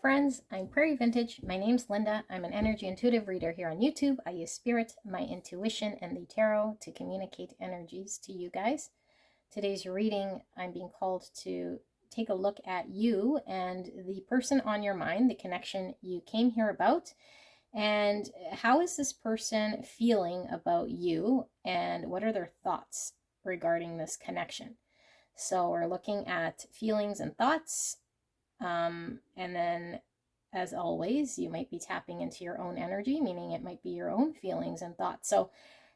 friends, I'm Prairie Vintage. My name's Linda. I'm an energy intuitive reader here on YouTube. I use spirit, my intuition, and the tarot to communicate energies to you guys. Today's reading, I'm being called to take a look at you and the person on your mind, the connection you came here about, and how is this person feeling about you, and what are their thoughts regarding this connection. So we're looking at feelings and thoughts. And then, as always, you might be tapping into your own energy, meaning it might be your own feelings and thoughts. So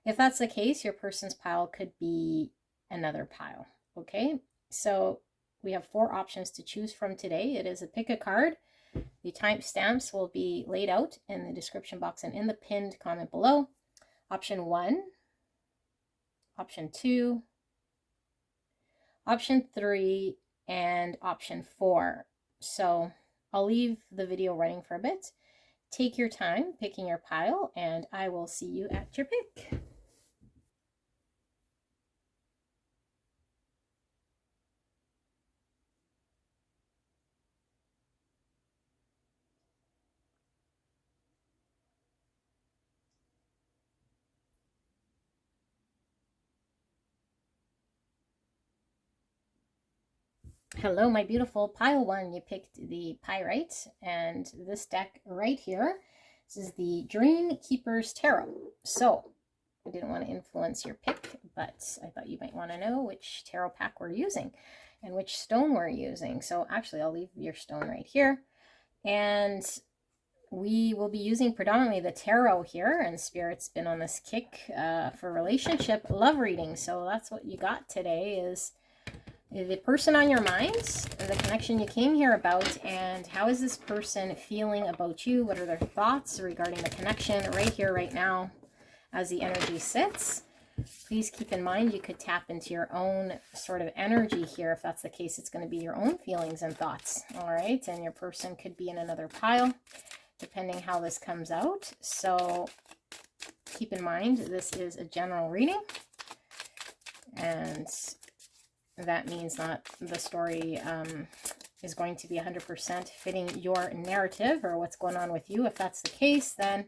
if that's the case, your person's pile could be another pile. Okay, so we have 4 options to choose from today. It is a pick a card. The timestamps will be laid out in the description box and in the pinned comment below. Option 1, option 2, option 3, and option 4. So I'll leave the video running for a bit. Take your time picking your pile, and I will see you at your pick. Hello, my beautiful pile 1. You picked the Pyrite, and this deck right here, this is the Dream Keeper's Tarot. So I didn't want to influence your pick, but I thought you might want to know which tarot pack we're using and which stone we're using. So actually, I'll leave your stone right here. And we will be using predominantly the tarot here, and Spirit's been on this kick for relationship love reading. So that's what you got today, is the person on your mind, the connection you came here about, and how is this person feeling about you? What are their thoughts regarding the connection right here, right now, as the energy sits? Please keep in mind you could tap into your own sort of energy here. If that's the case, it's going to be your own feelings and thoughts, all right? And your person could be in another pile, depending how this comes out. So keep in mind, this is a general reading, and that means not the story is going to be 100% fitting your narrative or what's going on with you. If that's the case, then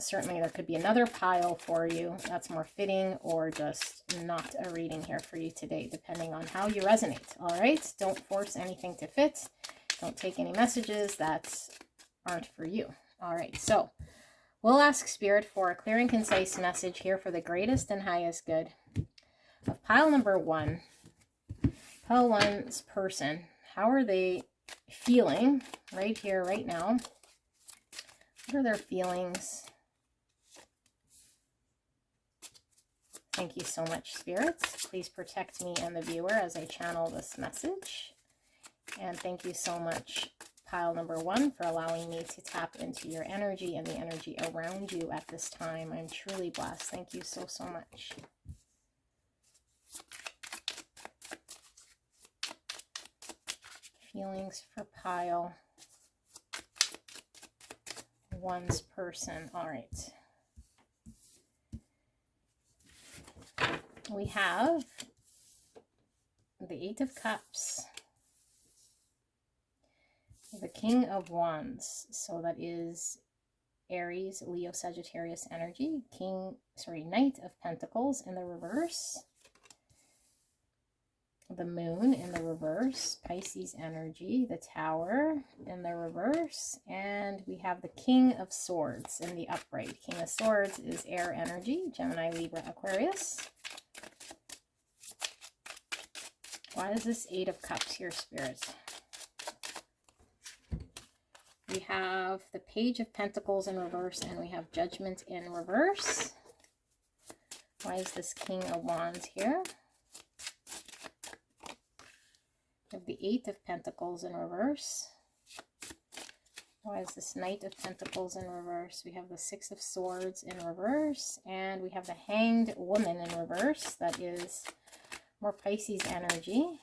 certainly there could be another pile for you that's more fitting, or just not a reading here for you today, depending on how you resonate. All right, don't force anything to fit. Don't take any messages that aren't for you. All right, so we'll ask Spirit for a clear and concise message here for the greatest and highest good of pile number 1. Pile 1's person, how are they feeling right here, right now? What are their feelings? Thank you so much, spirits. Please protect me and the viewer as I channel this message. And thank you so much, pile number 1, for allowing me to tap into your energy and the energy around you at this time. I'm truly blessed. Thank you so, so much. Feelings for pile 1's person. All right. We have the 8 of Cups, the King of Wands. So that is Aries, Leo, Sagittarius energy. Knight of Pentacles in the reverse. The Moon in the reverse, Pisces energy, the Tower in the reverse, and we have the King of Swords in the upright. King of Swords is air energy, Gemini, Libra, Aquarius. Why is this 8 of Cups here, Spirit? We have the Page of Pentacles in reverse, and we have Judgment in reverse. Why is this King of Wands here? We have the 8 of Pentacles in reverse. Why is this Knight of Pentacles in reverse? We have the 6 of Swords in reverse, and we have the Hanged Woman in reverse. That is more Pisces energy.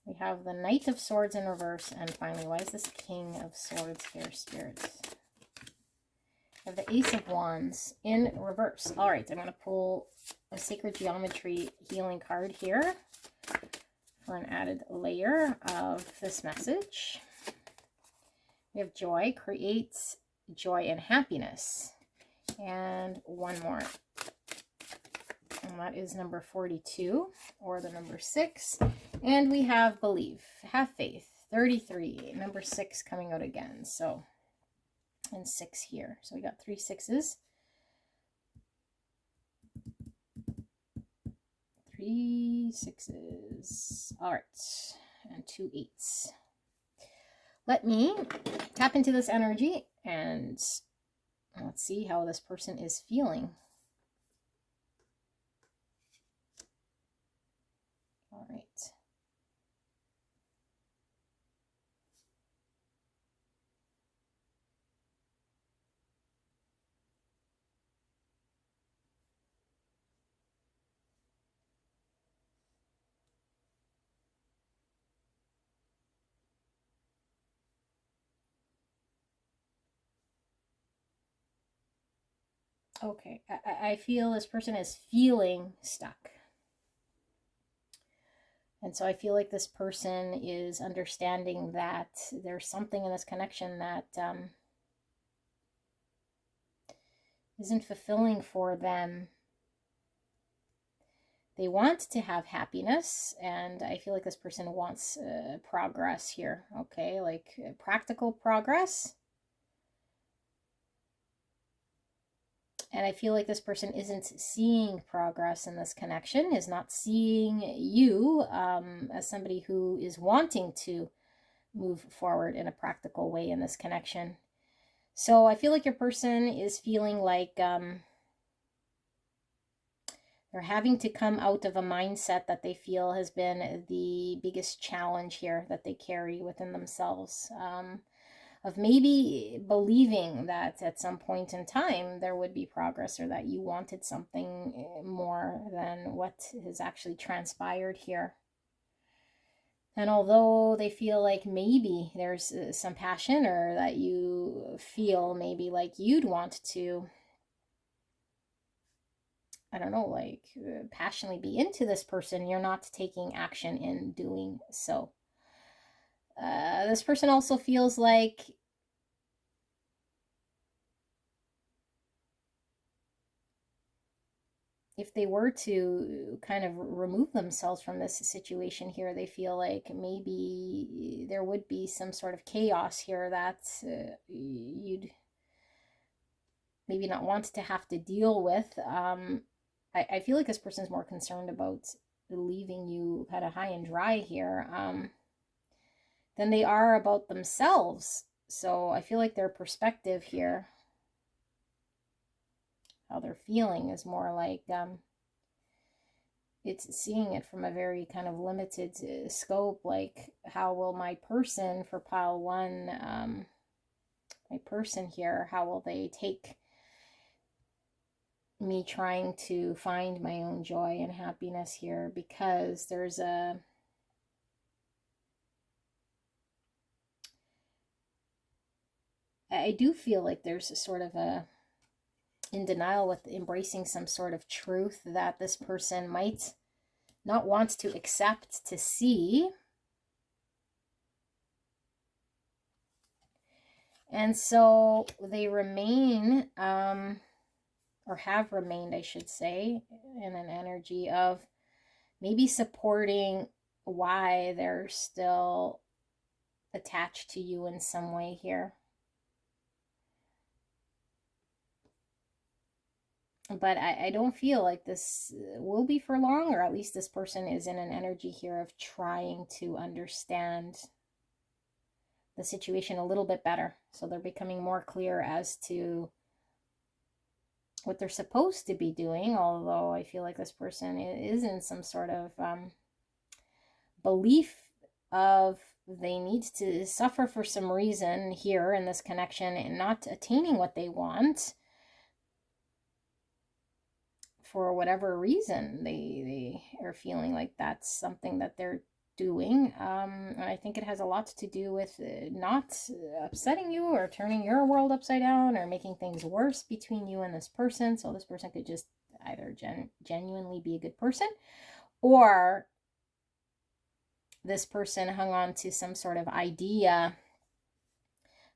We have the Knight of Swords in reverse, and finally, why is this King of Swords here, spirits? We have the Ace of Wands in reverse. All right, I'm going to pull a Sacred Geometry healing card here for an added layer of this message. We have joy, creates joy and happiness. And one more. And that is number 42, or the number 6. And we have believe, have faith, 33, number 6 coming out again. So, and 6 here. So we got 3 6s. 3 6s. All right. And 2 8s. Let me tap into this energy and let's see how this person is feeling. All right. Okay, I feel this person is feeling stuck. And so I feel like this person is understanding that there's something in this connection that isn't fulfilling for them. They want to have happiness, and I feel like this person wants progress here, okay? Like practical progress. And I feel like this person isn't seeing progress in this connection, is not seeing you as somebody who is wanting to move forward in a practical way in this connection. So I feel like your person is feeling like they're having to come out of a mindset that they feel has been the biggest challenge here that they carry within themselves. Of maybe believing that at some point in time there would be progress, or that you wanted something more than what has actually transpired here. And although they feel like maybe there's some passion, or that you feel maybe like you'd want to, I don't know, like passionately be into this person, you're not taking action in doing so. This person also feels like if they were to kind of remove themselves from this situation here, they feel like maybe there would be some sort of chaos here that you'd maybe not want to have to deal with. I feel like this person's more concerned about leaving you kind of high and dry here than they are about themselves. So I feel like their perspective here, how they're feeling, is more like it's seeing it from a very kind of limited scope. Like, how will my person, for pile 1, my person here, how will they take me trying to find my own joy and happiness here? Because there's I do feel like there's a sort of a in denial with embracing some sort of truth that this person might not want to accept, to see. And so they remain, or have remained, I should say, in an energy of maybe supporting why they're still attached to you in some way here. But I don't feel like this will be for long, or at least this person is in an energy here of trying to understand the situation a little bit better. So they're becoming more clear as to what they're supposed to be doing, although I feel like this person is in some sort of belief of they need to suffer for some reason here in this connection and not attaining what they want. For whatever reason, they are feeling like that's something that they're doing. And I think it has a lot to do with not upsetting you or turning your world upside down or making things worse between you and this person. So this person could just either genuinely be a good person, or this person hung on to some sort of idea,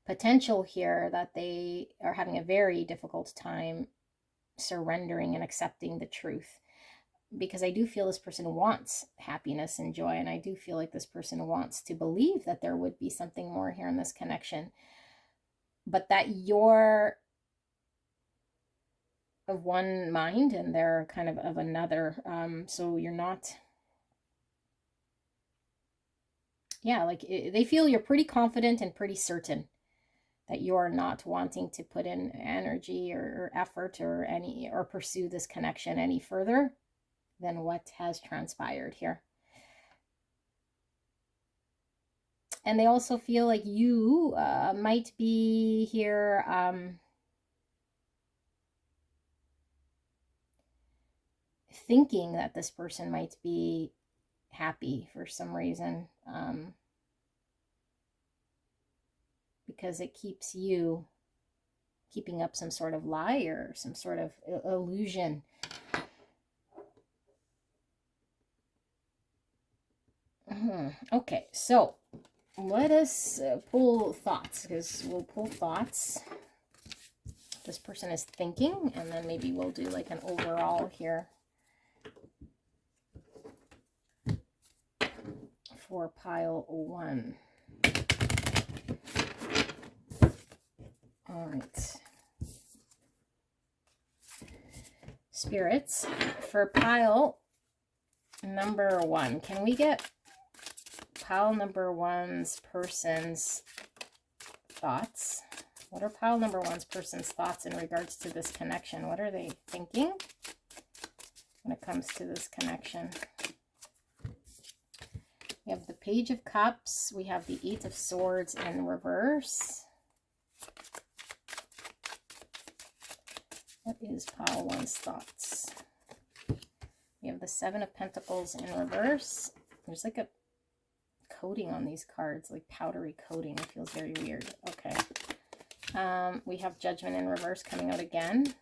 potential here, that they are having a very difficult time surrendering and accepting the truth. Because I do feel this person wants happiness and joy, and I do feel like this person wants to believe that there would be something more here in this connection, but that you're of one mind and they're kind of another. So you're not, yeah, like they feel you're pretty confident and pretty certain that you're not wanting to put in energy or effort or pursue this connection any further than what has transpired here. And they also feel like you might be here thinking that this person might be happy for some reason, because it keeps you keeping up some sort of lie or some sort of illusion. Okay, so let us pull thoughts, because we'll pull thoughts this person is thinking, and then maybe we'll do like an overall here for pile 1. All right. Spirits, for pile number 1, can we get pile number 1's person's thoughts? What are pile number 1's person's thoughts in regards to this connection? What are they thinking when it comes to this connection? We have the Page of Cups. We have the 8 of Swords in reverse. What is pile 1's thoughts? We have the 7 of Pentacles in reverse. There's like a coating on these cards, like powdery coating. It feels very weird. Okay. We have Judgment in reverse coming out again.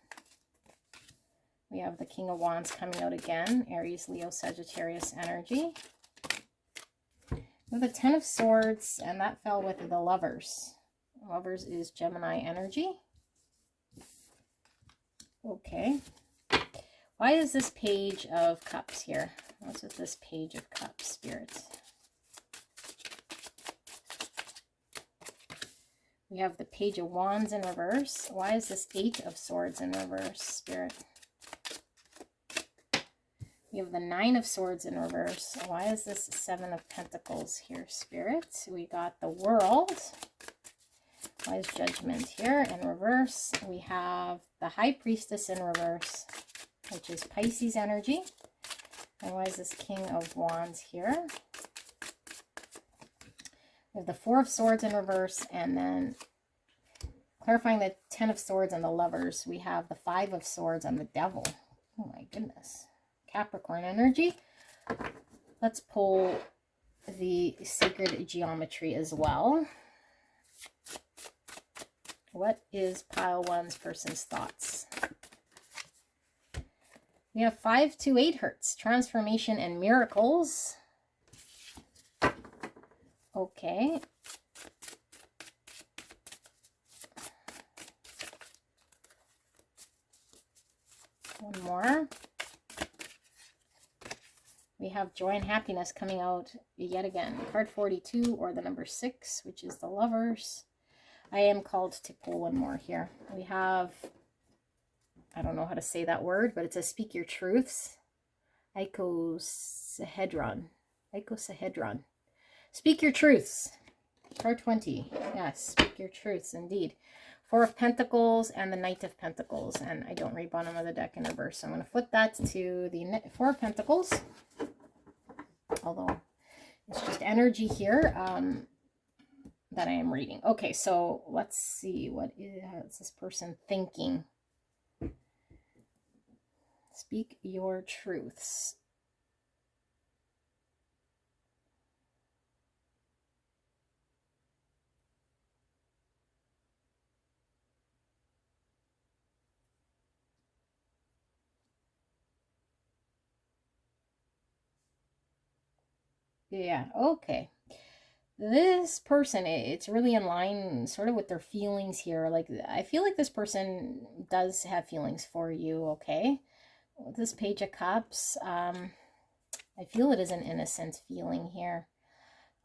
We have the King of Wands coming out again. Aries, Leo, Sagittarius energy. We have the 10 of Swords, and that fell with the Lovers. Lovers is Gemini energy. Okay. Why is this Page of Cups here? What's with this Page of Cups, Spirit? We have the Page of Wands in reverse. Why is this 8 of Swords in reverse, Spirit? We have the 9 of Swords in reverse. Why is this 7 of Pentacles here, Spirit? We got the World. Why is Judgment here in reverse? We have the High Priestess in reverse, which is Pisces energy. And why is this King of Wands here? We have the 4 of Swords in reverse, and then clarifying the 10 of Swords and the Lovers, we have the 5 of Swords and the Devil. Oh my goodness. Capricorn energy. Let's pull the Sacred Geometry as well. What is pile 1's person's thoughts? We have 5 to 8 Hertz, transformation and miracles. Okay. One more. We have joy and happiness coming out yet again. Card 42 or the number 6, which is the Lovers. I am called to pull one more here. We have, I don't know how to say that word, but it says speak your truths. Icosahedron. Icosahedron. Speak your truths. Card 20. Yes, speak your truths indeed. 4 of Pentacles and the Knight of Pentacles. And I don't read bottom of the deck in reverse, so I'm going to flip that to the 4 of Pentacles. Although it's just energy here that I am reading. Okay, so let's see. What is this person thinking? Speak your truths. Yeah, okay. This person, it's really in line sort of with their feelings here. Like, I feel like this person does have feelings for you, okay? With this Page of Cups, I feel it is an innocent feeling here,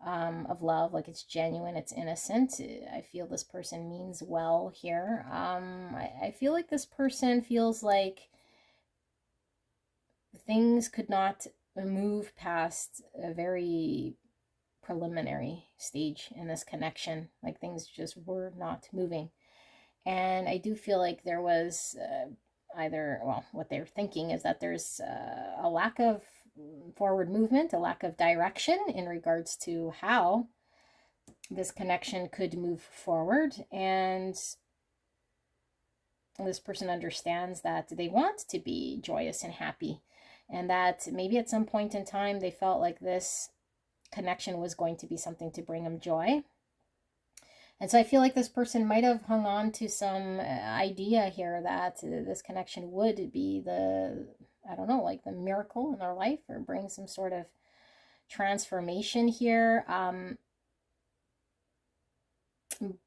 of love. Like, it's genuine, it's innocent. I feel this person means well here. I feel like this person feels like things could not move past a very preliminary stage in this connection. Like, things just were not moving. And I do feel like there was either, well, what they're thinking is that there's a lack of forward movement, a lack of direction in regards to how this connection could move forward. And this person understands that they want to be joyous and happy, and that maybe at some point in time they felt like this connection was going to be something to bring them joy. And so I feel like this person might have hung on to some idea here that this connection would be the, I don't know, like the miracle in their life, or bring some sort of transformation here.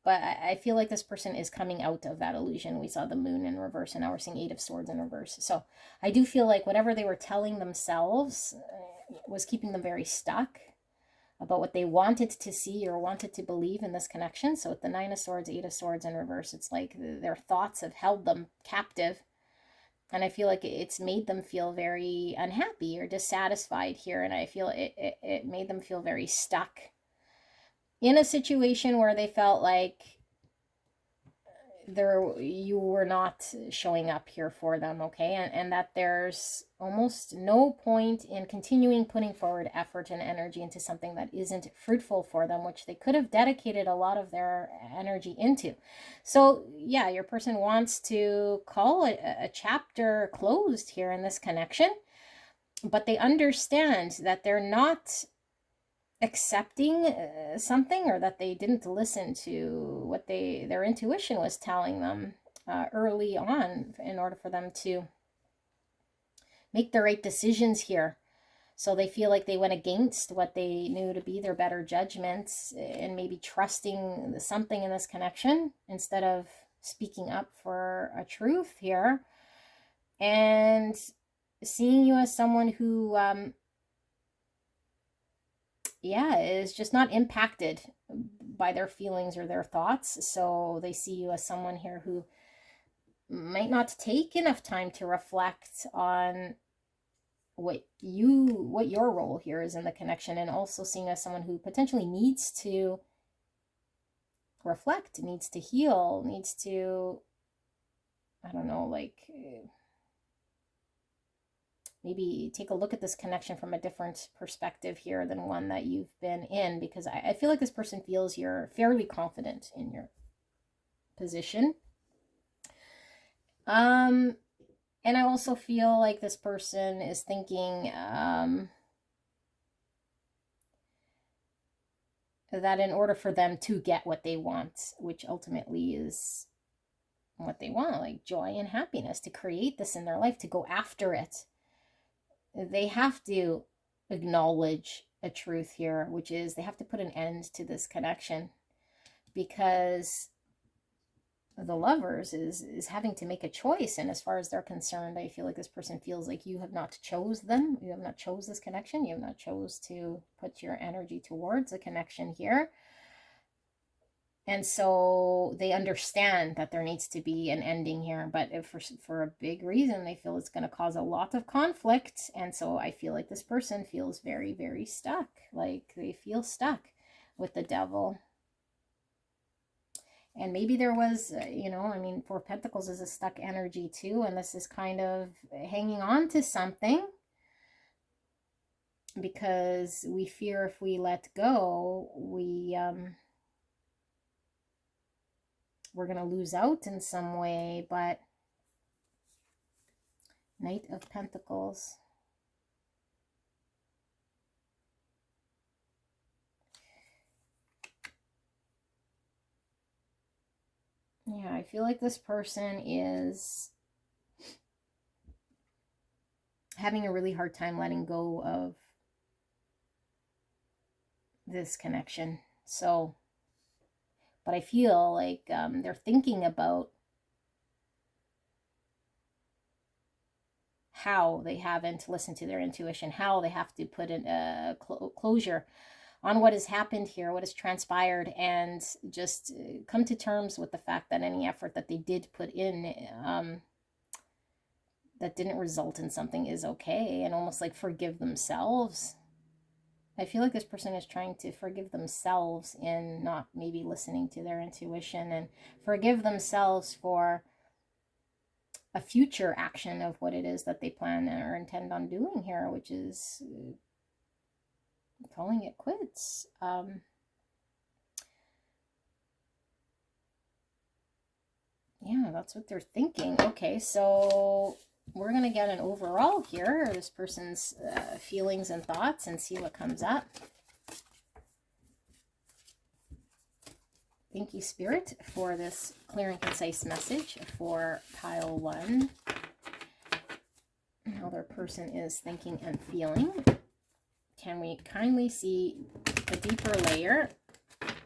But I feel like this person is coming out of that illusion. We saw the moon in reverse, and now we're seeing Eight of Swords in reverse. So I do feel like whatever they were telling themselves was keeping them very stuck about what they wanted to see or wanted to believe in this connection. So with the Nine of Swords, Eight of Swords in reverse, it's like their thoughts have held them captive. And I feel like it's made them feel very unhappy or dissatisfied here. And I feel it made them feel very stuck in a situation where they felt like you were not showing up here for them, okay? And that there's almost no point in continuing putting forward effort and energy into something that isn't fruitful for them, which they could have dedicated a lot of their energy into. So yeah, your person wants to call a chapter closed here in this connection, but they understand that they're not accepting something, or that they didn't listen to what their intuition was telling them early on in order for them to make the right decisions here. So they feel like they went against what they knew to be their better judgments, and maybe trusting something in this connection instead of speaking up for a truth here, and seeing you as someone who is just not impacted by their feelings or their thoughts. So they see you as someone here who might not take enough time to reflect on what your role here is in the connection, and also seeing as someone who potentially needs to reflect, needs to heal, needs to, I don't know, like maybe take a look at this connection from a different perspective here than one that you've been in, because I feel like this person feels you're fairly confident in your position. And I also feel like this person is thinking that in order for them to get what they want, which ultimately is what they want, like joy and happiness, to create this in their life, to go after it, they have to acknowledge a truth here, which is they have to put an end to this connection, because the Lovers is having to make a choice. And as far as they're concerned, I feel like this person feels like you have not chose them, you have not chose this connection, you have not chose to put your energy towards a connection here. And so they understand that there needs to be an ending here, but if for a big reason, they feel it's going to cause a lot of conflict. And so I feel like this person feels very, very stuck. Like they feel stuck with the Devil. And maybe there was, I mean, Four of Pentacles is a stuck energy too. And this is kind of hanging on to something, because we fear if we let go, we're going to lose out in some way. But Knight of Pentacles. Yeah, I feel like this person is having a really hard time letting go of this connection. So, but I feel like they're thinking about how they haven't listened to their intuition, how they have to put in a closure on what has happened here, what has transpired, and just come to terms with the fact that any effort that they did put in that didn't result in something is okay, and almost like forgive themselves. I feel like this person is trying to forgive themselves in not maybe listening to their intuition, and forgive themselves for a future action of what it is that they plan or intend on doing here, which is calling it quits. Yeah, that's what they're thinking. Okay, so we're going to get an overall here, this person's feelings and thoughts, and see what comes up. Thank you, Spirit, for this clear and concise message for pile 1. How their person is thinking and feeling. Can we kindly see a deeper layer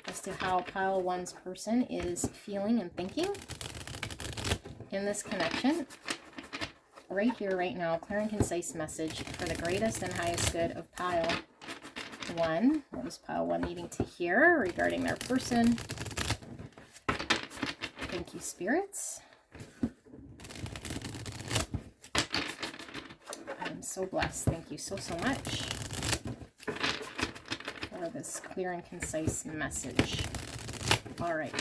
as to how pile 1's person is feeling and thinking in this connection? Right here, right now, clear and concise message for the greatest and highest good of pile 1. What is pile 1 needing to hear regarding their person? Thank you, spirits. I'm so blessed. Thank you so much for this clear and concise message. All right.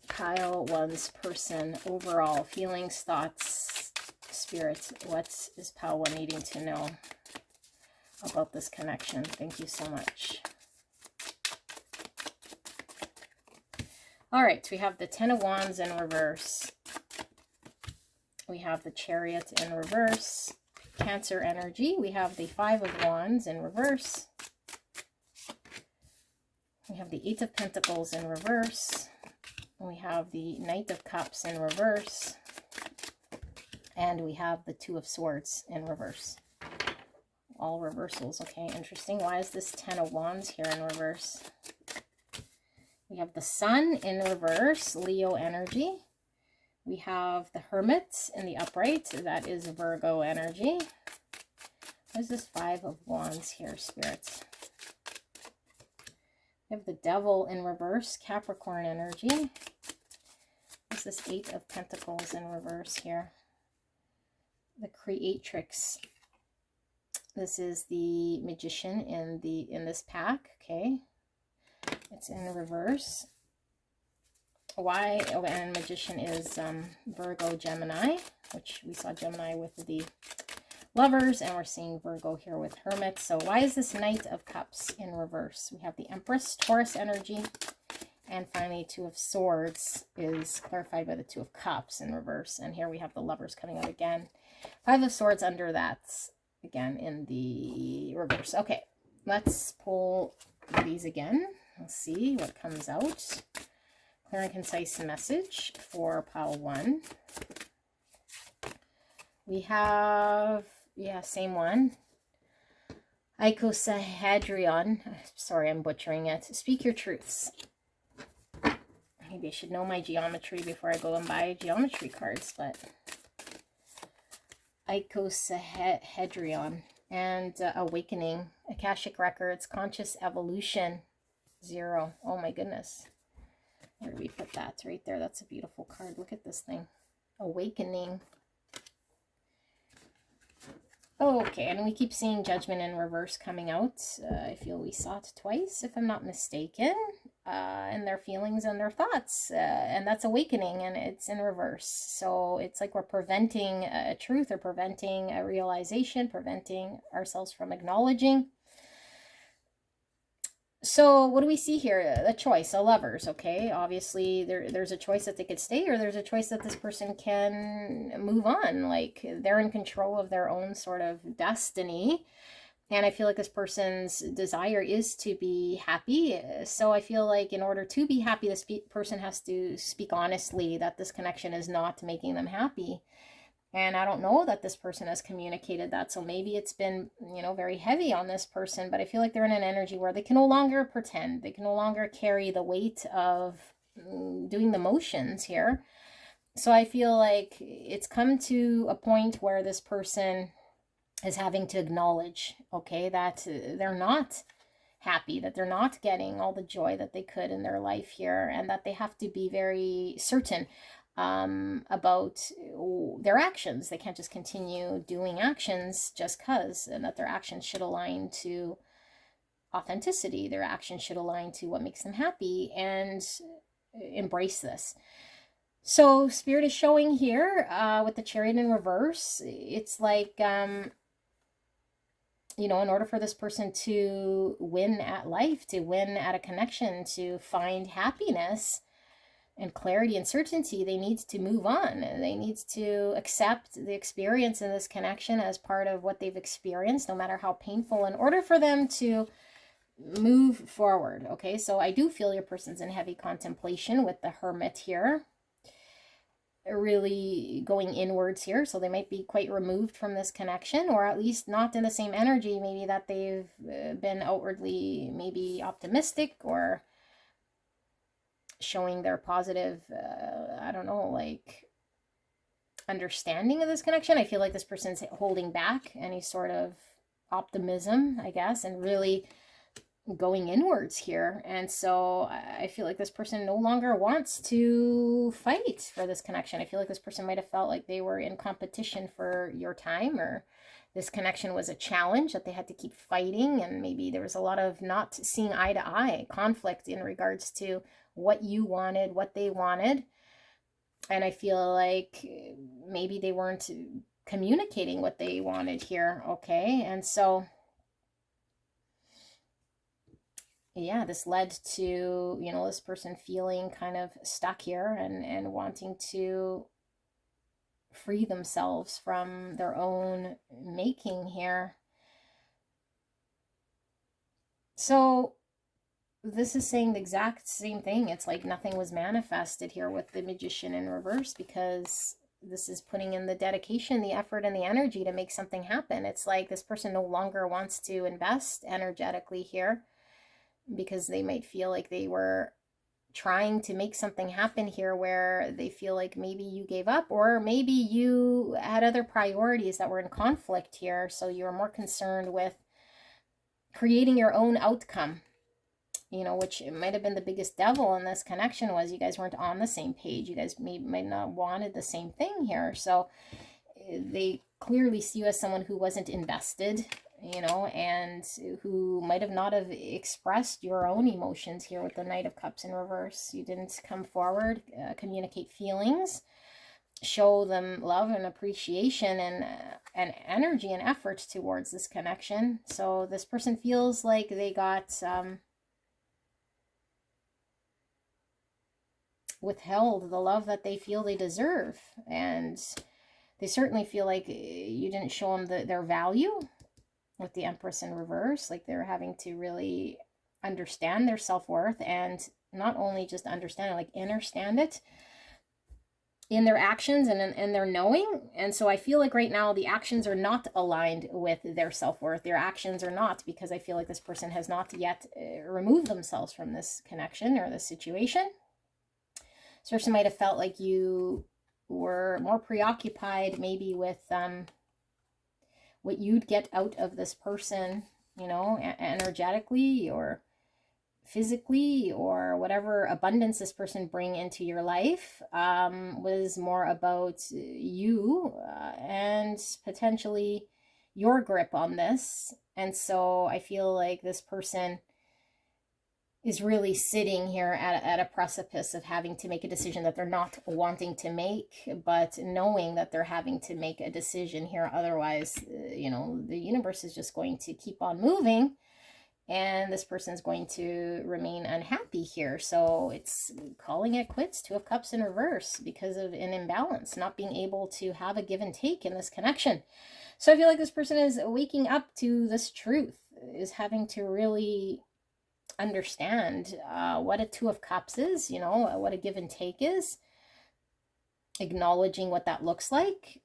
Pile 1's person, overall feelings, thoughts, spirits. What is pile 1 needing to know about this connection? Thank you so much. All right, we have the 10 of Wands in reverse. We have the Chariot in reverse. Cancer energy. We have the 5 of Wands in reverse. We have the 8 of Pentacles in reverse. We have the Knight of Cups in reverse. And we have the 2 of Swords in reverse. All reversals. Okay, interesting. Why is this 10 of Wands here in reverse? We have the Sun in reverse, Leo energy. We have the Hermit in the upright. That is Virgo energy. What is this 5 of Wands here, spirits? We have the Devil in reverse, Capricorn energy. What's this 8 of Pentacles in reverse here? The Creatrix. This is the Magician in this pack. Okay, it's in reverse. Why? Oh, and Magician is Virgo, Gemini, which we saw Gemini with the Lovers, and we're seeing Virgo here with Hermit. So why is this Knight of Cups in reverse? We have the Empress, Taurus energy, and finally 2 of Swords is clarified by the 2 of Cups in reverse. And here we have the Lovers coming out again. 5 of Swords under that, again in the reverse. Okay, let's pull these again. Let's see what comes out. Clear and concise message for pile 1. We have, yeah, same one. Icosahedrion. Sorry, I'm butchering it. Speak your truths. Maybe I should know my geometry before I go and buy geometry cards, but Icosahedrion and Awakening, Akashic Records, Conscious Evolution, 0. Oh my goodness. Where do we put that? Right there. That's a beautiful card. Look at this thing. Awakening. Okay, and we keep seeing Judgment in reverse coming out. I feel we saw it twice, if I'm not mistaken, in their feelings and their thoughts. And that's Awakening, and it's in reverse. So it's like we're preventing a truth, or preventing a realization, preventing ourselves from acknowledging. So what do we see here? A choice, a Lovers, okay? Obviously, there's a choice that they could stay, or there's a choice that this person can move on. Like, they're in control of their own sort of destiny. And I feel like this person's desire is to be happy. So I feel like in order to be happy, this person has to speak honestly that this connection is not making them happy. And I don't know that this person has communicated that. So maybe it's been, very heavy on this person, but I feel like they're in an energy where they can no longer pretend. They can no longer carry the weight of doing the motions here. So I feel like it's come to a point where this person is having to acknowledge, okay, that they're not happy, that they're not getting all the joy that they could in their life here, and that they have to be very certain about their actions. They can't just continue doing actions just because, and that their actions should align to authenticity. Their actions should align to what makes them happy, and embrace this. So Spirit is showing here with the Chariot in reverse. It's like, in order for this person to win at life, to win at a connection, to find happiness and clarity and certainty, they need to move on. They need to accept the experience in this connection as part of what they've experienced, no matter how painful, in order for them to move forward. Okay, so I do feel your person's in heavy contemplation with the Hermit here, really going inwards here. So they might be quite removed from this connection, or at least not in the same energy maybe that they've been outwardly maybe optimistic or showing their positive I don't know, like understanding of this connection. I feel like this person's holding back any sort of optimism, I guess, and really going inwards here. And so I feel like this person no longer wants to fight for this connection. I feel like this person might have felt like they were in competition for your time, or this connection was a challenge that they had to keep fighting, and maybe there was a lot of not seeing eye to eye, conflict in regards to what you wanted, what they wanted. And I feel like maybe they weren't communicating what they wanted here. Okay, and so yeah, this led to, this person feeling kind of stuck here, and wanting to free themselves from their own making here. So this is saying the exact same thing. It's like nothing was manifested here with the Magician in reverse, because this is putting in the dedication, the effort, and the energy to make something happen. It's like this person no longer wants to invest energetically here, because they might feel like they were trying to make something happen here where they feel like maybe you gave up, or maybe you had other priorities that were in conflict here. So you were more concerned with creating your own outcome, which might have been the biggest devil in this connection, was you guys weren't on the same page. You guys might not wanted the same thing here. So they clearly see you as someone who wasn't invested, and who might have not have expressed your own emotions here with the Knight of Cups in reverse. You didn't come forward, communicate feelings, show them love and appreciation, and energy and effort towards this connection. So this person feels like they got withheld the love that they feel they deserve, and they certainly feel like you didn't show them their value with the Empress in reverse. Like they're having to really understand their self-worth, and not only just understand it, like understand it in their actions and in their knowing. And so I feel like right now the actions are not aligned with their self-worth. Their actions are not, because I feel like this person has not yet removed themselves from this connection or this situation. This person might have felt like you were more preoccupied maybe with what you'd get out of this person, energetically or physically, or whatever abundance this person bring into your life, was more about you and potentially your grip on this. And so I feel like this person is really sitting here at a precipice of having to make a decision that they're not wanting to make, but knowing that they're having to make a decision here. Otherwise, the universe is just going to keep on moving, and this person's going to remain unhappy here. So it's calling it quits. Two of Cups in reverse, because of an imbalance, not being able to have a give and take in this connection. So I feel like this person is waking up to this truth, is having to really understand what a Two of Cups is, what a give and take is, acknowledging what that looks like,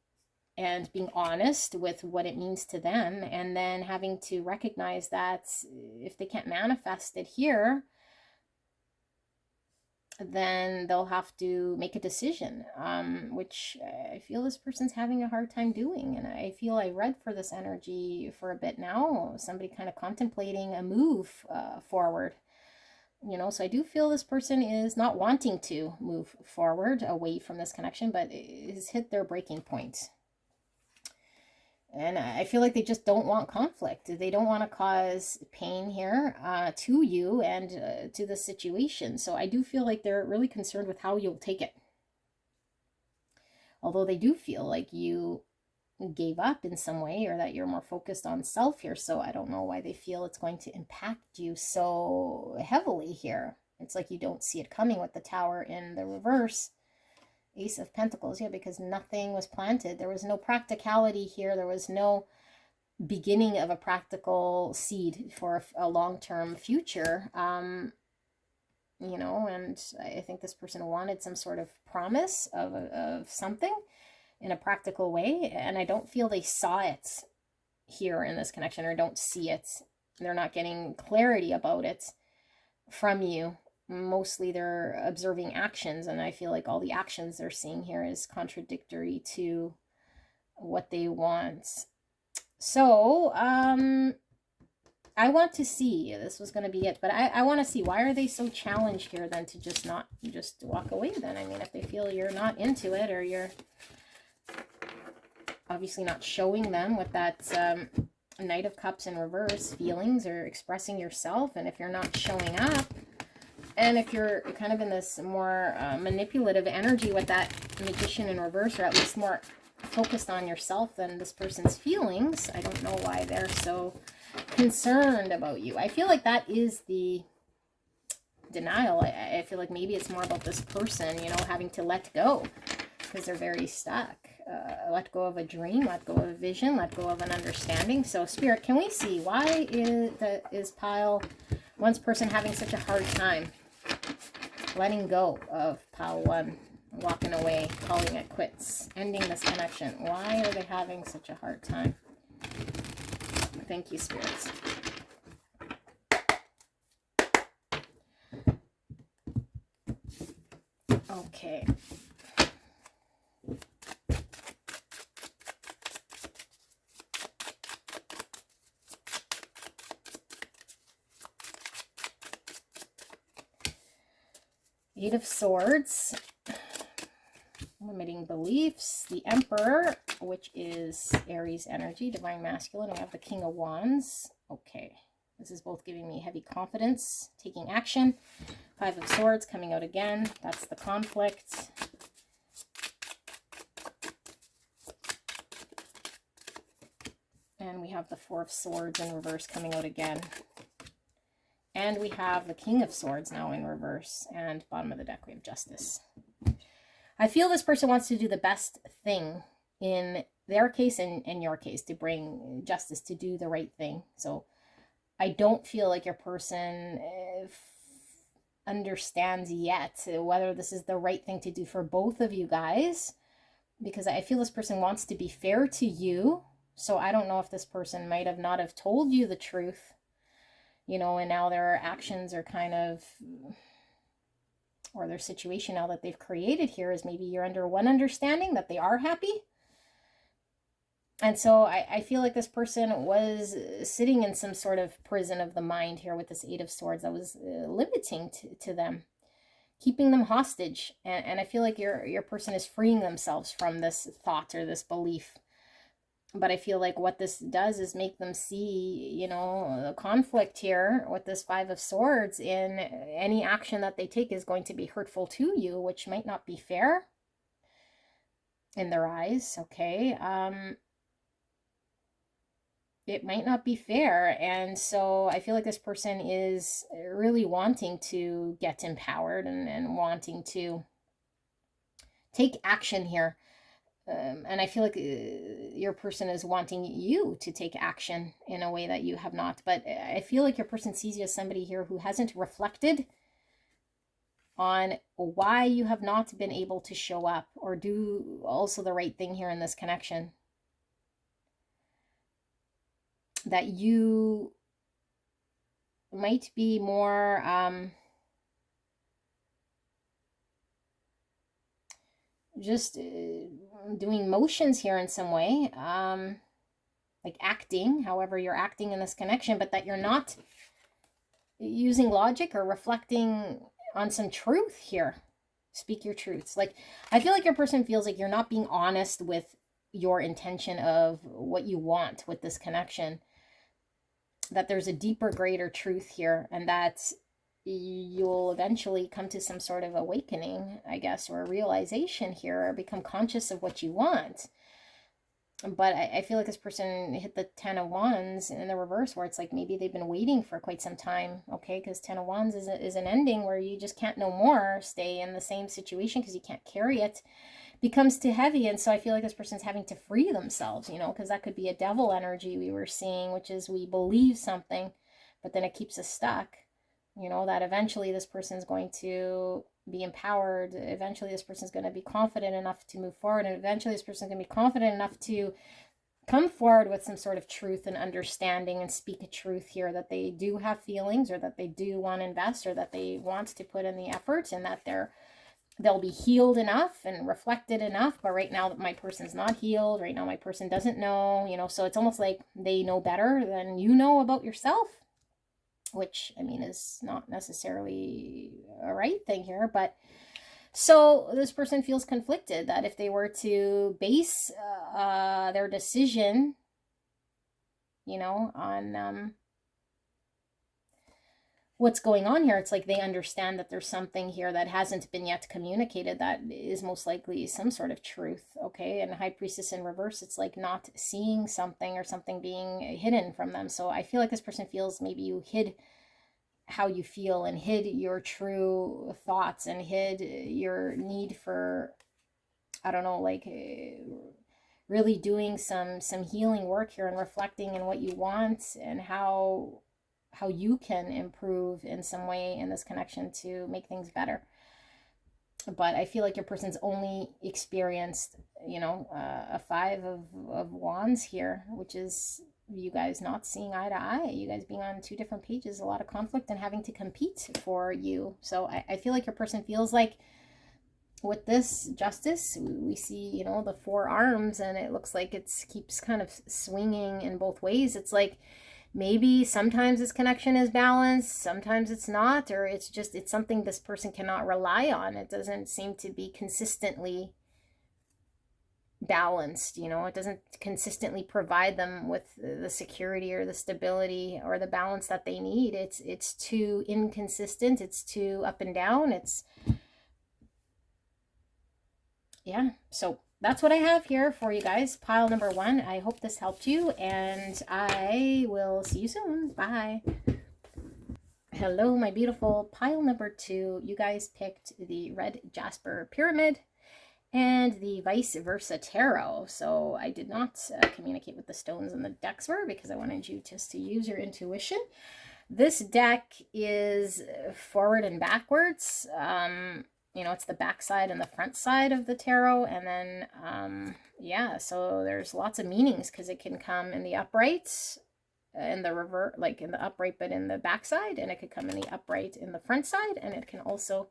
and being honest with what it means to them, and then having to recognize that if they can't manifest it here, then they'll have to make a decision, which I feel this person's having a hard time doing. And I feel I read for this energy for a bit now, somebody kind of contemplating a move forward. So I do feel this person is not wanting to move forward away from this connection, but has hit their breaking point. And I feel like they just don't want conflict. They don't want to cause pain here to you and to the situation. So I do feel like they're really concerned with how you'll take it. Although they do feel like you gave up in some way, or that you're more focused on self here. So I don't know why they feel it's going to impact you so heavily here. It's like you don't see it coming with the Tower in the reverse. Ace of Pentacles, yeah, because nothing was planted. There was no practicality here. There was no beginning of a practical seed for a long-term future. And I think this person wanted some sort of promise of something in a practical way, and I don't feel they saw it here in this connection, or don't see it. They're not getting clarity about it from you. Mostly they're observing actions, and I feel like all the actions they're seeing here is contradictory to what they want. So I want to see, this was going to be it, but I want to see, why are they so challenged here then to just walk away then? I mean, if they feel you're not into it, or you're obviously not showing them with that Knight of Cups in reverse feelings, or expressing yourself, and if you're not showing up, and if you're kind of in this more manipulative energy with that Magician in reverse, or at least more focused on yourself than this person's feelings, I don't know why they're so concerned about you. I feel like that is the denial. I feel like maybe it's more about this person, having to let go, because they're very stuck. Let go of a dream, let go of a vision, let go of an understanding. So Spirit, can we see, why is Pile One's person having such a hard time letting go of Pile One, walking away, calling it quits, ending this connection? Why are they having such a hard time? Thank you, spirits. Okay. Eight of Swords, limiting beliefs, the Emperor, which is Aries energy, divine masculine. We have the King of Wands. Okay, this is both giving me heavy confidence, taking action. Five of Swords coming out again. That's the conflict. And we have the Four of Swords in reverse coming out again. And we have the King of Swords now in reverse. And bottom of the deck, we have Justice. I feel this person wants to do the best thing in their case and in your case, to bring justice, to do the right thing. So I don't feel like your person understands yet whether this is the right thing to do for both of you guys, because I feel this person wants to be fair to you. So I don't know if this person might have not have told you the truth, and now their actions are kind of, or their situation now that they've created here is maybe you're under one understanding that they are happy. And so I feel like this person was sitting in some sort of prison of the mind here with this Eight of Swords that was limiting to them, keeping them hostage. And I feel like your person is freeing themselves from this thought or this belief. But I feel like what this does is make them see, the conflict here with this Five of Swords in any action that they take is going to be hurtful to you, which might not be fair in their eyes, okay? It might not be fair. And so I feel like this person is really wanting to get empowered and wanting to take action here. And I feel like your person is wanting you to take action in a way that you have not. But I feel like your person sees you as somebody here who hasn't reflected on why you have not been able to show up or do also the right thing here in this connection. that you might be more just doing motions here in some way, like acting, however you're acting in this connection, but that you're not using logic or reflecting on some truth here. Speak your truths. Like, I feel like your person feels like you're not being honest with your intention of what you want with this connection, that there's a deeper, greater truth here, and that you'll eventually come to some sort of awakening, I guess, or a realization here, or become conscious of what you want. But I feel like this person hit the 10 of Wands in the reverse, where it's like maybe they've been waiting for quite some time, okay? Because 10 of Wands is an ending where you just can't no more stay in the same situation because you can't carry it. Becomes too heavy. And so I feel like this person's having to free themselves, you know, because that could be a devil energy we were seeing, which is we believe something, but then it keeps us stuck. You know, that eventually this person's going to be empowered. Eventually this person's going to be confident enough to move forward. And eventually this person's going to be confident enough to come forward with some sort of truth and understanding and speak a truth here, that they do have feelings, or that they do want to invest, or that they want to put in the effort, and that they'll be healed enough and reflected enough. But right now my person's not healed. Right now my person doesn't know, you know, so it's almost like they know better than you know about yourself, which, I mean, is not necessarily a right thing here. But so this person feels conflicted that if they were to base their decision, you know, on what's going on here, it's like they understand that there's something here that hasn't been yet communicated that is most likely some sort of truth, okay? And High Priestess in reverse, it's like not seeing something, or something being hidden from them. So I feel like this person feels maybe you hid how you feel, and hid your true thoughts, and hid your need for, I don't know, like really doing some healing work here, and reflecting in what you want, and how you can improve in some way in this connection to make things better. But I feel like your person's only experienced, you know, a 5 of Wands here, which is you guys not seeing eye to eye, you guys being on 2 different pages, a lot of conflict, and having to compete for you. So I feel like your person feels like with this Justice, we see, you know, the 4 arms, and it looks like it keeps kind of swinging in both ways. It's like maybe sometimes this connection is balanced, sometimes it's not, or it's something this person cannot rely on. It doesn't seem to be consistently balanced, you know, it doesn't consistently provide them with the security or the stability or the balance that they need. It's too inconsistent, it's too up and down, yeah. So that's what I have here for you guys. Pile number 1. I hope this helped you, and I will see you soon. Bye. Hello, my beautiful. Pile number 2. You guys picked the Red Jasper Pyramid and the Vice Versa Tarot. So I did not communicate with the stones and the decks were, because I wanted you just to use your intuition. This deck is forward and backwards. You know, it's the back side and the front side of the tarot. And then, yeah, so there's lots of meanings, because it can come in the upright, in the reverse, like in the upright, but in the back side, and it could come in the upright in the front side, and it can also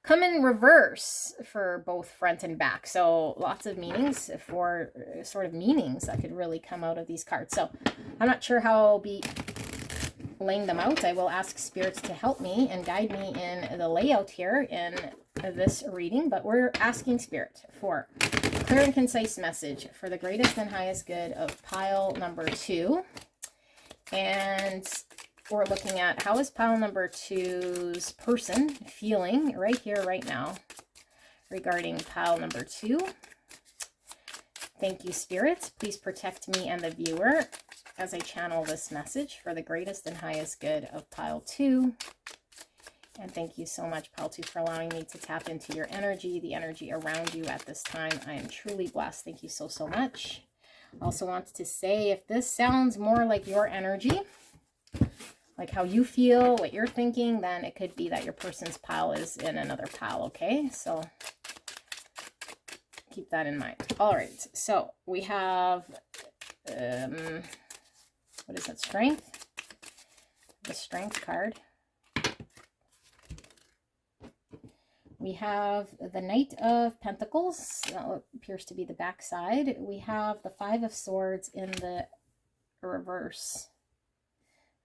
come in reverse for both front and back. So lots of meanings, for sort of meanings that could really come out of these cards. So I'm not sure how I'll be laying them out. I will ask spirits to help me and guide me in the layout here in this reading, but we're asking spirit for clear and concise message for the greatest and highest good of pile number 2. And we're looking at how is pile number 2's person feeling right here, right now, regarding pile number 2. Thank you, spirits. Please protect me and the viewer as I channel this message for the greatest and highest good of pile 2. And thank you so much, pile 2, for allowing me to tap into your energy, the energy around you at this time. I am truly blessed. Thank you so, so much. I also wanted to say, if this sounds more like your energy, like how you feel, what you're thinking, then it could be that your person's pile is in another pile, okay? So keep that in mind. All right, so we have, What is that? Strength. The Strength card. We have the Knight of Pentacles. That appears to be the back side. We have the Five of Swords in the reverse.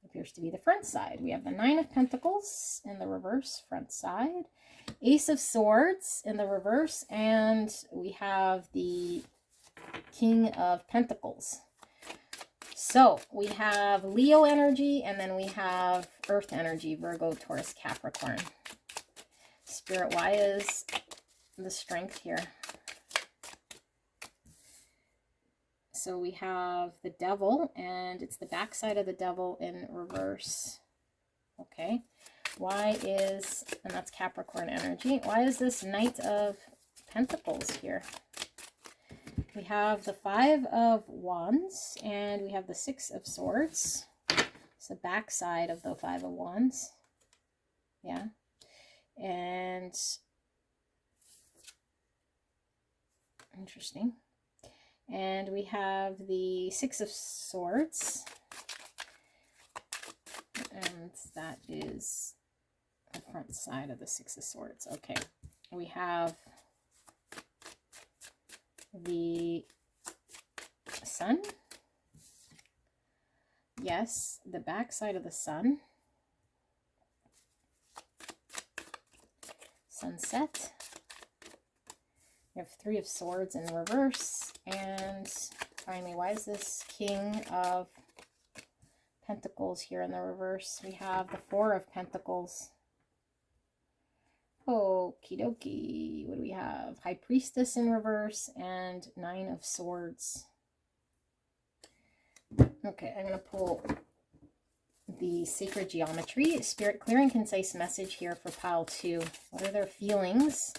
Appears to be the front side. We have the Nine of Pentacles in the reverse, front side. Ace of Swords in the reverse. And we have the King of Pentacles. So we have Leo energy, and then we have Earth energy, Virgo, Taurus, Capricorn. Spirit, why is the Strength here? So we have the Devil, and it's the backside of the Devil in reverse. Okay. Why is, and that's Capricorn energy, why is this Knight of Pentacles here? We have the Five of Wands, and we have the Six of Swords. It's the backside of the Five of Wands. Yeah. And interesting. And we have the Six of Swords. And that is the front side of the Six of Swords. Okay. We have the Sun. Yes, the back side of the Sun. Sunset. We have Three of Swords in reverse. And finally, why is this King of Pentacles here in the reverse? We have the Four of Pentacles. Okie dokie. What do we have? High Priestess in reverse and Nine of Swords. Okay, I'm going to pull the Sacred Geometry. Spirit, clear and concise message here for pile 2. What are their feelings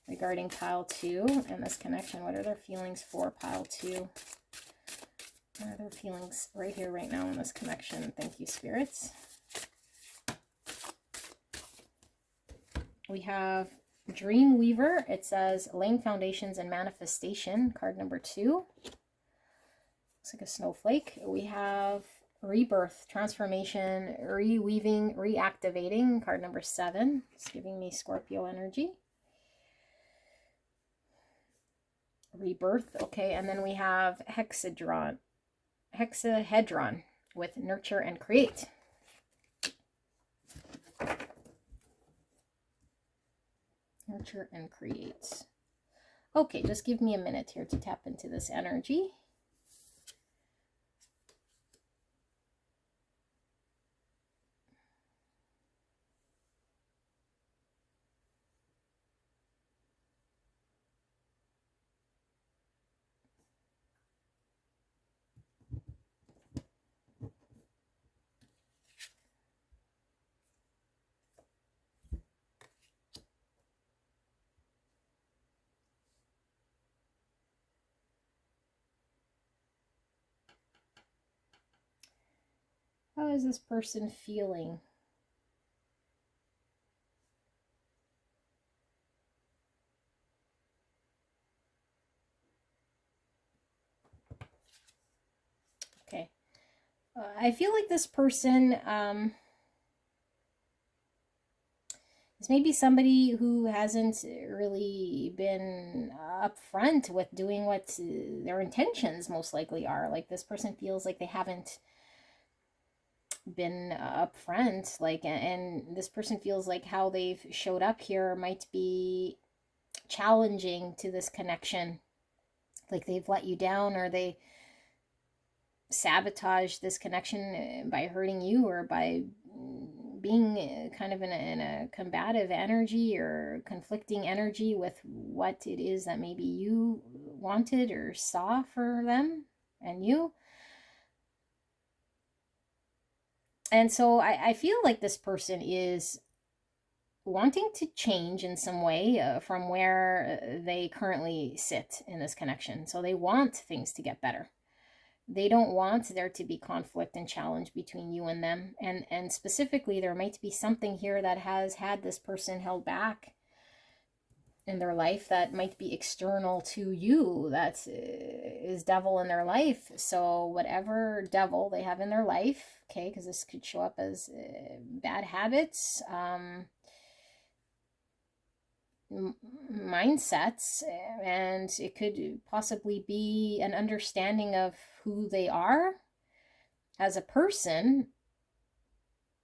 regarding pile 2 and this connection? What are their feelings for pile 2? What are their feelings right here, right now in this connection? Thank you, spirits. We have Dream Weaver. It says laying foundations and manifestation, card number 2. Looks like a snowflake. We have Rebirth, transformation, reweaving, reactivating, card number 7. It's giving me Scorpio energy. Rebirth, okay, and then we have hexahedron with nurture and create. Nurture and create. Okay, just give me a minute here to tap into this energy. How is this person feeling? Okay. I feel like this person is maybe somebody who hasn't really been upfront with doing what their intentions most likely are. Like this person feels like they haven't been upfront, like, and this person feels like how they've showed up here might be challenging to this connection. Like they've let you down, or they sabotage this connection by hurting you, or by being kind of in a combative energy or conflicting energy with what it is that maybe you wanted or saw for them and you. And so I feel like this person is wanting to change in some way from where they currently sit in this connection. So they want things to get better. They don't want there to be conflict and challenge between you and them. And specifically, there might be something here that has had this person held back in their life that might be external to you, that is devil in their life. So whatever devil they have in their life, okay, because this could show up as bad habits, mindsets, and it could possibly be an understanding of who they are as a person.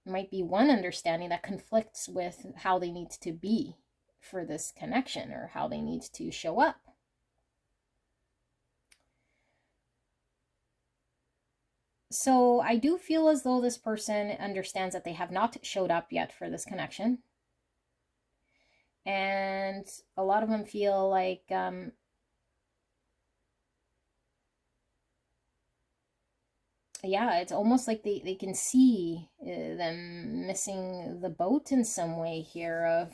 Might be one understanding that conflicts with how they need to be for this connection, or how they need to show up. So I do feel as though this person understands that they have not showed up yet for this connection. And a lot of them feel like yeah, it's almost like they can see them missing the boat in some way here, of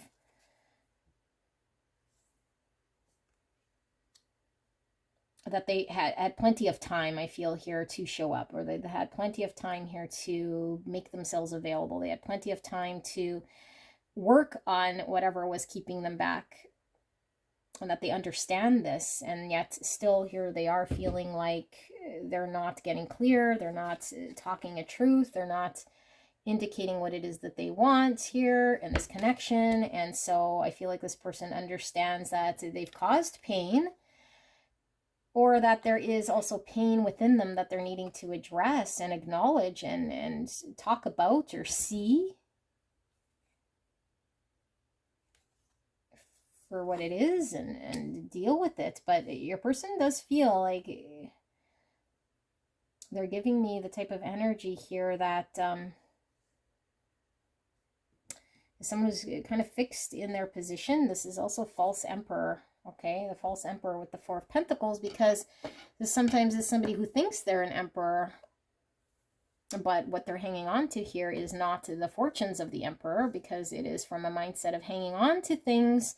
that they had plenty of time, I feel here, to show up, or they had plenty of time here to make themselves available. They had plenty of time to work on whatever was keeping them back, and that they understand this, and yet still here they are feeling like they're not getting clear, they're not talking a truth, they're not indicating what it is that they want here in this connection. And so I feel like this person understands that they've caused pain, or that there is also pain within them that they're needing to address and acknowledge and talk about, or see for what it is, and deal with it. But your person does feel like they're giving me the type of energy here that someone who's kind of fixed in their position. This is also false emperor, okay? The false emperor with the Four of Pentacles, because this sometimes is somebody who thinks they're an emperor, but what they're hanging on to here is not the fortunes of the emperor, because it is from a mindset of hanging on to things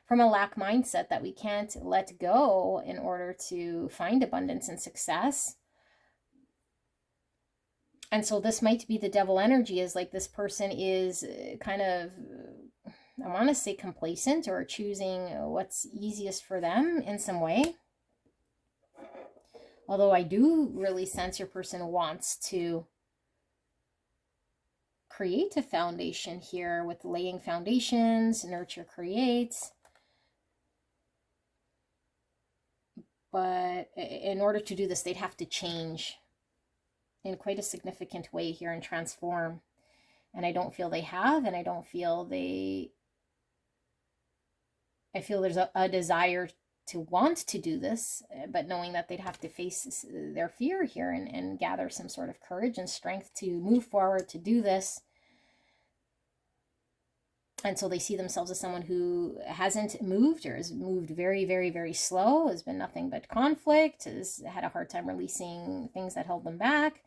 from a lack mindset that we can't let go in order to find abundance and success. And so this might be the devil energy, is like this person is kind of, I want to say, complacent, or choosing what's easiest for them in some way. Although I do really sense your person wants to create a foundation here, with laying foundations, nurture, creates. But in order to do this, they'd have to change in quite a significant way here and transform. And I don't feel they have, and I don't feel I feel there's a desire to want to do this, but knowing that they'd have to face their fear here, and gather some sort of courage and strength to move forward to do this. And so they see themselves as someone who hasn't moved, or has moved very, very, very slow, has been nothing but conflict, has had a hard time releasing things that held them back,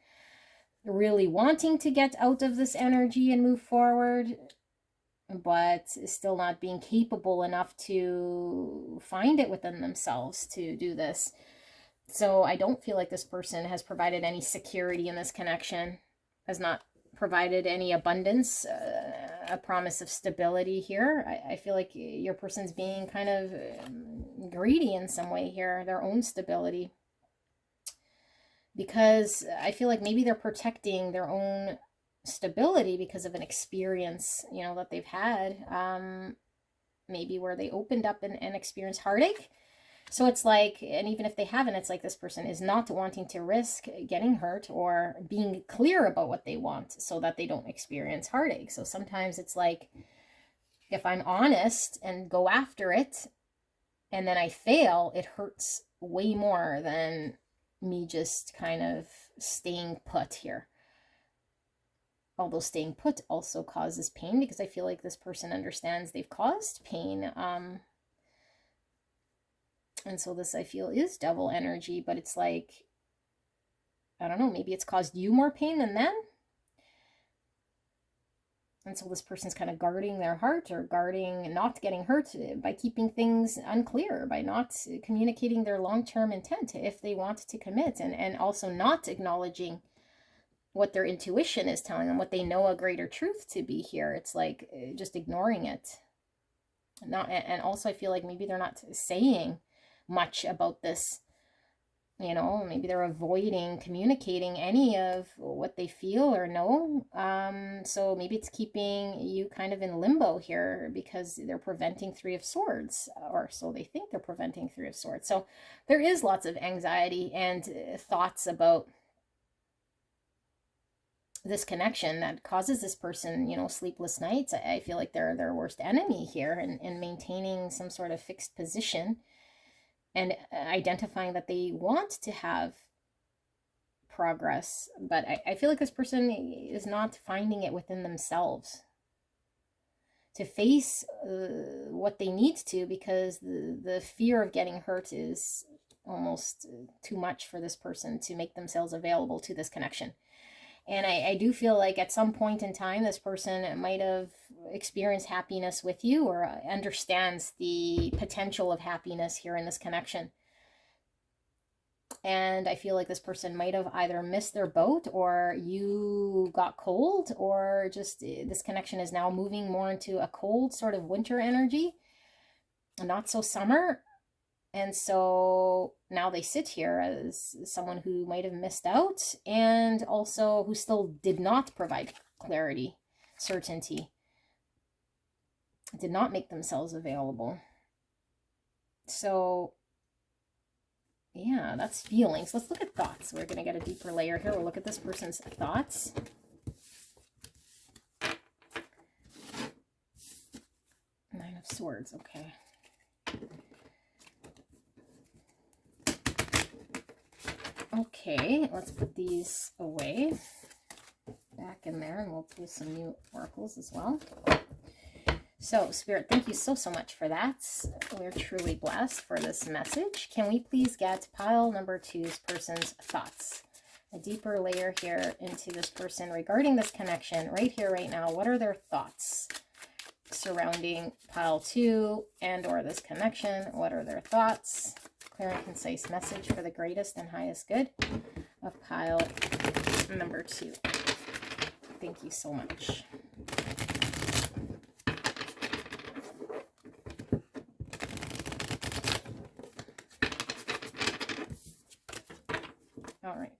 really wanting to get out of this energy and move forward, but still not being capable enough to find it within themselves to do this. So I don't feel like this person has provided any security in this connection, has not provided any abundance, a promise of stability here. I feel like your person's being kind of greedy in some way here, their own stability. Because I feel like maybe they're protecting their own stability because of an experience, you know, that they've had, maybe where they opened up and experienced heartache. So it's like, and even if they haven't, it's like this person is not wanting to risk getting hurt, or being clear about what they want, so that they don't experience heartache. So sometimes it's like, if I'm honest and go after it, and then I fail, it hurts way more than me just kind of staying put here. Although staying put also causes pain, because I feel like this person understands they've caused pain. And so this, I feel, is devil energy, but it's like, I don't know, maybe it's caused you more pain than them. And so this person's kind of guarding their heart, or guarding not getting hurt, by keeping things unclear, by not communicating their long-term intent if they want to commit, and also not acknowledging what their intuition is telling them, what they know a greater truth to be here. It's like just ignoring it. And also I feel like maybe they're not saying much about this. Maybe they're avoiding communicating any of what they feel or know. So maybe it's keeping you kind of in limbo here because they're preventing Three of Swords, or so they think they're preventing Three of Swords. So there is lots of anxiety and thoughts about this connection that causes this person, sleepless nights. I feel like they're their worst enemy here, and maintaining some sort of fixed position and identifying that they want to have progress, but I feel like this person is not finding it within themselves to face what they need to, because the fear of getting hurt is almost too much for this person to make themselves available to this connection. And I do feel like at some point in time, this person might have experienced happiness with you, or understands the potential of happiness here in this connection. And I feel like this person might have either missed their boat, or you got cold, or just this connection is now moving more into a cold sort of winter energy, not so summer. And so now they sit here as someone who might have missed out, and also who still did not provide clarity, certainty, did not make themselves available. So yeah, that's feelings. Let's look at thoughts. We're going to get a deeper layer here. We'll look at this person's thoughts. Nine of Swords. Okay. Okay, let's put these away back in there, and we'll pull some new oracles as well. So, Spirit, thank you so much for that. We're truly blessed for this message. Can we please get pile number 2's person's thoughts? A deeper layer here into this person regarding this connection right here, right now. What are their thoughts surrounding pile 2 and or this connection? What are their thoughts? Clear and concise message for the greatest and highest good of pile number 2. Thank you so much. All right.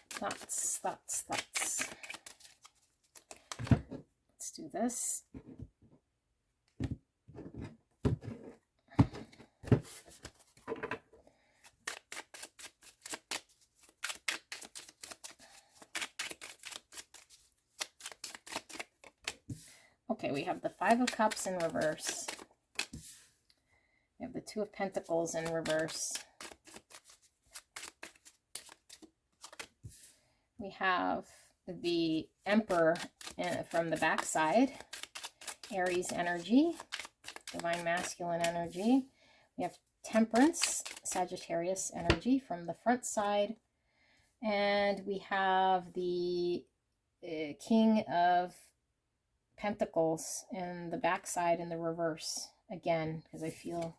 Thoughts. Let's do this. Okay, we have the Five of Cups in reverse. We have the Two of Pentacles in reverse. We have the Emperor from the back side, Aries energy, Divine Masculine energy. We have Temperance, Sagittarius energy from the front side. And we have the King of Pentacles in the back side in the reverse. Again, because I feel...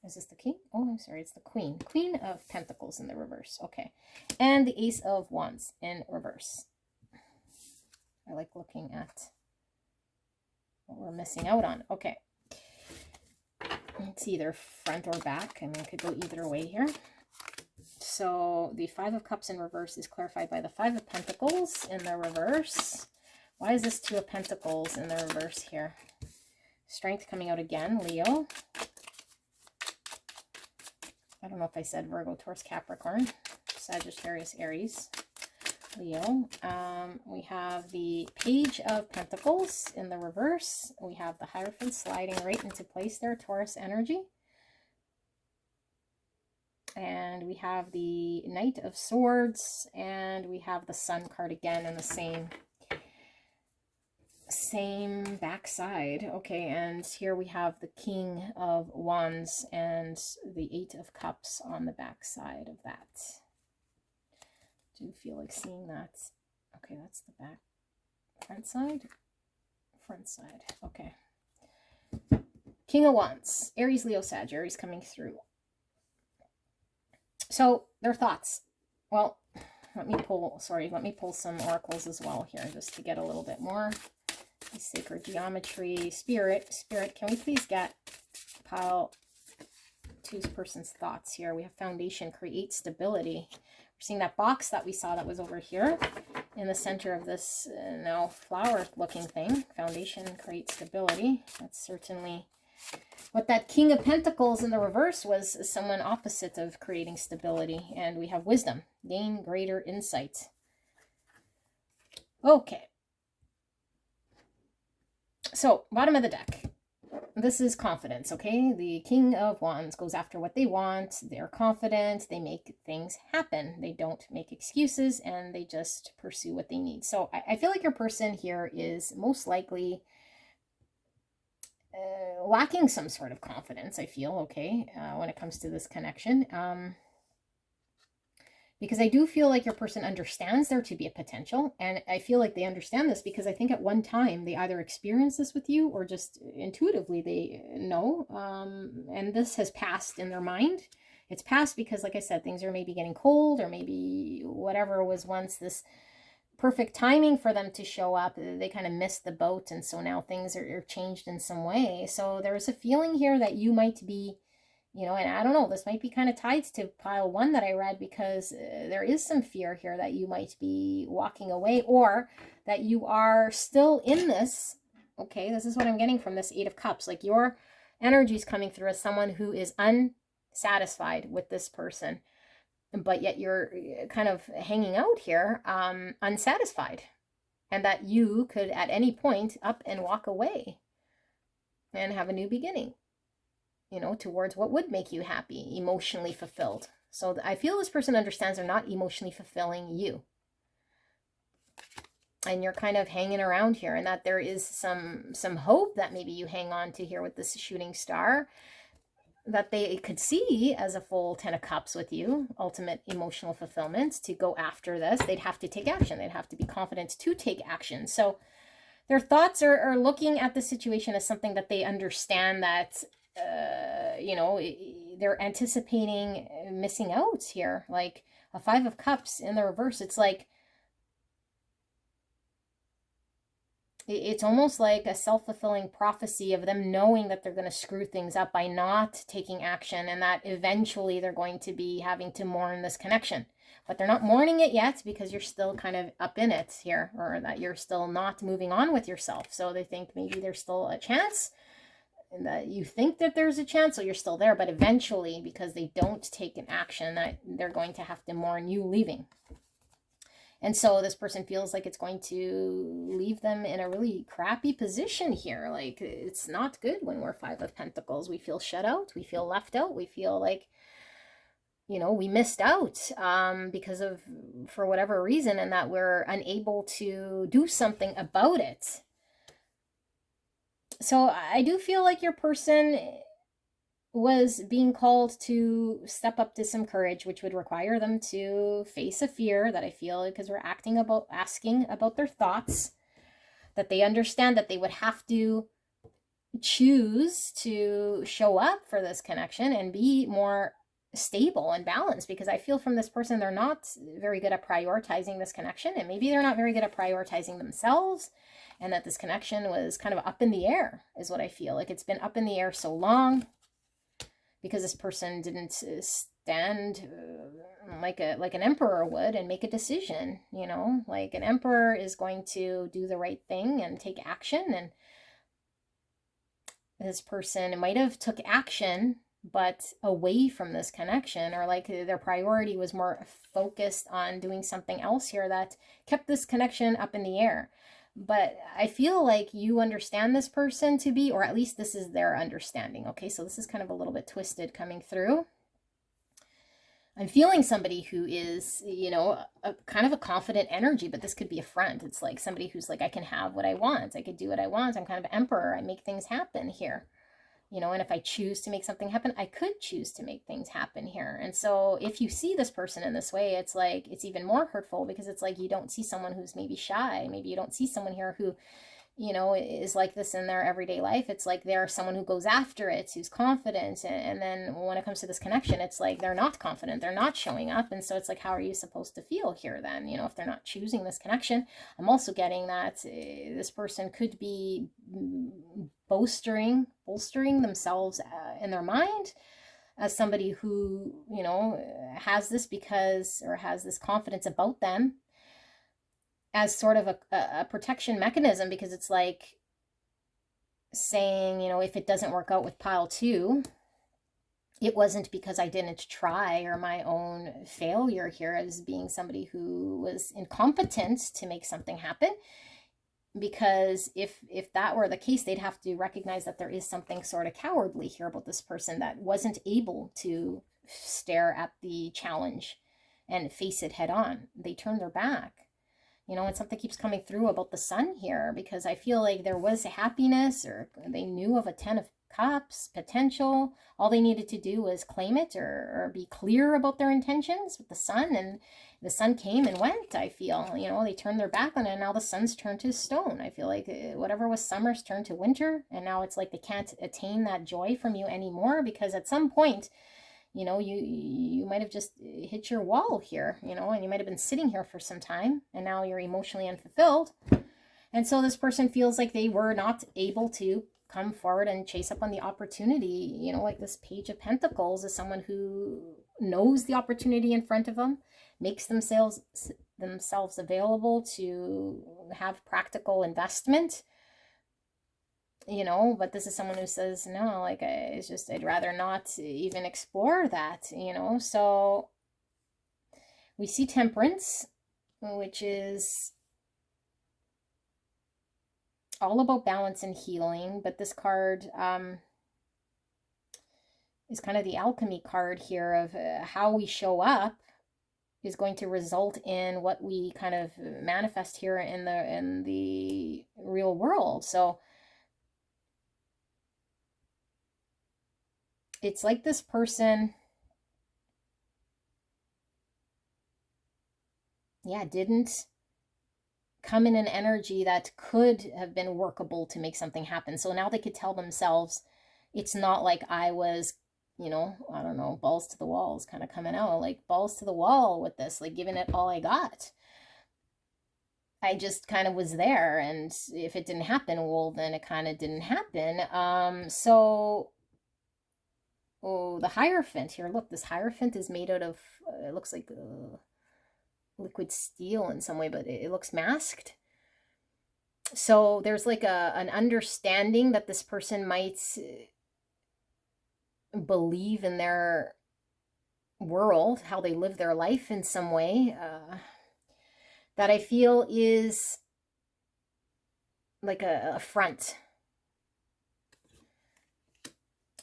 Is this the King? Oh, I'm sorry. It's the Queen. Queen of Pentacles in the reverse. Okay. And the Ace of Wands in reverse. I like looking at what we're missing out on. Okay. It's either front or back. I mean, it could go either way here. So the Five of Cups in reverse is clarified by the Five of Pentacles in the reverse. Why is this Two of Pentacles in the reverse here? Strength coming out again, Leo. I don't know if I said Virgo, Taurus, Capricorn, Sagittarius, Aries, Leo. We have the Page of Pentacles in the reverse. We have the Hierophant sliding right into place there, Taurus energy. And we have the Knight of Swords, and we have the Sun card again in the same backside. Okay, and here we have the King of Wands and the Eight of Cups on the backside of that. Do you feel like seeing that? Okay, that's the back. Front side? Front side. Okay. King of Wands. Aries, Leo, Sag. Aries coming through. So, their thoughts. Well, let me pull some oracles as well here, just to get a little bit more Sacred geometry, spirit, can we please get pile 2's person's thoughts here? We have foundation, create stability. We're seeing that box that we saw that was over here in the center of this now flower looking thing. Foundation, create stability. That's certainly what that King of Pentacles in the reverse was, someone opposite of creating stability. And we have wisdom, gain greater insight. Okay. So, bottom of the deck. This is confidence, okay? The King of Wands goes after what they want. They're confident. They make things happen. They don't make excuses, and they just pursue what they need. So I feel like your person here is most likely lacking some sort of confidence, I feel, okay, when it comes to this connection. Because I do feel like your person understands there to be a potential. And I feel like they understand this because I think at one time they either experienced this with you or just intuitively they know. And this has passed in their mind. It's passed because, like I said, things are maybe getting cold, or maybe whatever was once this perfect timing for them to show up, they kind of missed the boat. And so now things are changed in some way. So there's a feeling here that you might be, you know, and I don't know, this might be kind of tied to pile 1 that I read, because there is some fear here that you might be walking away, or that you are still in this. Okay, this is what I'm getting from this 8 of Cups. Like, your energy is coming through as someone who is unsatisfied with this person, but yet you're kind of hanging out here, unsatisfied, and that you could at any point up and walk away and have a new beginning, you know, towards what would make you happy, emotionally fulfilled. So I feel this person understands they're not emotionally fulfilling you. And you're kind of hanging around here, and that there is some hope that maybe you hang on to here with this shooting star, that they could see as a full 10 of Cups with you, ultimate emotional fulfillment. To go after this, they'd have to take action. They'd have to be confident to take action. So their thoughts are looking at the situation as something that they understand that, you know, they're anticipating missing out here. Like a 5 of Cups in the reverse, it's like, it's almost like a self-fulfilling prophecy of them knowing that they're going to screw things up by not taking action, and that eventually they're going to be having to mourn this connection. But they're not mourning it yet because you're still kind of up in it here, or that you're still not moving on with yourself. So they think maybe there's still a chance, and that you think that there's a chance, so you're still there. But eventually, because they don't take an action, that they're going to have to mourn you leaving. And so this person feels like it's going to leave them in a really crappy position here. Like, it's not good when we're 5 of Pentacles. We feel shut out. We feel left out. We feel like, you know, we missed out because of, for whatever reason, and that we're unable to do something about it. So I do feel like your person was being called to step up to some courage, which would require them to face a fear that I feel, because we're asking about their thoughts, that they understand that they would have to choose to show up for this connection and be more stable and balanced. Because I feel from this person, they're not very good at prioritizing this connection, and maybe they're not very good at prioritizing themselves, and that this connection was kind of up in the air is what I feel. Like, it's been up in the air so long because this person didn't stand like an emperor would and make a decision. You know, like an emperor is going to do the right thing and take action, and this person might have took action but away from this connection, or like their priority was more focused on doing something else here that kept this connection up in the air. But I feel like you understand this person to be, or at least this is their understanding. Okay, so this is kind of a little bit twisted coming through. I'm feeling somebody who is, you know, a kind of a confident energy, but this could be a friend. It's like somebody who's like, I can have what I want. I could do what I want. I'm kind of emperor. I make things happen here. You know, and if I choose to make something happen, I could choose to make things happen here. And so if you see this person in this way, it's like, it's even more hurtful, because it's like you don't see someone who's maybe shy. Maybe you don't see someone here who you know, is like this in their everyday life. It's like they're someone who goes after it, who's confident. And then when it comes to this connection, it's like they're not confident, they're not showing up. And so it's like, how are you supposed to feel here then? You know, if they're not choosing this connection. I'm also getting that this person could be bolstering themselves in their mind as somebody who, you know, has this because, or has this confidence about them as sort of a protection mechanism, because it's like saying, you know, if it doesn't work out with pile 2, it wasn't because I didn't try or my own failure here as being somebody who was incompetent to make something happen. Because if that were the case, they'd have to recognize that there is something sort of cowardly here about this person that wasn't able to stare at the challenge and face it head on. They turned their back. You know, and something keeps coming through about the sun here, because I feel like there was a happiness, or they knew of a 10 of cups potential. All they needed to do was claim it, or be clear about their intentions with the sun, and the sun came and went. I feel, you know, they turned their back on it, and now the sun's turned to stone. I feel like whatever was summer's turned to winter, and now it's like they can't attain that joy from you anymore, because at some point, you know, you might have just hit your wall here, you know, and you might have been sitting here for some time, and now you're emotionally unfulfilled. And so this person feels like they were not able to come forward and chase up on the opportunity. You know, like this Page of Pentacles is someone who knows the opportunity in front of them, makes themselves available to have practical investment, you know, but this is someone who says, no, like, it's just, I'd rather not even explore that, you know. So we see Temperance, which is all about balance and healing, but this card is kind of the alchemy card here of how we show up is going to result in what we kind of manifest here in the real world. So it's like this person, didn't come in an energy that could have been workable to make something happen. So now they could tell themselves, it's not like I was, you know, I don't know, balls to the walls kind of coming out, like balls to the wall with this, like giving it all I got. I just kind of was there, and if it didn't happen, well, then it kind of didn't happen. So the Hierophant here, look, this Hierophant is made out of, it looks like liquid steel in some way, but it looks masked. So there's like an understanding that this person might believe in their world, how they live their life in some way, that I feel is like a front.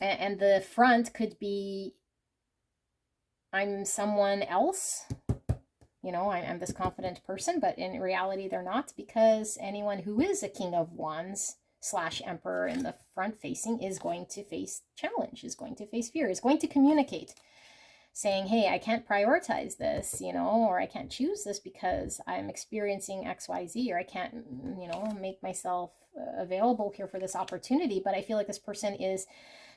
And the front could be, I'm someone else, you know, I'm this confident person, but in reality they're not, because anyone who is a King of Wands / Emperor in the front facing is going to face challenge, is going to face fear, is going to communicate, saying, hey, I can't prioritize this, you know, or I can't choose this because I'm experiencing XYZ, or I can't, you know, make myself available here for this opportunity. But I feel like this person is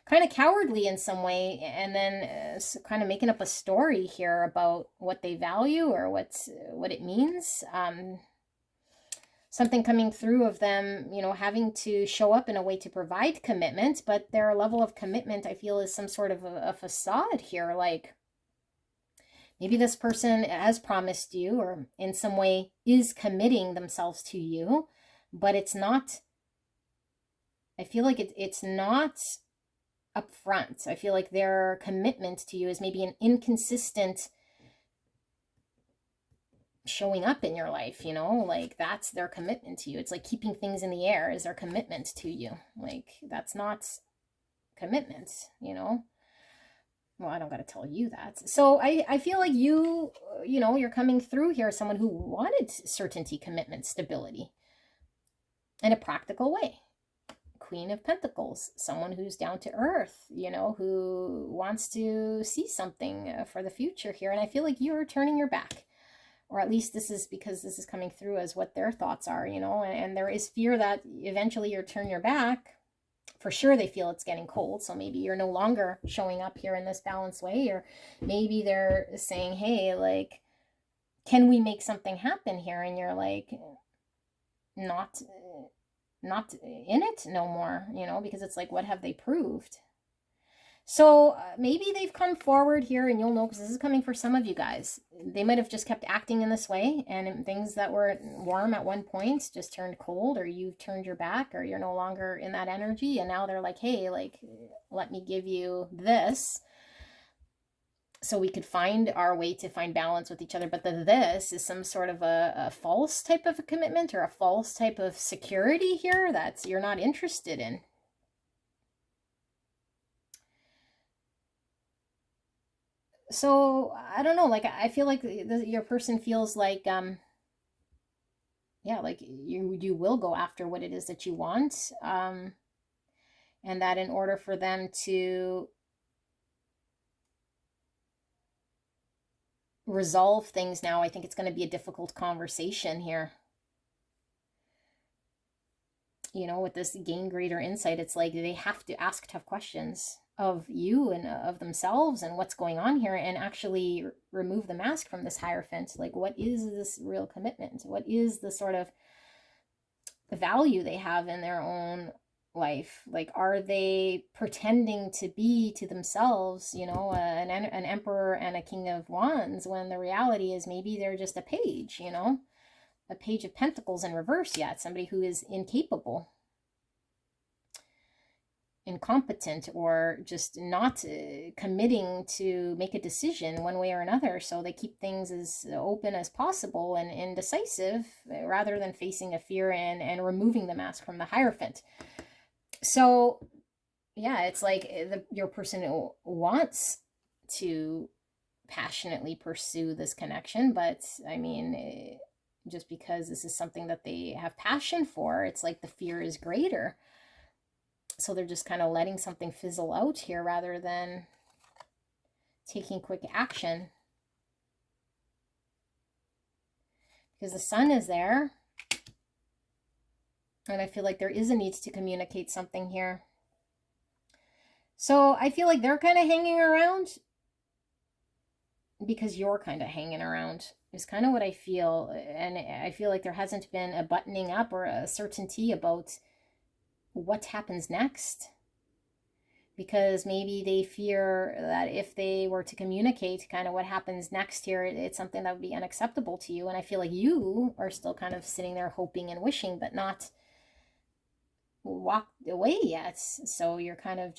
kind of cowardly in some way, and then kind of making up a story here about what they value or what it means. Something coming through of them, you know, having to show up in a way to provide commitment, but their level of commitment, I feel, is some sort of a facade here. Like, maybe this person has promised you, or in some way is committing themselves to you, but it's not, I feel like it's not up front. I feel like their commitment to you is maybe an inconsistent showing up in your life, you know, like that's their commitment to you. It's like keeping things in the air is their commitment to you. Like, that's not commitment, you know. Well, I don't got to tell you that. So I feel like you know, you're coming through here as someone who wanted certainty, commitment, stability in a practical way. Queen of Pentacles, someone who's down to earth, you know, who wants to see something for the future here. And I feel like you're turning your back or at least this is because this is coming through as what their thoughts are, you know, and there is fear that eventually you turn your back. For sure they feel it's getting cold, so maybe you're no longer showing up here in this balanced way, or maybe they're saying, hey, like, can we make something happen here? And you're like, not in it no more, you know, because it's like, what have they proved? So maybe they've come forward here, and you'll know, because this is coming for some of you guys. They might have just kept acting in this way, and things that were warm at one point just turned cold, or you've turned your back, or you're no longer in that energy. And now they're like, hey, like, let me give you this so we could find our way to find balance with each other. But this is some sort of a false type of a commitment, or a false type of security here that you're not interested in. So I don't know, like, I feel like your person feels like, yeah, like you will go after what it is that you want, and that in order for them to resolve things now, I think it's going to be a difficult conversation here. You know, with this gain greater insight, it's like they have to ask tough questions of you and of themselves and what's going on here, and actually remove the mask from this Hierophant. Like, what is this real commitment? What is the sort of the value they have in their own life? Like, are they pretending to be to themselves, you know, an emperor and a king of wands, when the reality is maybe they're just a page, you know, a page of pentacles in reverse yet, somebody who is incapable, incompetent, or just not committing to make a decision one way or another. So they keep things as open as possible and indecisive, rather than facing a fear and removing the mask from the Hierophant. So yeah, it's like your person wants to passionately pursue this connection, but I mean, just because this is something that they have passion for, it's like the fear is greater. So they're just kind of letting something fizzle out here, rather than taking quick action. Because the Sun is there. And I feel like there is a need to communicate something here. So I feel like they're kind of hanging around because you're kind of hanging around, is kind of what I feel. And I feel like there hasn't been a buttoning up or a certainty about what happens next, because maybe they fear that if they were to communicate kind of what happens next here, it's something that would be unacceptable to you. And I feel like you are still kind of sitting there hoping and wishing, but not walked away yet. So you're kind of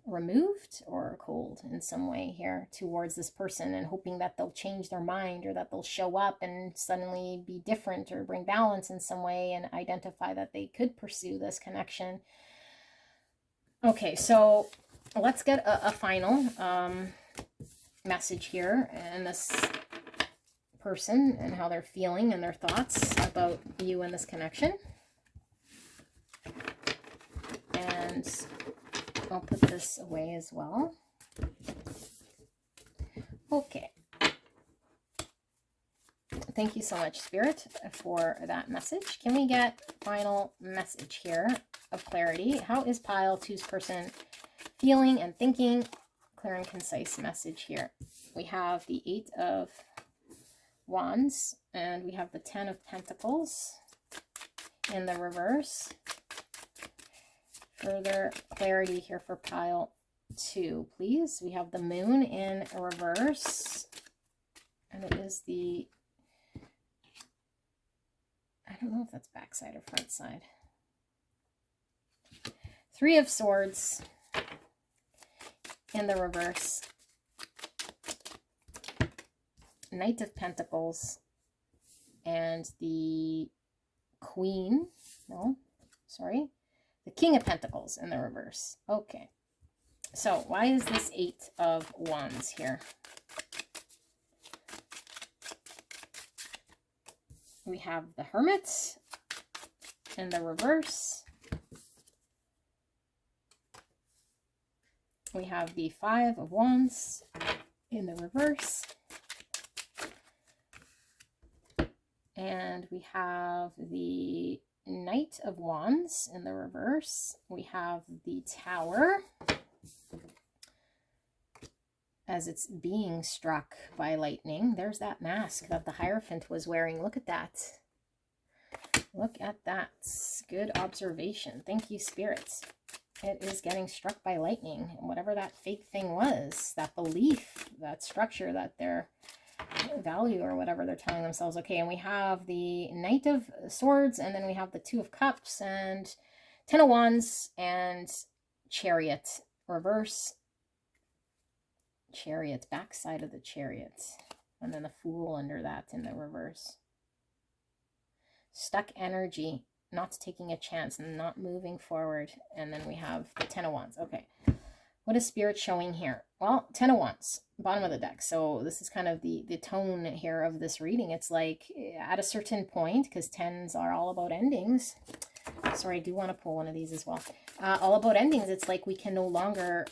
removed or cold in some way here towards this person, and hoping that they'll change their mind, or that they'll show up and suddenly be different, or bring balance in some way, and identify that they could pursue this connection. Okay, so let's get a final message here, and this person and how they're feeling and their thoughts about you and this connection. And I'll put this away as well. Okay. Thank you so much, Spirit, for that message. Can we get final message here of clarity? How is Pile 2's person feeling and thinking? Clear and concise message here. We have the 8 of Wands, and we have the 10 of Pentacles in the reverse. Further clarity here for Pile 2, please. We have the Moon in reverse, and it is the, I don't know if that's backside or front side. 3 of Swords in the reverse. Knight of Pentacles and the Queen, no, sorry, the King of Pentacles in the reverse. Okay, so why is this 8 of Wands here? We have the Hermit in the reverse. We have the 5 of Wands in the reverse. And we have the Knight of Wands in the reverse. We have the Tower as it's being struck by lightning. There's that mask that the Hierophant was wearing. Look at that. Look at that. Good observation. Thank you, spirits. It is getting struck by lightning. And whatever that fake thing was, that belief, that structure, that their value or whatever they're telling themselves. Okay, and we have the Knight of Swords, and then we have the Two of Cups, and Ten of Wands, and Chariot. Reverse. Chariot. Backside of the Chariot. And then the Fool under that in the reverse. Stuck energy, not taking a chance, not moving forward. And then we have the Ten of Wands. Okay. What is Spirit showing here? Well, Ten of Wands, bottom of the deck. So this is kind of the tone here of this reading. It's like at a certain point, because tens are all about endings. Sorry, I do want to pull one of these as well. All about endings. It's like we can no longer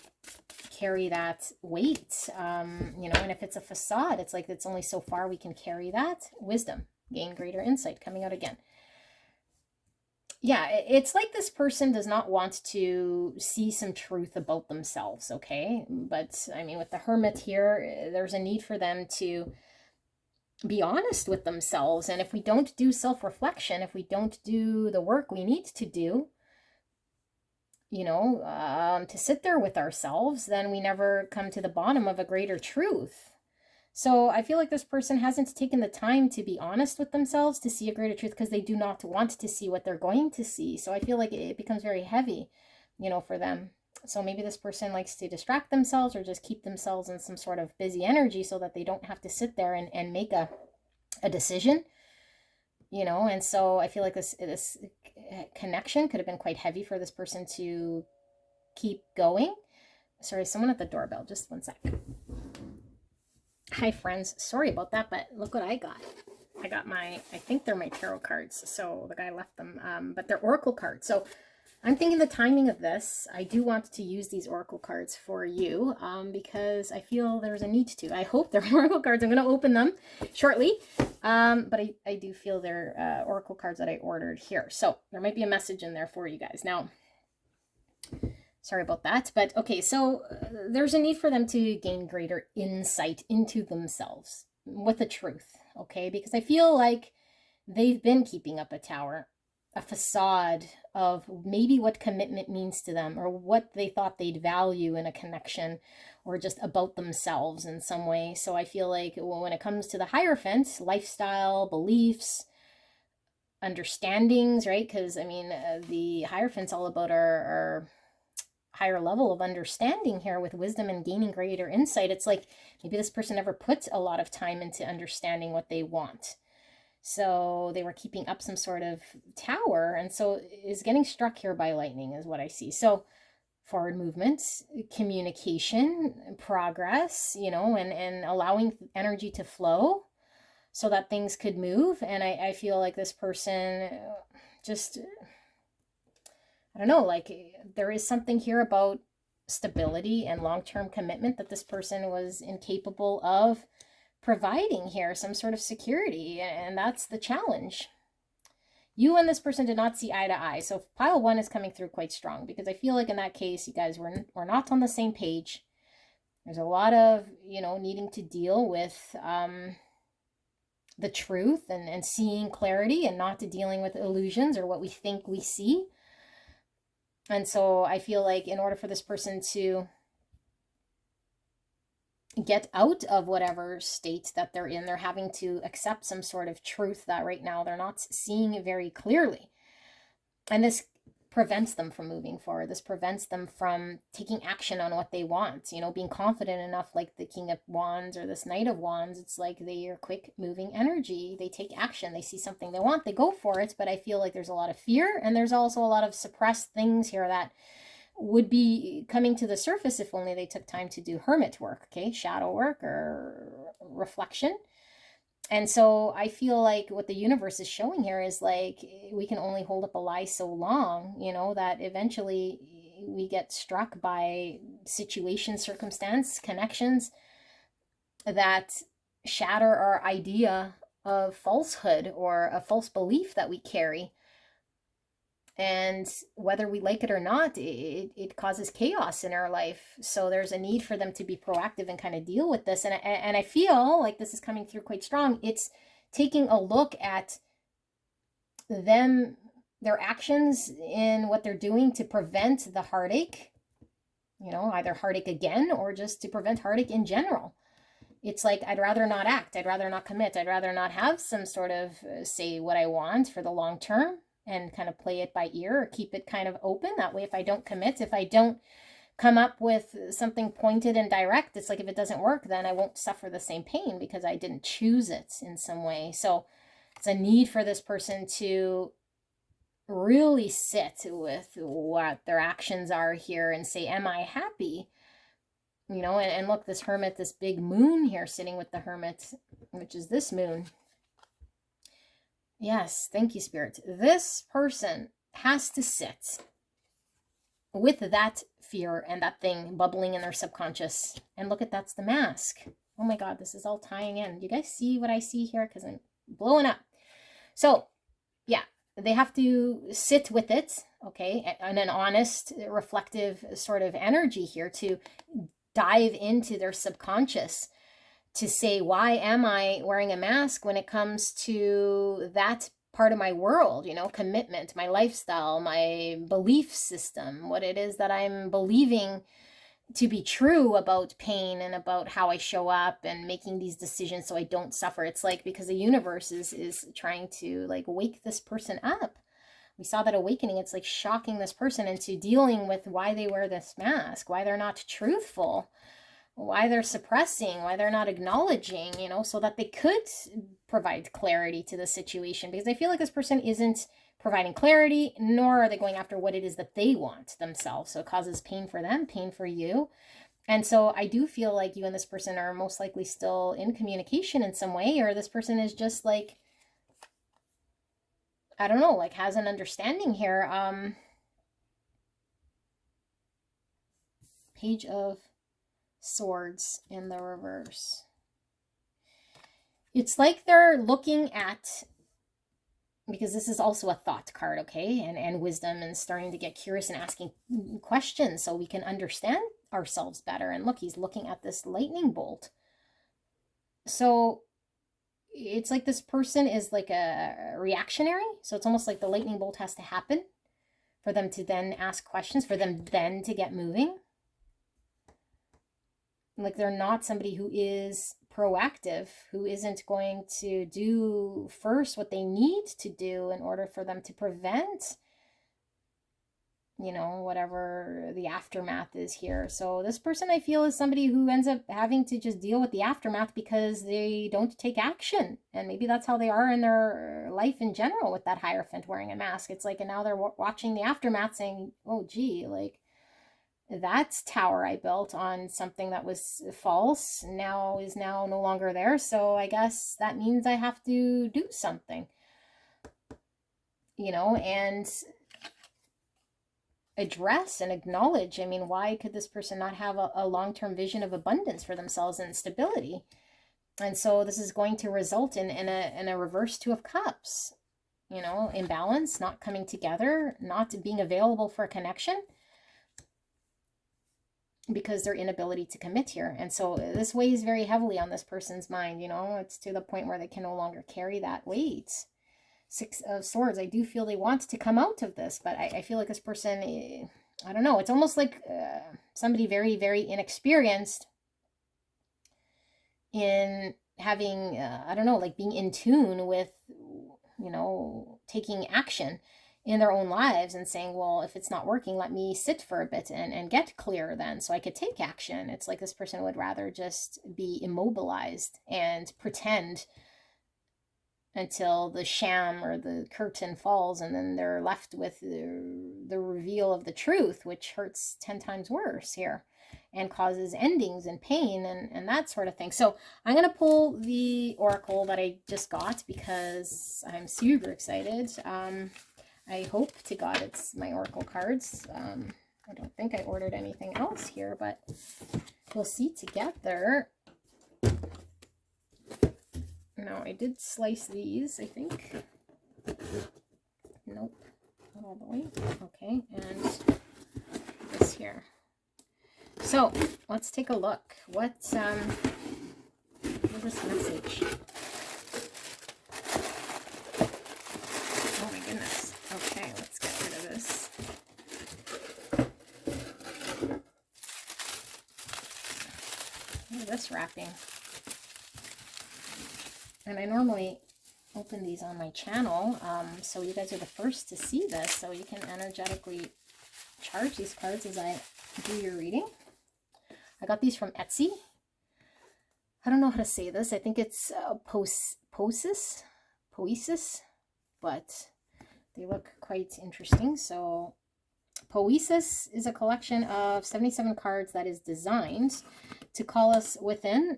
carry that weight, you know, and if it's a facade, it's like it's only so far we can carry that. Wisdom. Gain greater insight, coming out again. Yeah, it's like this person does not want to see some truth about themselves, okay? But, I mean, with the Hermit here, there's a need for them to be honest with themselves. And if we don't do self-reflection, if we don't do the work we need to do, you know, to sit there with ourselves, then we never come to the bottom of a greater truth. So I feel like this person hasn't taken the time to be honest with themselves to see a greater truth because they do not want to see what they're going to see. So I feel like it becomes very heavy, you know, for them. So maybe this person likes to distract themselves or just keep themselves in some sort of busy energy so that they don't have to sit there and make a decision, you know. And so I feel like this connection could have been quite heavy for this person to keep going. Sorry, someone at the doorbell. Just one sec. Hi, friends. Sorry about that, but look what I got. I got my, I think they're my tarot cards. So the guy left them, but they're oracle cards. So I'm thinking the timing of this, I do want to use these oracle cards for you because I feel there's a need to. I hope they're oracle cards. I'm going to open them shortly, but I do feel they're oracle cards that I ordered here. So there might be a message in there for you guys. Now, sorry about that, but okay, so there's a need for them to gain greater insight into themselves with the truth, okay? Because I feel like they've been keeping up a tower, a facade of maybe what commitment means to them or what they thought they'd value in a connection or just about themselves in some way. So I feel like when it comes to the Hierophant, lifestyle, beliefs, understandings, right? Because I mean, the Hierophant's all about our higher level of understanding here with wisdom and gaining greater insight. It's like maybe this person never put a lot of time into understanding what they want. So they were keeping up some sort of tower, and so is getting struck here by lightning is what I see. So forward movement, communication, progress, you know, and allowing energy to flow so that things could move. And I feel like this person just, I don't know, like there is something here about stability and long-term commitment that this person was incapable of providing here, some sort of security, and that's the challenge. You and this person did not see eye to eye. So pile one is coming through quite strong because I feel like in that case, you guys were not on the same page. There's a lot of, you know, needing to deal with the truth and seeing clarity and not dealing with illusions or what we think we see. And so I feel like in order for this person to get out of whatever state that they're in, they're having to accept some sort of truth that right now they're not seeing very clearly. And this prevents them from moving forward. This prevents them from taking action on what they want, you know, being confident enough, like the King of Wands or this Knight of Wands. It's like they are quick moving energy. They take action. They see something they want, they go for it. But I feel like there's a lot of fear, and there's also a lot of suppressed things here that would be coming to the surface if only they took time to do hermit work, okay, shadow work or reflection. And so I feel like what the universe is showing here is like we can only hold up a lie so long, you know, that eventually we get struck by situations, circumstance, connections that shatter our idea of falsehood or a false belief that we carry. And whether we like it or not, it causes chaos in our life. So there's a need for them to be proactive and kind of deal with this. And I feel like this is coming through quite strong. It's taking a look at them, their actions in what they're doing to prevent the heartache, you know, either heartache again or just to prevent heartache in general. It's like, I'd rather not act. I'd rather not commit. I'd rather not have some sort of say what I want for the long term and kind of play it by ear or keep it kind of open. That way, if I don't commit, if I don't come up with something pointed and direct, it's like if it doesn't work, then I won't suffer the same pain because I didn't choose it in some way. So it's a need for this person to really sit with what their actions are here and say, am I happy? You know, and look, this hermit, this big moon here sitting with the hermit, which is this moon. Yes, thank you, Spirit. This person has to sit with that fear and that thing bubbling in their subconscious. And look at, that's the mask. Oh my God, this is all tying in. You guys see what I see here? Because I'm blowing up. So, yeah, they have to sit with it, okay, and an honest, reflective sort of energy here to dive into their subconscious to say, why am I wearing a mask when it comes to that part of my world, you know, commitment, my lifestyle, my belief system, what it is that I'm believing to be true about pain and about how I show up and making these decisions so I don't suffer. It's like, because the universe is trying to like wake this person up. We saw that awakening. It's like shocking this person into dealing with why they wear this mask, why they're not truthful, why they're suppressing, why they're not acknowledging, you know, so that they could provide clarity to the situation. Because I feel like this person isn't providing clarity, nor are they going after what it is that they want themselves. So it causes pain for them, pain for you. And so I do feel like you and this person are most likely still in communication in some way, or this person is just like, I don't know, like has an understanding here. Page of Swords in the reverse. It's like they're looking at, because this is also a thought card, okay, and wisdom, and starting to get curious and asking questions so we can understand ourselves better. And look, he's looking at this lightning bolt. So it's like this person is like a reactionary. So it's almost like the lightning bolt has to happen for them to then ask questions, for them then to get moving. Like they're not somebody who is proactive, who isn't going to do first what they need to do in order for them to prevent, you know, whatever the aftermath is here. So this person, I feel, is somebody who ends up having to just deal with the aftermath because they don't take action. And maybe that's how they are in their life in general with that Hierophant wearing a mask. It's like, and now they're watching the aftermath saying, oh, gee, like, that tower I built on something that was false is now no longer there. So I guess that means I have to do something, you know, and address and acknowledge. I mean, why could this person not have a long-term vision of abundance for themselves and stability? And so this is going to result in a reverse Two of Cups, you know, imbalance, not coming together, not being available for a connection, because their inability to commit here. And so this weighs very heavily on this person's mind, you know, it's to the point where they can no longer carry that weight. Six of Swords, I do feel they want to come out of this, but I feel like this person, I don't know, it's almost like somebody very, very inexperienced in having, I don't know, like being in tune with, you know, taking action in their own lives and saying, well, if it's not working, let me sit for a bit and get clear then so I could take action. It's like this person would rather just be immobilized and pretend until the sham or the curtain falls, and then they're left with the reveal of the truth, which hurts 10 times worse here and causes endings and pain and that sort of thing. So I'm going to pull the oracle that I just got because I'm super excited. I hope to God it's my oracle cards. I don't think I ordered anything else here, but we'll see together. Now, I did slice these, I think. Nope, not all the way. Okay, and this here. So, let's take a look. What is this message? Oh my goodness. Okay, let's get rid of this. Look at this wrapping. And I normally open these on my channel, so you guys are the first to see this, so you can energetically charge these cards as I do your reading. I got these from Etsy. I don't know how to say this. I think it's poesis, but they look quite interesting. So Poesis is a collection of 77 cards that is designed to call us within.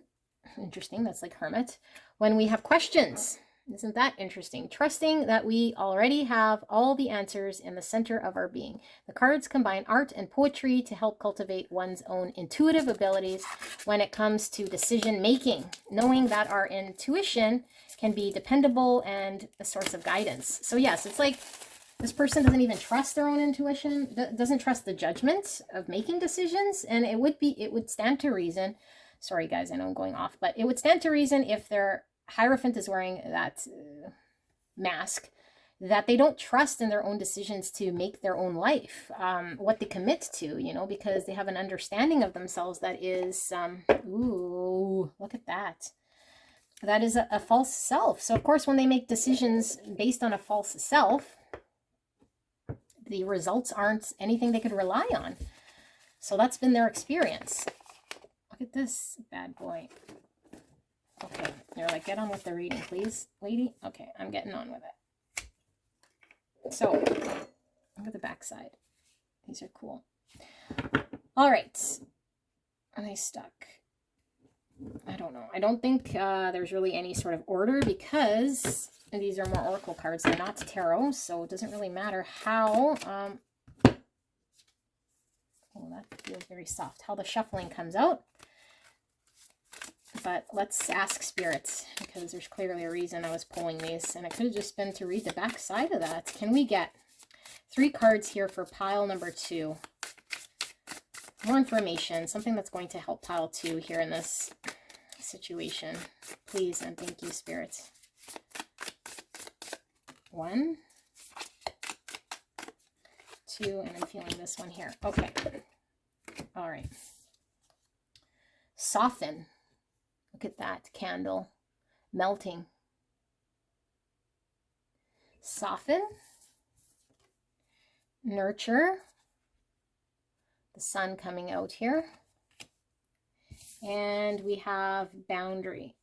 Interesting, that's like Hermit. When we have questions. Isn't that interesting? Trusting that we already have all the answers in the center of our being. The cards combine art and poetry to help cultivate one's own intuitive abilities when it comes to decision making, knowing that our intuition can be dependable and a source of guidance. So yes, it's like this person doesn't even trust their own intuition, doesn't trust the judgment of making decisions, and it would stand to reason. Sorry guys, I know I'm going off, but it would stand to reason if their Hierophant is wearing that mask, that they don't trust in their own decisions to make their own life, what they commit to, you know, because they have an understanding of themselves that is, ooh, look at that. That is a false self. So of course, when they make decisions based on a false self, the results aren't anything they could rely on. So that's been their experience. Look at this bad boy. Okay, they're like, get on with the reading, please, lady. Okay, I'm getting on with it. So, look at the back side. These are cool. All right. Are they stuck? I don't know. I don't think there's really any sort of order because these are more oracle cards. They're not tarot, so it doesn't really matter how... oh, that feels very soft. How the shuffling comes out. But let's ask spirits, because there's clearly a reason I was pulling these, and it could have just been to read the back side of that. Can we get 3 cards here for pile number 2? More information, something that's going to help pile 2 here in this situation. Please and thank you, spirits. 1, 2, and I'm feeling this one here. Okay. All right. Soften. Look at that candle melting. Soften. Nurture. The sun coming out here. And we have boundary.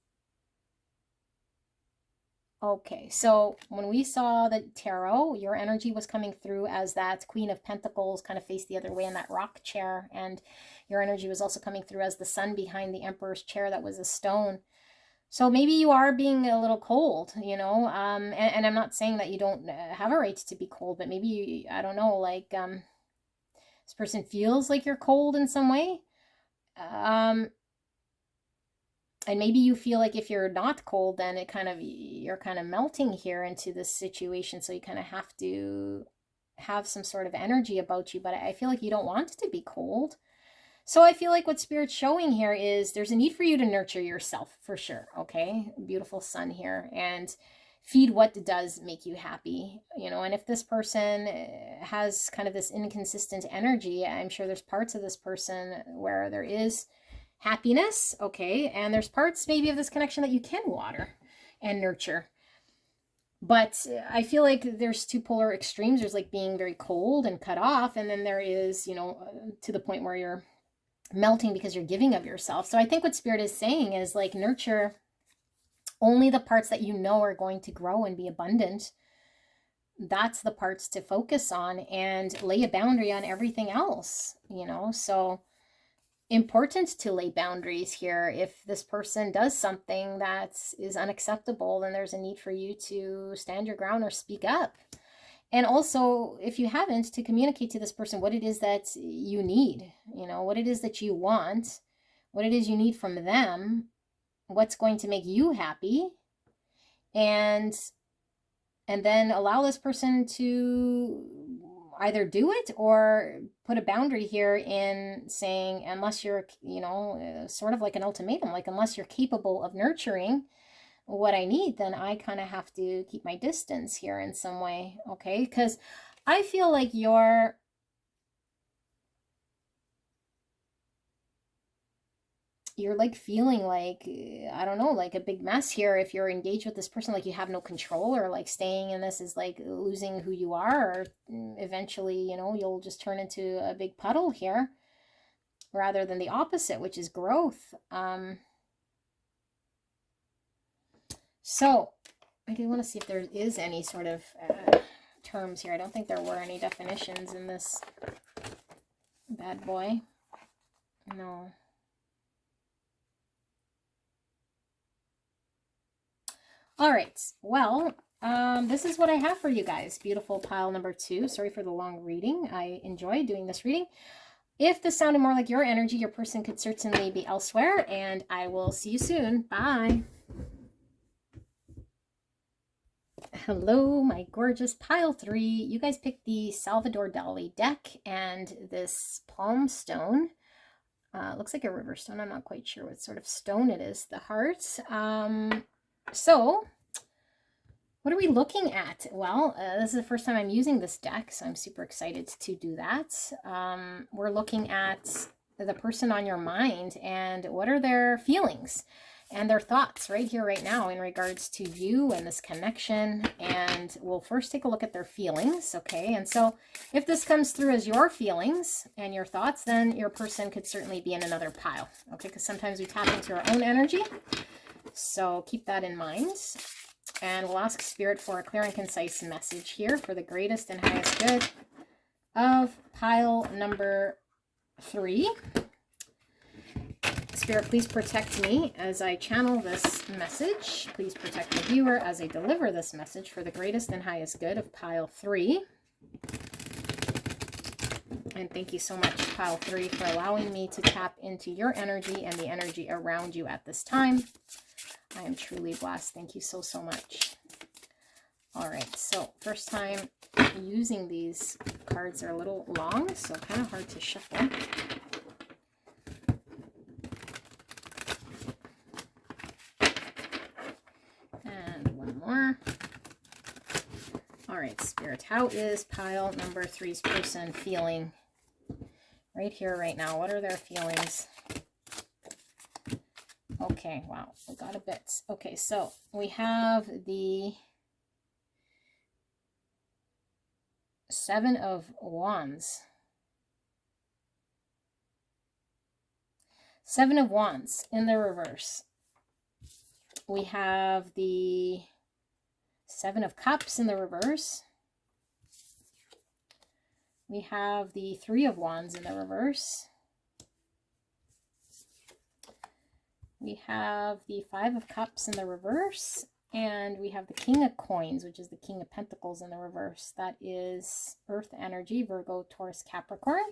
Okay, so when we saw the tarot, your energy was coming through as that Queen of Pentacles kind of faced the other way in that rock chair. And your energy was also coming through as the sun behind the Emperor's chair that was a stone. So maybe you are being a little cold, you know, and I'm not saying that you don't have a right to be cold, but maybe, you, I don't know, like this person feels like you're cold in some way. And maybe you feel like if you're not cold, then you're kind of melting here into this situation. So you kind of have to have some sort of energy about you. But I feel like you don't want to be cold. So I feel like what Spirit's showing here is there's a need for you to nurture yourself for sure. Okay, beautiful sun here. And feed what does make you happy, you know. And if this person has kind of this inconsistent energy, I'm sure there's parts of this person where there is happiness, okay, and there's parts maybe of this connection that you can water and nurture. But I feel like there's 2 polar extremes. There's like being very cold and cut off, and then there is, you know, to the point where you're melting because you're giving of yourself. So I think what Spirit is saying is like nurture only the parts that you know are going to grow and be abundant. That's the parts to focus on, and lay a boundary on everything else, you know. So important to lay boundaries here. If this person does something that is unacceptable, then there's a need for you to stand your ground or speak up. And also, if you haven't, to communicate to this person what it is that you need, you know, what it is that you want, what it is you need from them, what's going to make you happy, and then allow this person to either do it or put a boundary here in saying, unless you're, you know, sort of like an ultimatum, like unless you're capable of nurturing what I need, then I kind of have to keep my distance here in some way, okay? Because I feel like you're like feeling like, I don't know, like a big mess here if you're engaged with this person, like you have no control, or like staying in this is like losing who you are, or eventually, you know, you'll just turn into a big puddle here rather than the opposite, which is growth. So I do want to see if there is any sort of terms here. I don't think there were any definitions in this bad boy. No. All right, well, this is what I have for you guys. Beautiful pile number 2. Sorry for the long reading. I enjoy doing this reading. If this sounded more like your energy, your person could certainly be elsewhere, and I will see you soon. Bye. Hello, my gorgeous pile 3. You guys picked the Salvador Dali deck and this palm stone. Looks like a river stone. I'm not quite sure what sort of stone it is. The heart. So, what are we looking at? Well, this is the first time I'm using this deck, so I'm super excited to do that. We're looking at the person on your mind and what are their feelings and their thoughts right here, right now, in regards to you and this connection. And we'll first take a look at their feelings, okay? And so if this comes through as your feelings and your thoughts, then your person could certainly be in another pile, okay? Because sometimes we tap into our own energy. So keep that in mind. And we'll ask Spirit for a clear and concise message here for the greatest and highest good of pile number 3. Spirit, please protect me as I channel this message. Please protect the viewer as I deliver this message for the greatest and highest good of pile 3. And thank you so much, pile 3, for allowing me to tap into your energy and the energy around you at this time. I am truly blessed. Thank you so, so much. All right, so first time using these cards are a little long, so kind of hard to shuffle. And one more. All right, Spirit, how is pile number 3's person feeling right here, right now? What are their feelings? Okay, wow, we got a bit. Okay, so we have the 7 of Wands. 7 of Wands in the reverse. We have the 7 of Cups in the reverse. We have the 3 of Wands in the reverse. We have the 5 of Cups in the reverse. And we have the King of Coins, which is the King of Pentacles in the reverse. That is Earth energy, Virgo, Taurus, Capricorn.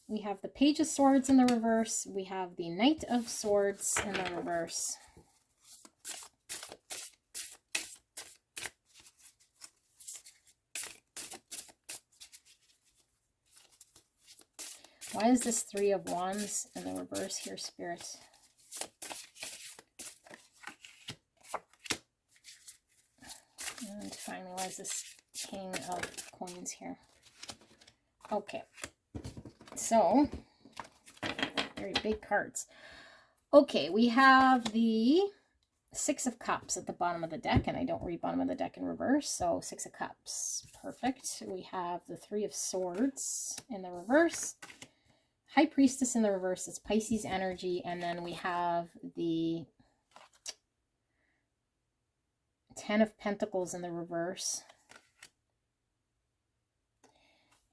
We have the Page of Swords in the reverse. We have the Knight of Swords in the reverse. Why is this 3 of Wands in the reverse here, Spirit? And finally, why is this King of Coins here? Okay, so very big cards. Okay, we have the 6 of Cups at the bottom of the deck, and I don't read bottom of the deck in reverse, so 6 of Cups, perfect. We have the 3 of Swords in the reverse. High Priestess in the reverse, it's Pisces energy, and then we have the 10 of Pentacles in the reverse.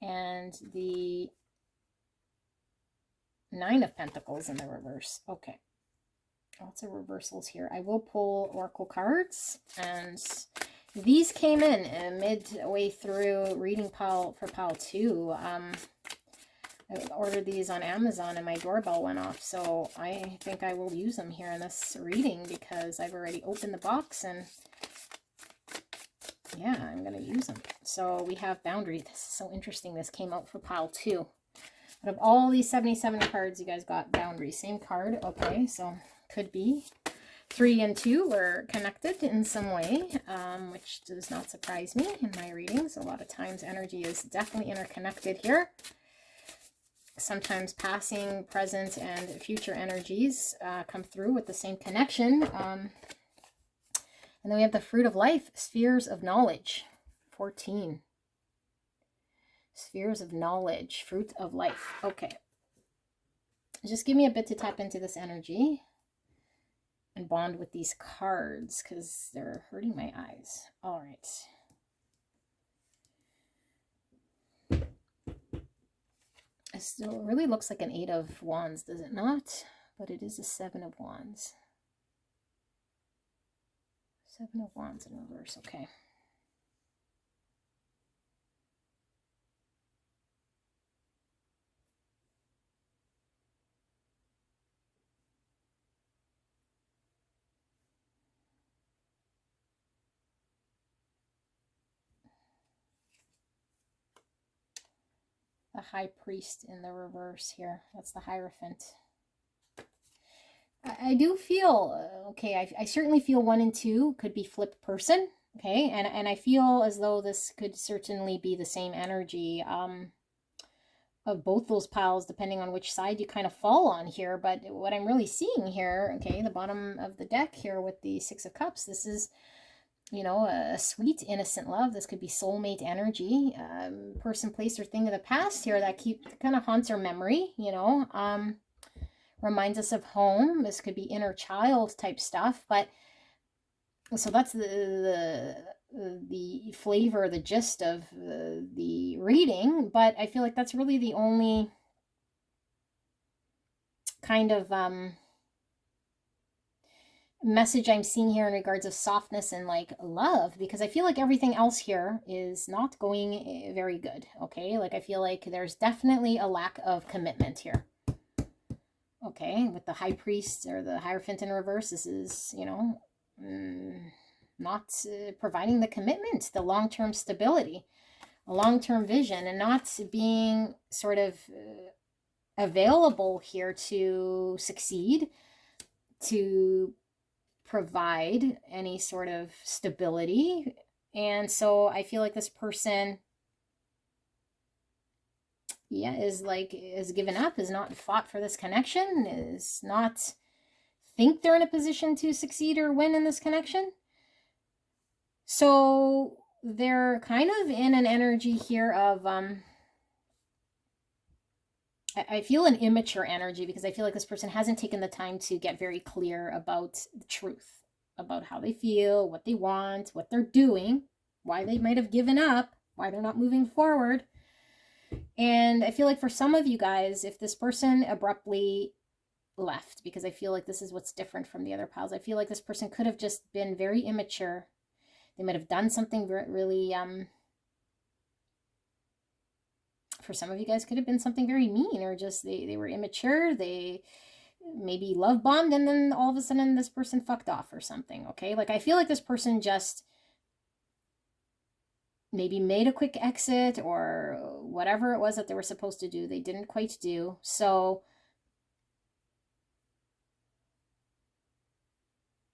And the 9 of Pentacles in the reverse. Okay. Lots of reversals here. I will pull Oracle cards. And these came in midway through reading for pile 2. I ordered these on Amazon and my doorbell went off, so I think I will use them here in this reading because I've already opened the box and yeah, I'm going to use them. So we have boundary. This is so interesting. This came out for pile 2. Out of all these 77 cards, you guys got boundary. Same card. Okay, so could be 3 and 2 were connected in some way, which does not surprise me in my readings. A lot of times energy is definitely interconnected here. Sometimes passing, present, and future energies come through with the same connection. And then we have the fruit of life, spheres of knowledge, 14. Spheres of knowledge, fruit of life. Okay. Just give me a bit to tap into this energy and bond with these cards because they're hurting my eyes. All right. It still really looks like an 8 of Wands, does it not? But it is a 7 of Wands. 7 of Wands in reverse, okay. The High Priest in the reverse here. That's the Hierophant. I do feel, okay, I certainly feel 1 and 2 could be flipped person, okay? And I feel as though this could certainly be the same energy of both those piles, depending on which side you kind of fall on here. But what I'm really seeing here, okay, the bottom of the deck here with the 6 of Cups, this is, you know, a sweet, innocent love. This could be soulmate energy, person, place, or thing of the past here that kind of haunts our memory, you know, reminds us of home. This could be inner child type stuff. But so that's the flavor, the gist of the reading. But I feel like that's really the only kind of message I'm seeing here in regards of softness and like love, because I feel like everything else here is not going very good. Okay, like I feel like there's definitely a lack of commitment here. Okay, with the High Priest or the Hierophant in reverse, this is, you know, not providing the commitment, the long-term stability, a long-term vision, and not being sort of available here to succeed, to provide any sort of stability. And so I feel like this person, yeah, is given up, is not fought for this connection, is not think they're in a position to succeed or win in this connection. So they're kind of in an energy here of I feel an immature energy, because I feel like this person hasn't taken the time to get very clear about the truth, about how they feel, what they want, what they're doing, why they might have given up, why they're not moving forward. And I feel like for some of you guys, if this person abruptly left, because I feel like this is what's different from the other piles, I feel like this person could have just been very immature. They might have done something really for some of you guys could have been something very mean, or just they were immature, they maybe love bombed, and then all of a sudden this person fucked off or something. Okay, like I feel like this person just maybe made a quick exit, or whatever it was that they were supposed to do, they didn't quite do. So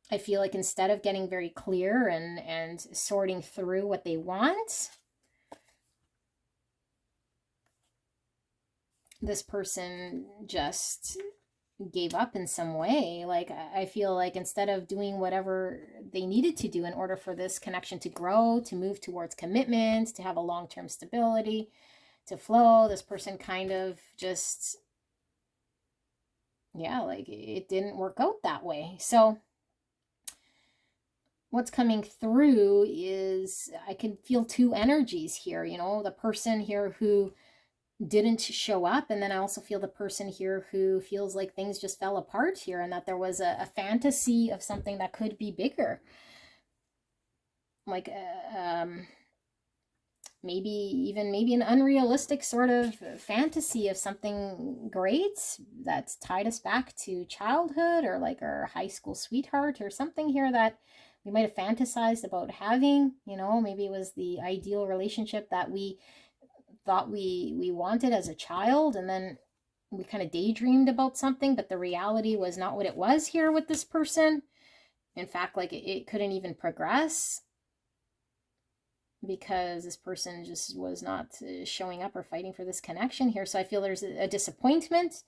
I feel like instead of getting very clear and sorting through what they want, this person just gave up in some way. Like I feel like instead of doing whatever they needed to do in order for this connection to grow, to move towards commitment, to have a long-term stability, to flow, this person kind of just, yeah, like it didn't work out that way. So what's coming through is I can feel 2 energies here, you know, the person here who didn't show up, and then I also feel the person here who feels like things just fell apart here, and that there was a fantasy of something that could be bigger, like maybe an unrealistic sort of fantasy of something great that's tied us back to childhood, or like our high school sweetheart or something here that we might have fantasized about having. You know, maybe it was the ideal relationship that we thought we wanted as a child, and then we kind of daydreamed about something, but the reality was not what it was here with this person. In fact, like it couldn't even progress because this person just was not showing up or fighting for this connection here. So I feel there's a disappointment.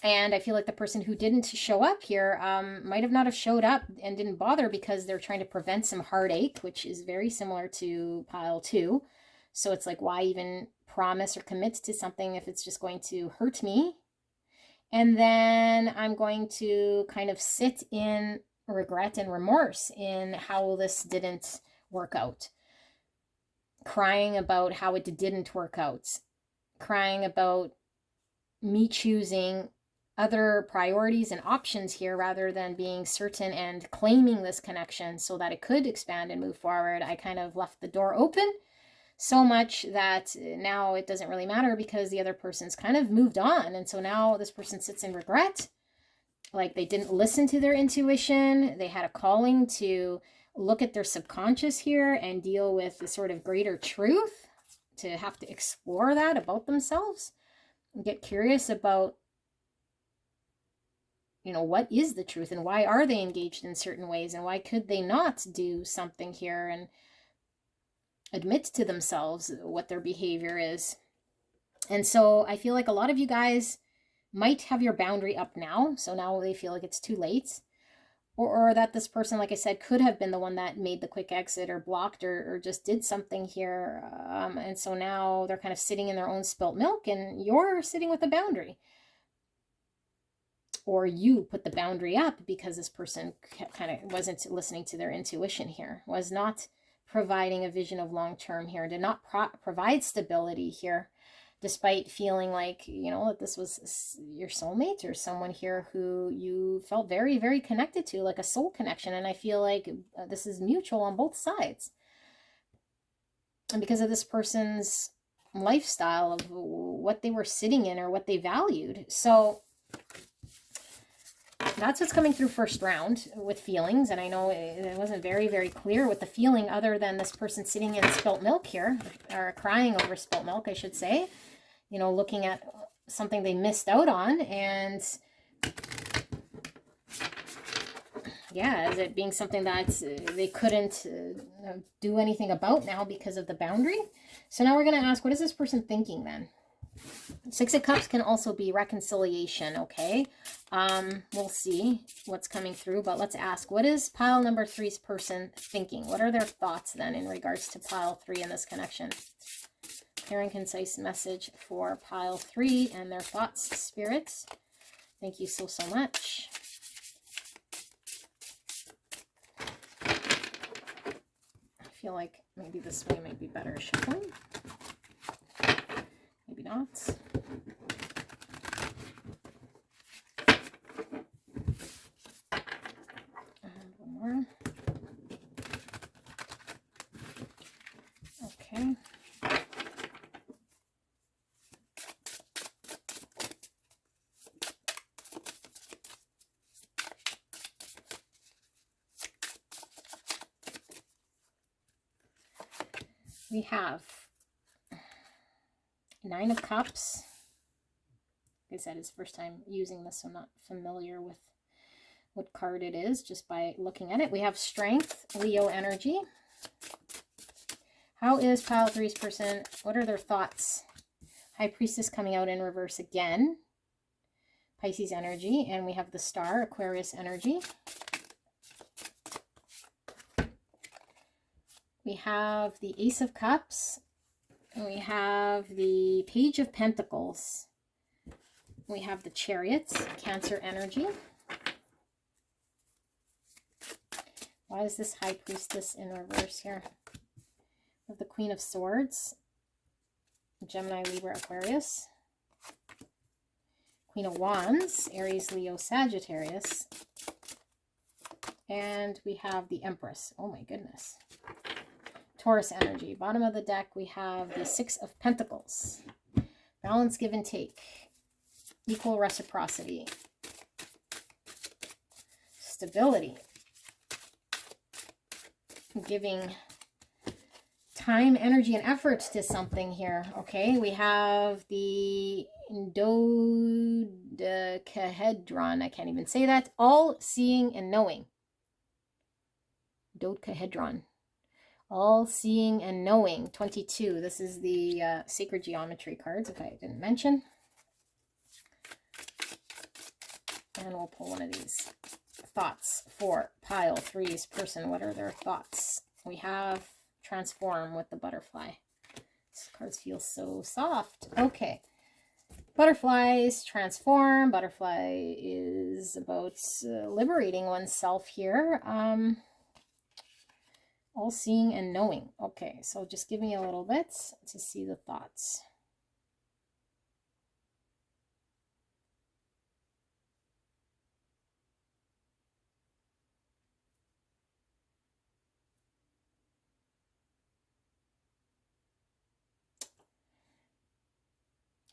And I feel like the person who didn't show up here might have not have showed up and didn't bother because they're trying to prevent some heartache, which is very similar to pile 2. So it's like, why even promise or commit to something if it's just going to hurt me? And then I'm going to kind of sit in regret and remorse in how this didn't work out. Crying about how it didn't work out. Crying about me choosing other priorities and options here rather than being certain and claiming this connection so that it could expand and move forward. I kind of left the door open so much that now it doesn't really matter because the other person's kind of moved on. And so now this person sits in regret, like they didn't listen to their intuition. They had a calling to look at their subconscious here and deal with the sort of greater truth, to have to explore that about themselves and get curious about, you know, what is the truth and why are they engaged in certain ways and why could they not do something here and admit to themselves what their behavior is. And so I feel like a lot of you guys might have your boundary up now. So now they feel like it's too late. Or that this person, like I said, could have been the one that made the quick exit or blocked or just did something here. And so now they're kind of sitting in their own spilt milk and you're sitting with a boundary. Or you put the boundary up because this person kind of wasn't listening to their intuition here, was not providing a vision of long-term here, did not provide stability here, despite feeling like, you know, that this was your soulmate or someone here who you felt very, very connected to, like a soul connection. And I feel like this is mutual on both sides. And because of this person's lifestyle of what they were sitting in or what they valued. So that's what's coming through first round with feelings. And I know it wasn't very, very clear with the feeling other than this person sitting in spilt milk here, or crying over spilt milk, I should say. You know, looking at something they missed out on. And yeah, is it being something that they couldn't do anything about now because of the boundary? So now we're going to ask, what is this person thinking then? Six of Cups can also be reconciliation, okay? We'll see what's coming through, but let's ask, what is pile number 3's person thinking? What are their thoughts then in regards to pile 3 in this connection? Clear and concise message for pile 3 and their thoughts, spirits. Thank you so, so much. I feel like maybe this way might be better shuffling. Maybe not. And one more. Okay. We have 9 of Cups. Like I said, it's the first time using this, so I'm not familiar with what card it is just by looking at it. We have Strength, Leo energy. How is pile 3's person? What are their thoughts? High Priestess coming out in reverse again. Pisces energy. And we have the Star, Aquarius energy. We have the Ace of Cups. We have the Page of Pentacles. We have the Chariot, Cancer energy. Why is this High Priestess in reverse here? We have the Queen of Swords, Gemini, Libra, Aquarius. Queen of Wands, Aries, Leo, Sagittarius. And we have the Empress. Oh my goodness. Taurus energy. Bottom of the deck, we have the Six of Pentacles. Balance, give and take. Equal reciprocity. Stability. Giving time, energy, and effort to something here. Okay, we have the dodecahedron. I can't even say that. All seeing and knowing. Dodecahedron. All seeing and knowing. 22. This is the sacred geometry cards, if I didn't mention. And we'll pull one of these. Thoughts for pile 3's person. What are their thoughts? We have transform with the butterfly. These cards feel so soft. Okay. Butterflies, transform. Butterfly is about liberating oneself here. All seeing and knowing. Okay, so just give me a little bit to see the thoughts.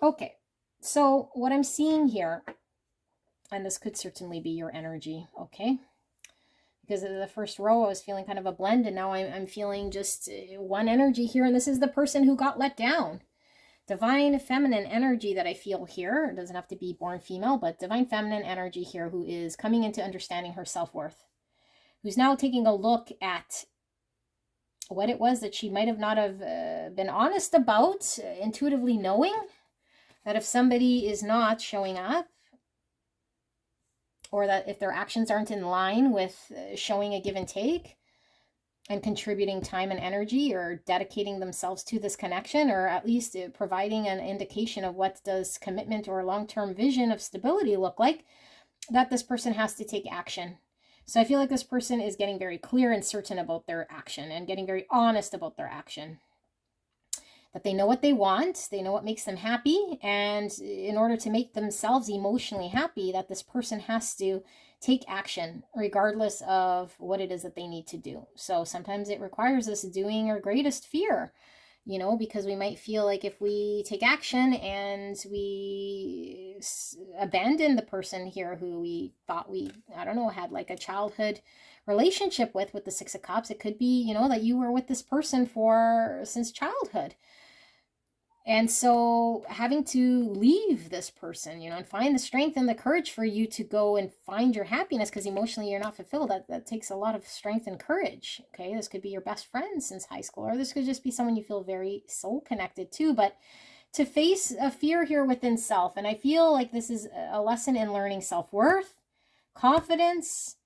Okay, so what I'm seeing here, and this could certainly be your energy, okay? Because of the first row, I was feeling kind of a blend, and now I'm feeling just one energy here, and this is the person who got let down. Divine feminine energy that I feel here. It doesn't have to be born female, but divine feminine energy here who is coming into understanding her self-worth. Who's now taking a look at what it was that she might have not have been honest about, intuitively knowing that if somebody is not showing up, or that if their actions aren't in line with showing a give and take and contributing time and energy or dedicating themselves to this connection, or at least providing an indication of what does commitment or long-term vision of stability look like, that this person has to take action. So I feel like this person is getting very clear and certain about their action and getting very honest about their action. That they know what they want, they know what makes them happy, and in order to make themselves emotionally happy, that this person has to take action regardless of what it is that they need to do. So sometimes it requires us doing our greatest fear, you know, because we might feel like if we take action and we abandon the person here who we thought we, I don't know, had like a childhood relationship with the Six of Cups, it could be, you know, that you were with this person since childhood. And so having to leave this person, you know, and find the strength and the courage for you to go and find your happiness, because emotionally you're not fulfilled. That takes a lot of strength and courage. Okay, this could be your best friend since high school, or this could just be someone you feel very soul connected to. But to face a fear here within self, and I feel like this is a lesson in learning self-worth, confidence,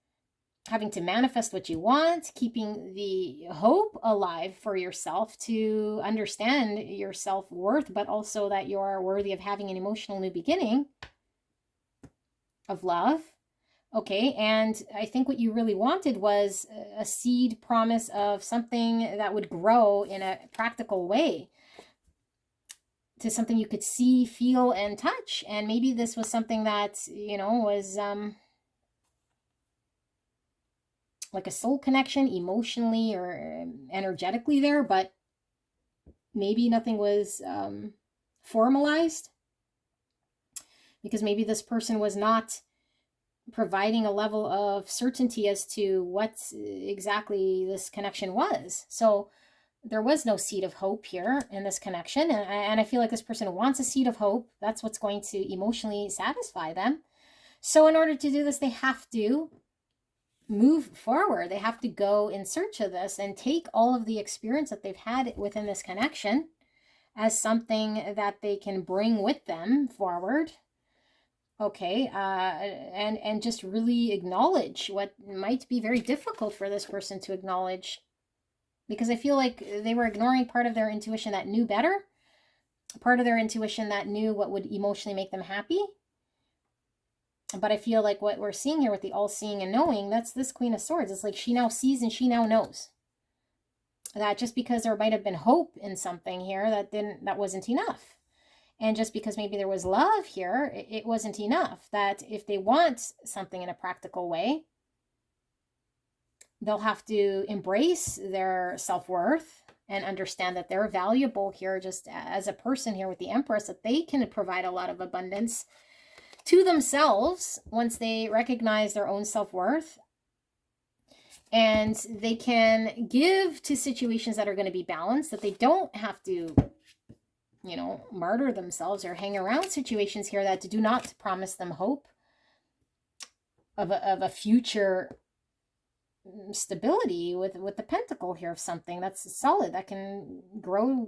having to manifest what you want, keeping the hope alive for yourself to understand your self-worth, but also that you are worthy of having an emotional new beginning of love. Okay, and I think what you really wanted was a seed promise of something that would grow in a practical way to something you could see, feel, and touch. And maybe this was something that, you know, was like a soul connection emotionally or energetically there, but maybe nothing was formalized, because maybe this person was not providing a level of certainty as to what exactly this connection was. So there was no seed of hope here in this connection, and I feel like this person wants a seed of hope. That's what's going to emotionally satisfy them. So in order to do this, they have to move forward. They have to go in search of this and take all of the experience that they've had within this connection as something that they can bring with them forward. Okay, and just really acknowledge what might be very difficult for this person to acknowledge, because I feel like they were ignoring part of their intuition that knew better, part of their intuition that knew what would emotionally make them happy. But I feel like what we're seeing here with the all seeing and knowing, that's this Queen of Swords. It's like she now sees and she now knows that just because there might have been hope in something here, that wasn't enough. And just because maybe there was love here, it wasn't enough. That if they want something in a practical way, they'll have to embrace their self-worth and understand that they're valuable here just as a person here with the Empress, that they can provide a lot of abundance to themselves once they recognize their own self-worth. And they can give to situations that are going to be balanced, that they don't have to, you know, martyr themselves or hang around situations here that do not promise them hope of a future stability with the pentacle here of something that's solid, that can grow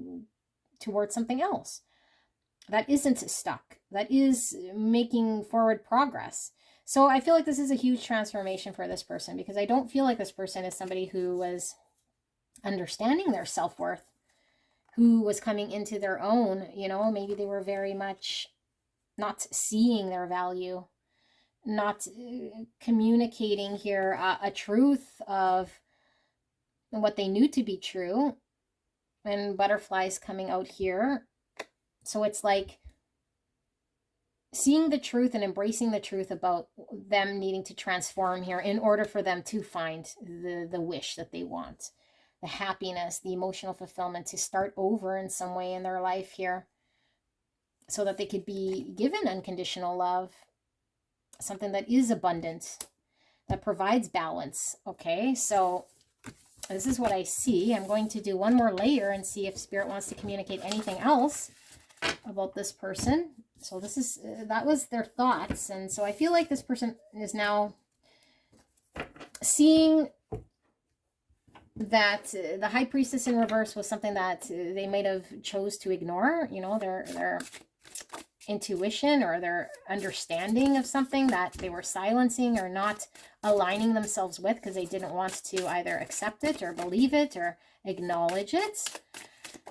towards something else, that isn't stuck, that is making forward progress. So I feel like this is a huge transformation for this person, because I don't feel like this person is somebody who was understanding their self-worth, who was coming into their own, you know, maybe they were very much not seeing their value, not communicating here a truth of what they knew to be true, and butterflies coming out here. So it's like seeing the truth and embracing the truth about them needing to transform here in order for them to find the wish that they want, the happiness, the emotional fulfillment, to start over in some way in their life here, so that they could be given unconditional love, something that is abundant, that provides balance. Okay, so this is what I see. I'm going to do one more layer and see if Spirit wants to communicate anything else about this person. So this is, that was their thoughts. And so I feel like this person is now seeing that the High Priestess in reverse was something that they might have chose to ignore, you know, their intuition or their understanding of something that they were silencing or not aligning themselves with, because they didn't want to either accept it or believe it or acknowledge it.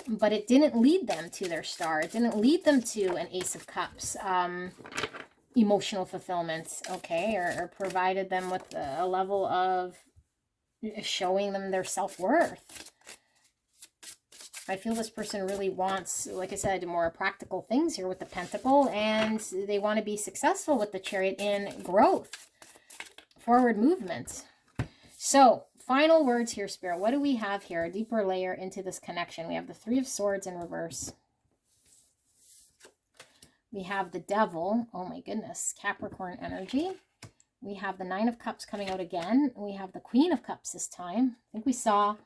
But it didn't lead them to their star. It didn't lead them to an Ace of Cups, emotional fulfillment, okay, or provided them with a level of showing them their self-worth. I feel this person really wants, like I said, more practical things here with the Pentacle, and they want to be successful with the Chariot in growth, forward movement. So, final words here, Spirit. What do we have here? A deeper layer into this connection. We have the Three of Swords in reverse. We have the Devil. Oh my goodness. Capricorn energy. We have the Nine of Cups coming out again. We have the Queen of Cups this time. I think we saw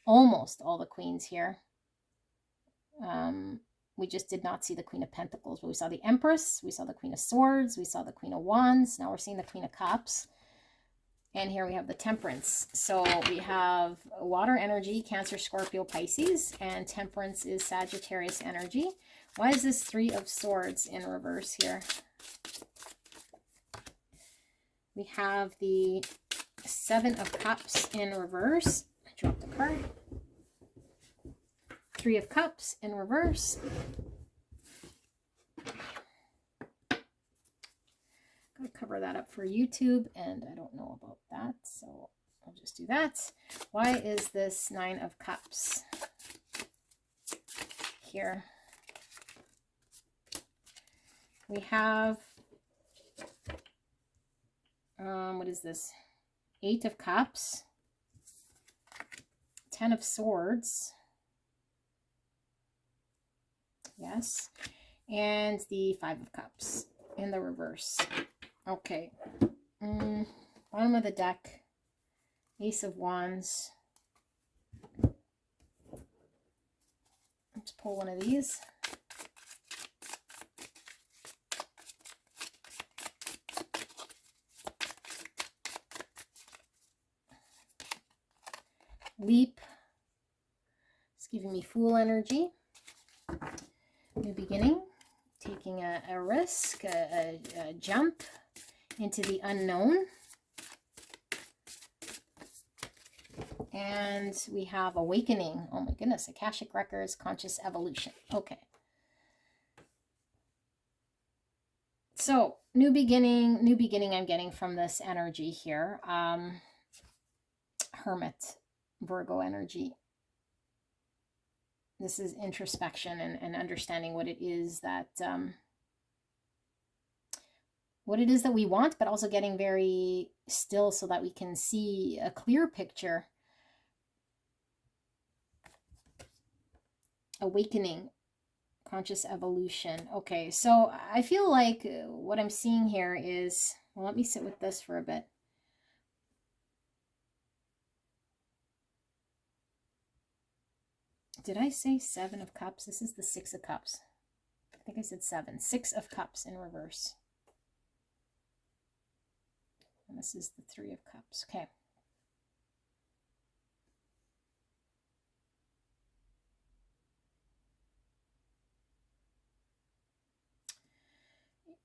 almost all the queens here. We just did not see the Queen of Pentacles, but we saw the Empress, we saw the Queen of Swords, we saw the Queen of Wands. Now we're seeing the Queen of Cups. And here we have the Temperance. So we have water energy, Cancer, Scorpio, Pisces, and Temperance is Sagittarius energy. Why is this Three of Swords in reverse here? We have the Seven of Cups in reverse. I dropped the card. Three of Cups in reverse. I'm going to cover that up for YouTube, and I don't know about that, so I'll just do that. Why is this Nine of Cups here? We have, what is this? Eight of Cups, Ten of Swords, yes, and the Five of Cups in the reverse. Okay, bottom of the deck, Ace of Wands. Let's pull one of these. Leap. It's giving me Fool energy. New beginning. Taking a risk, a jump into the unknown. And we have Awakening. Oh my goodness. Akashic Records, Conscious Evolution. Okay. So, new beginning I'm getting from this energy here. Hermit, Virgo energy. This is introspection and understanding what it is that we want, but also getting very still so that we can see a clear picture. awakening, conscious evolution. Okay, so I feel like what I'm seeing here is, well, let me sit with this for a bit. Did I say 7 of Cups? This is the 6 of Cups. I think I said 7. 6 of Cups in reverse. And this is the 3 of Cups. Okay.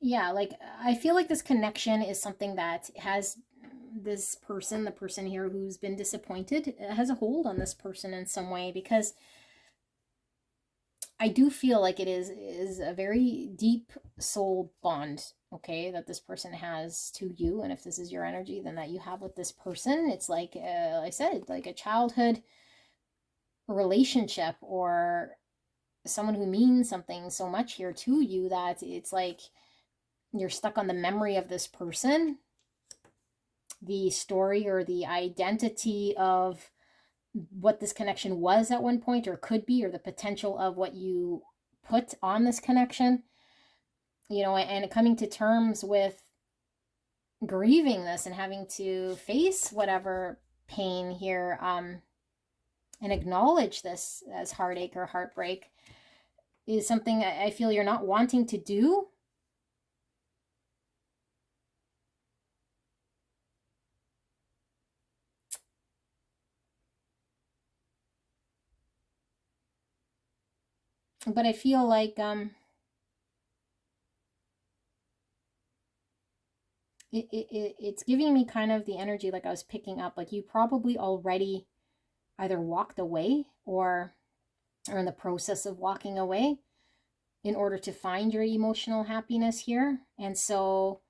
Yeah, like I feel like this connection is something that has this person, the person here who's been disappointed, has a hold on this person in some way, because I do feel like it is a very deep soul bond, okay, that this person has to you. And if this is your energy, then that you have with this person, it's like I said, like a childhood relationship, or someone who means something so much here to you that it's like you're stuck on the memory of this person, the story or the identity of what this connection was at one point or could be, or the potential of what you put on this connection, you know, and coming to terms with grieving this and having to face whatever pain here, and acknowledge this as heartache or heartbreak, is something I feel you're not wanting to do. But I feel like it's giving me kind of the energy like I was picking up, like you probably already either walked away or are in the process of walking away in order to find your emotional happiness here. And so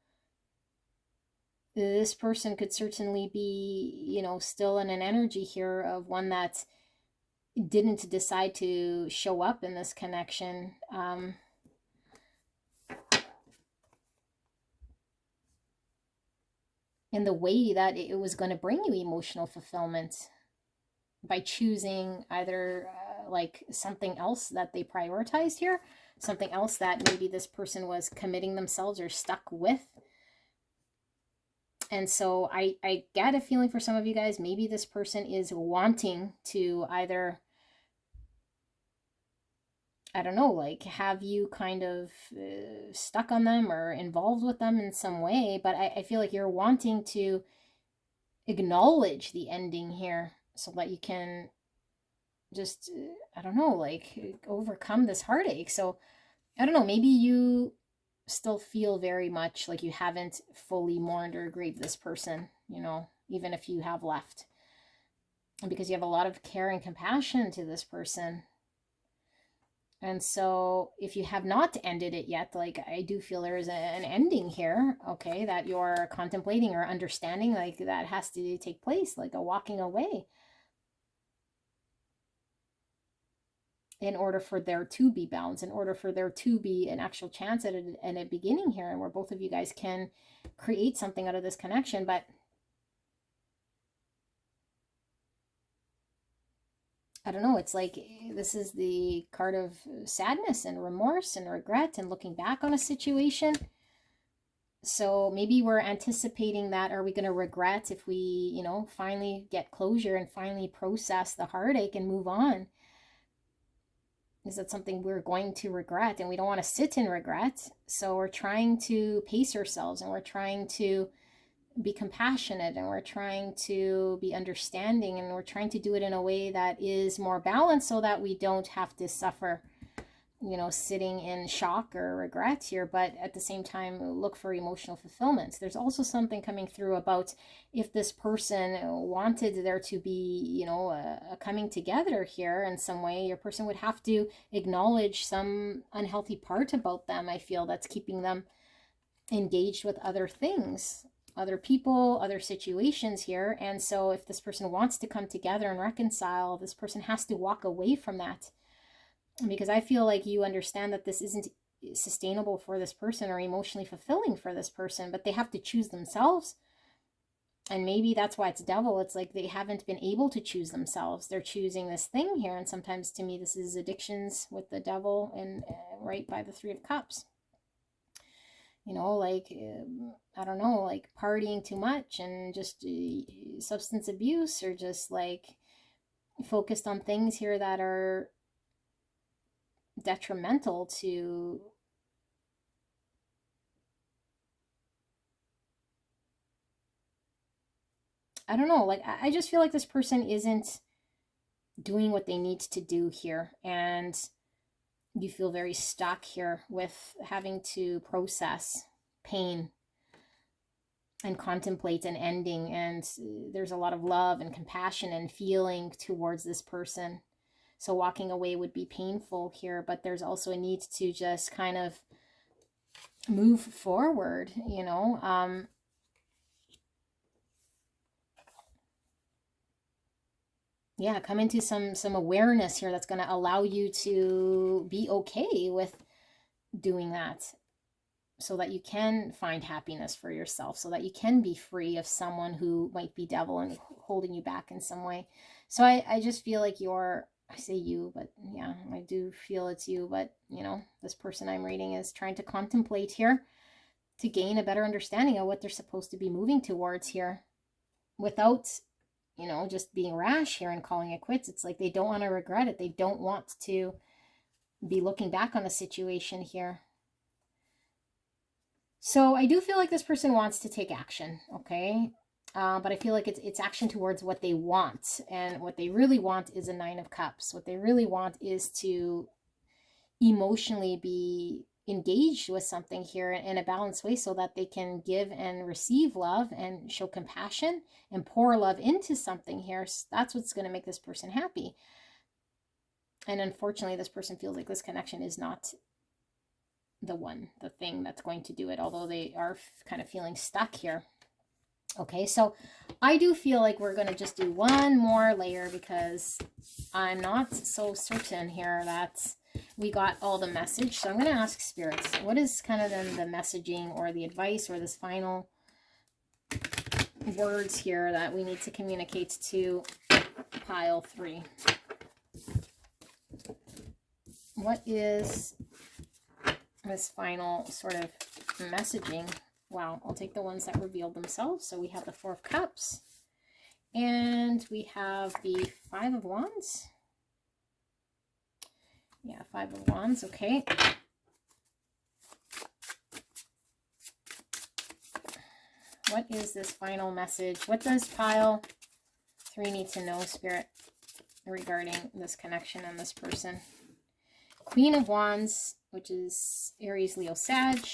this person could certainly be, you know, still in an energy here of one that didn't decide to show up in this connection. In the way that it was going to bring you emotional fulfillment, by choosing either like something else that they prioritized here, something else that maybe this person was committing themselves or stuck with. And so I get a feeling for some of you guys, maybe this person is wanting to either, I don't know, like have you kind of stuck on them or involved with them in some way. But I feel like you're wanting to acknowledge the ending here so that you can just, I don't know, like overcome this heartache. So I don't know, maybe you still feel very much like you haven't fully mourned or grieved this person, you know, even if you have left. Because you have a lot of care and compassion to this person. And so if you have not ended it yet, like I do feel there is an ending here, okay, that you're contemplating or understanding, like that has to take place, like a walking away, in order for there to be balance, in order for there to be an actual chance at a beginning here, and where both of you guys can create something out of this connection. But I don't know, it's like this is the card of sadness and remorse and regret and looking back on a situation. So maybe we're anticipating that, are we going to regret if we, you know, finally get closure and finally process the heartache and move on? Is that something we're going to regret? And we don't want to sit in regret. So we're trying to pace ourselves, and we're trying to be compassionate, and we're trying to be understanding, and we're trying to do it in a way that is more balanced so that we don't have to suffer, you know, sitting in shock or regret here, but at the same time look for emotional fulfillment. There's also something coming through about if this person wanted there to be, you know, a coming together here in some way, your person would have to acknowledge some unhealthy part about them, I feel, that's keeping them engaged with other things, other people, other situations here. And so if this person wants to come together and reconcile, this person has to walk away from that, because I feel like you understand that this isn't sustainable for this person or emotionally fulfilling for this person, but they have to choose themselves. And maybe that's why it's devil. It's like they haven't been able to choose themselves. They're choosing this thing here. And sometimes to me, this is addictions with the devil and right by the Three of Cups. You know, like, I don't know, like partying too much and just substance abuse, or just like focused on things here that are detrimental to I don't know, like I just feel like this person isn't doing what they need to do here, and you feel very stuck here with having to process pain and contemplate an ending, and there's a lot of love and compassion and feeling towards this person. So walking away would be painful here, but there's also a need to just kind of move forward, you know. Yeah, come into some awareness here that's going to allow you to be okay with doing that, so that you can find happiness for yourself, so that you can be free of someone who might be devil and holding you back in some way. So I just feel like I say you, but yeah, I do feel it's you, but you know, this person I'm reading is trying to contemplate here to gain a better understanding of what they're supposed to be moving towards here without, you know, just being rash here and calling it quits. It's like they don't want to regret it. They don't want to be looking back on the situation here. So I do feel like this person wants to take action, okay? But I feel like it's action towards what they want. And what they really want is a Nine of Cups. What they really want is to emotionally be engaged with something here in a balanced way, so that they can give and receive love and show compassion and pour love into something here. So that's what's going to make this person happy. And unfortunately, this person feels like this connection is not the thing that's going to do it, although they are kind of feeling stuck here. Okay, so I do feel like we're going to just do one more layer, because I'm not so certain here that we got all the message. So I'm going to ask spirits, what is kind of then the messaging or the advice or this final words here that we need to communicate to pile 3? What is this final sort of messaging? Wow, I'll take the ones that revealed themselves. So we have the Four of Cups, and we have the Five of Wands. Yeah, Five of Wands, okay. What is this final message? What does pile 3 need to know, Spirit, regarding this connection and this person? Queen of Wands, which is Aries, Leo, Sag.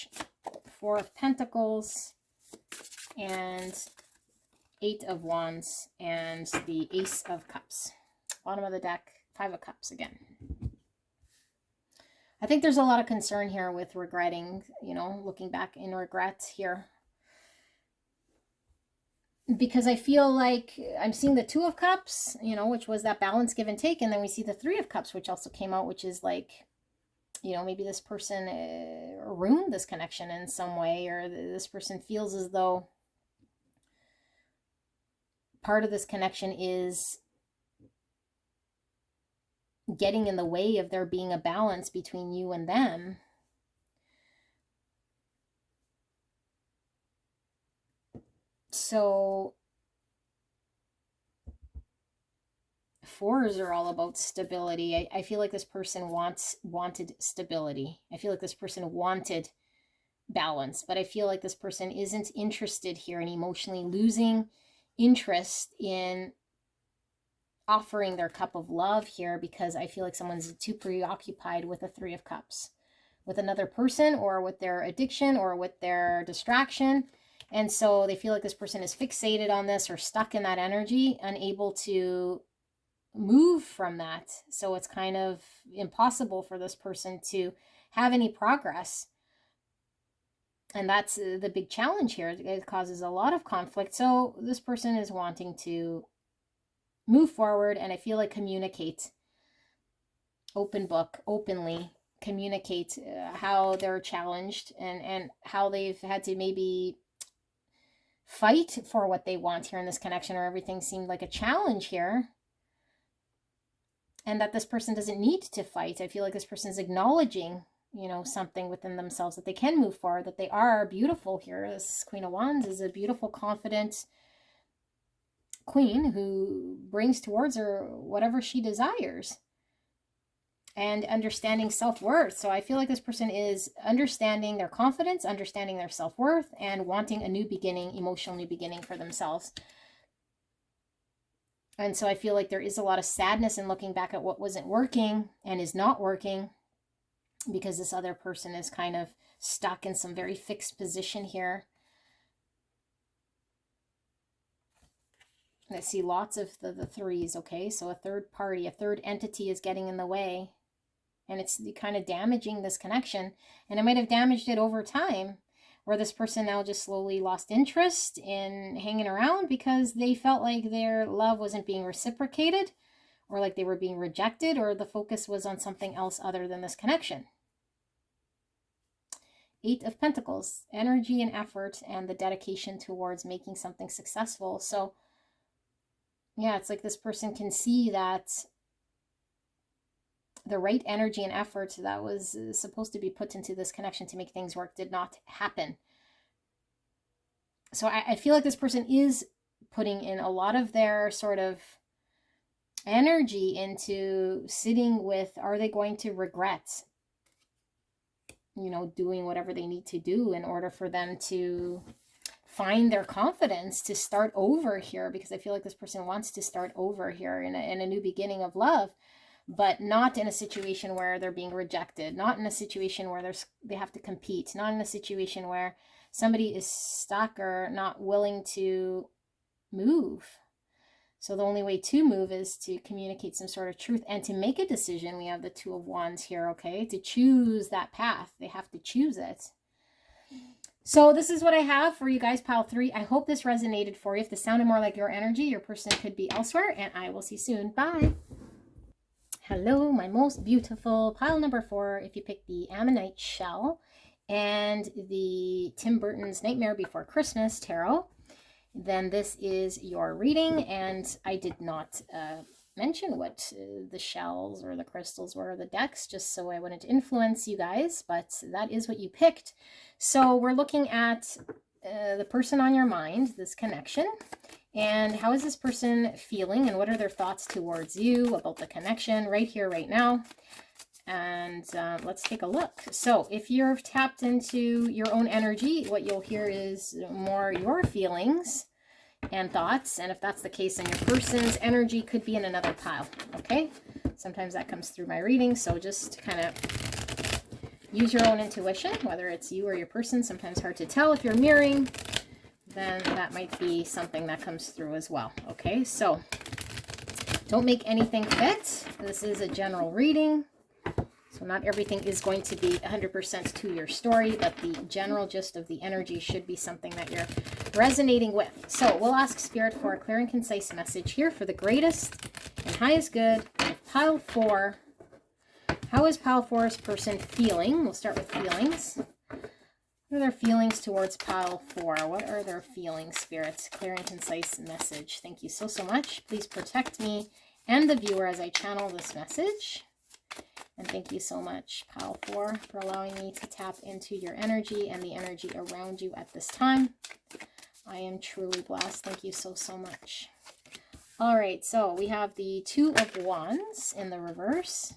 Four of Pentacles, and 8 of Wands, and the Ace of Cups. Bottom of the deck, 5 of Cups again. I think there's a lot of concern here with regretting, you know, looking back in regret here. Because I feel like I'm seeing the 2 of Cups, you know, which was that balance, give and take. And then we see the 3 of Cups, which also came out, which is like, you know, maybe this person ruined this connection in some way, or this person feels as though part of this connection is getting in the way of there being a balance between you and them. So 4s are all about stability. I feel like this person wanted stability. I feel like this person wanted balance, but I feel like this person isn't interested here in emotionally losing interest in offering their cup of love here, because I feel like someone's too preoccupied with the 3 of Cups, with another person, or with their addiction, or with their distraction. And so they feel like this person is fixated on this, or stuck in that energy, unable to move from that. So it's kind of impossible for this person to have any progress. And that's the big challenge here. It causes a lot of conflict. So this person is wanting to move forward, and I feel like communicate, open book, openly communicate how they're challenged, and how they've had to maybe fight for what they want here in this connection, or everything seemed like a challenge here. And that this person doesn't need to fight. I feel like this person is acknowledging, you know, something within themselves, that they can move forward, that they are beautiful here. This Queen of Wands is a beautiful, confident queen who brings towards her whatever she desires, and understanding self-worth. So I feel like this person is understanding their confidence, understanding their self-worth, and wanting a new beginning, emotional new beginning for themselves. And so I feel like there is a lot of sadness in looking back at what wasn't working and is not working, because this other person is kind of stuck in some very fixed position here. I see lots of the threes, okay? So a third party, a third entity is getting in the way, and it's kind of damaging this connection. And it might have damaged it over time, where this person now just slowly lost interest in hanging around because they felt like their love wasn't being reciprocated, or like they were being rejected, or the focus was on something else other than this connection. 8 of Pentacles, energy and effort, and the dedication towards making something successful. So yeah, it's like this person can see that the right energy and effort that was supposed to be put into this connection to make things work did not happen. So I feel like this person is putting in a lot of their sort of energy into sitting with, are they going to regret, you know, doing whatever they need to do in order for them to find their confidence to start over here? Because I feel like this person wants to start over here in a new beginning of love, but not in a situation where they're being rejected, not in a situation where they have to compete, not in a situation where somebody is stuck or not willing to move. So the only way to move is to communicate some sort of truth and to make a decision. We have the 2 of Wands here, okay? To choose that path. They have to choose it. So this is what I have for you guys, pile 3. I hope this resonated for you. If this sounded more like your energy, your person could be elsewhere, and I will see you soon. Bye. Hello, my most beautiful pile number 4. If you pick the Ammonite shell and the Tim Burton's Nightmare Before Christmas tarot, then this is your reading. And I did not mention what the shells or the crystals were, the decks, just so I wouldn't influence you guys, but that is what you picked. So we're looking at the person on your mind, this connection, and how is this person feeling, and what are their thoughts towards you about the connection right here, right now. And let's take a look. So if you're tapped into your own energy, what you'll hear is more your feelings and thoughts. And if that's the case, then your person's energy could be in another pile, okay? Sometimes that comes through my reading, so just kind of use your own intuition, whether it's you or your person. Sometimes hard to tell. If you're mirroring, then that might be something that comes through as well, okay? So don't make anything fit. This is a general reading, so not everything is going to be 100% to your story, but the general gist of the energy should be something that you're resonating with. So we'll ask Spirit for a clear and concise message here for the greatest and highest good of pile 4. How is pile 4's person feeling? We'll start with feelings. What are their feelings towards pile 4? What are their feelings, Spirits? Clear and concise message. Thank you so, so much. Please protect me and the viewer as I channel this message. And thank you so much, pile 4, for allowing me to tap into your energy and the energy around you at this time. I am truly blessed. Thank you so, so much. All right, so we have the 2 of Wands in the reverse.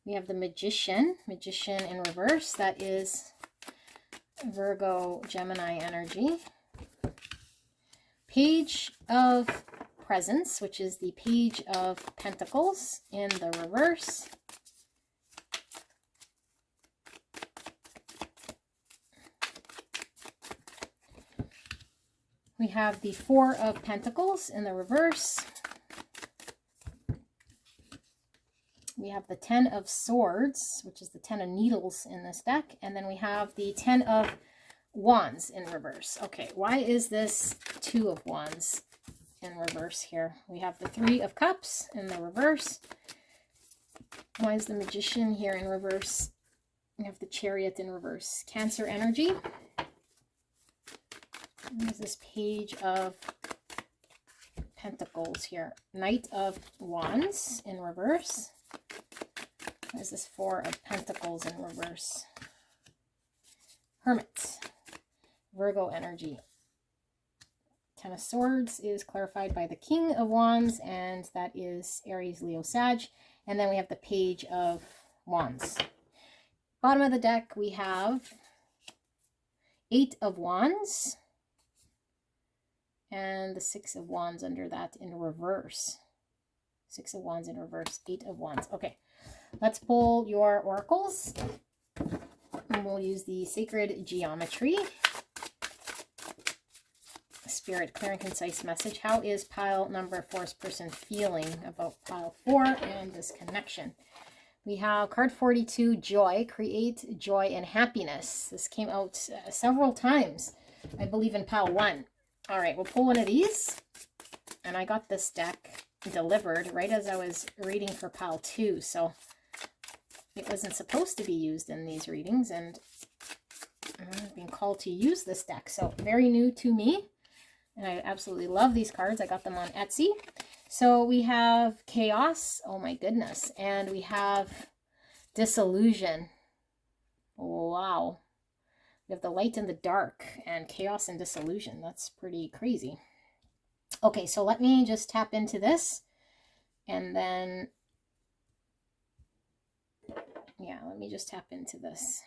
We have the Magician in reverse. That is Virgo, Gemini energy. Page of Presence, which is the Page of Pentacles in the reverse. We have the 4 of Pentacles in the reverse. We have the 10 of Swords, which is the 10 of Needles in this deck. And then we have the 10 of Wands in reverse. Okay, why is this 2 of Wands in reverse here? We have the 3 of Cups in the reverse. Why is the Magician here in reverse? We have the Chariot in reverse. Cancer energy. There's this Page of Pentacles here. Knight of Wands in reverse. There's this Four of Pentacles in reverse. Hermit. Virgo energy. Ten of Swords is clarified by the King of Wands, and that is Aries, Leo, Sag. And then we have the Page of Wands. Bottom of the deck, we have Eight of Wands. And the Six of Wands under that in reverse. Six of Wands in reverse. Eight of Wands. Okay, let's pull your oracles. And we'll use the Sacred Geometry. Spirit, clear and concise message. How is pile number 4's person feeling about pile 4 and this connection? We have card 42, Joy. Create joy and happiness. This came out several times, I believe, in pile 1. All right, we'll pull one of these. And I got this deck delivered right as I was reading for pile 2. So it wasn't supposed to be used in these readings. And I've been called to use this deck. So very new to me. And I absolutely love these cards. I got them on Etsy. So we have Chaos. Oh my goodness. And we have Disillusion. Wow. We have the Light and the Dark and Chaos and Disillusion. That's pretty crazy. Okay, so let me just tap into this. And then, yeah, let me just tap into this.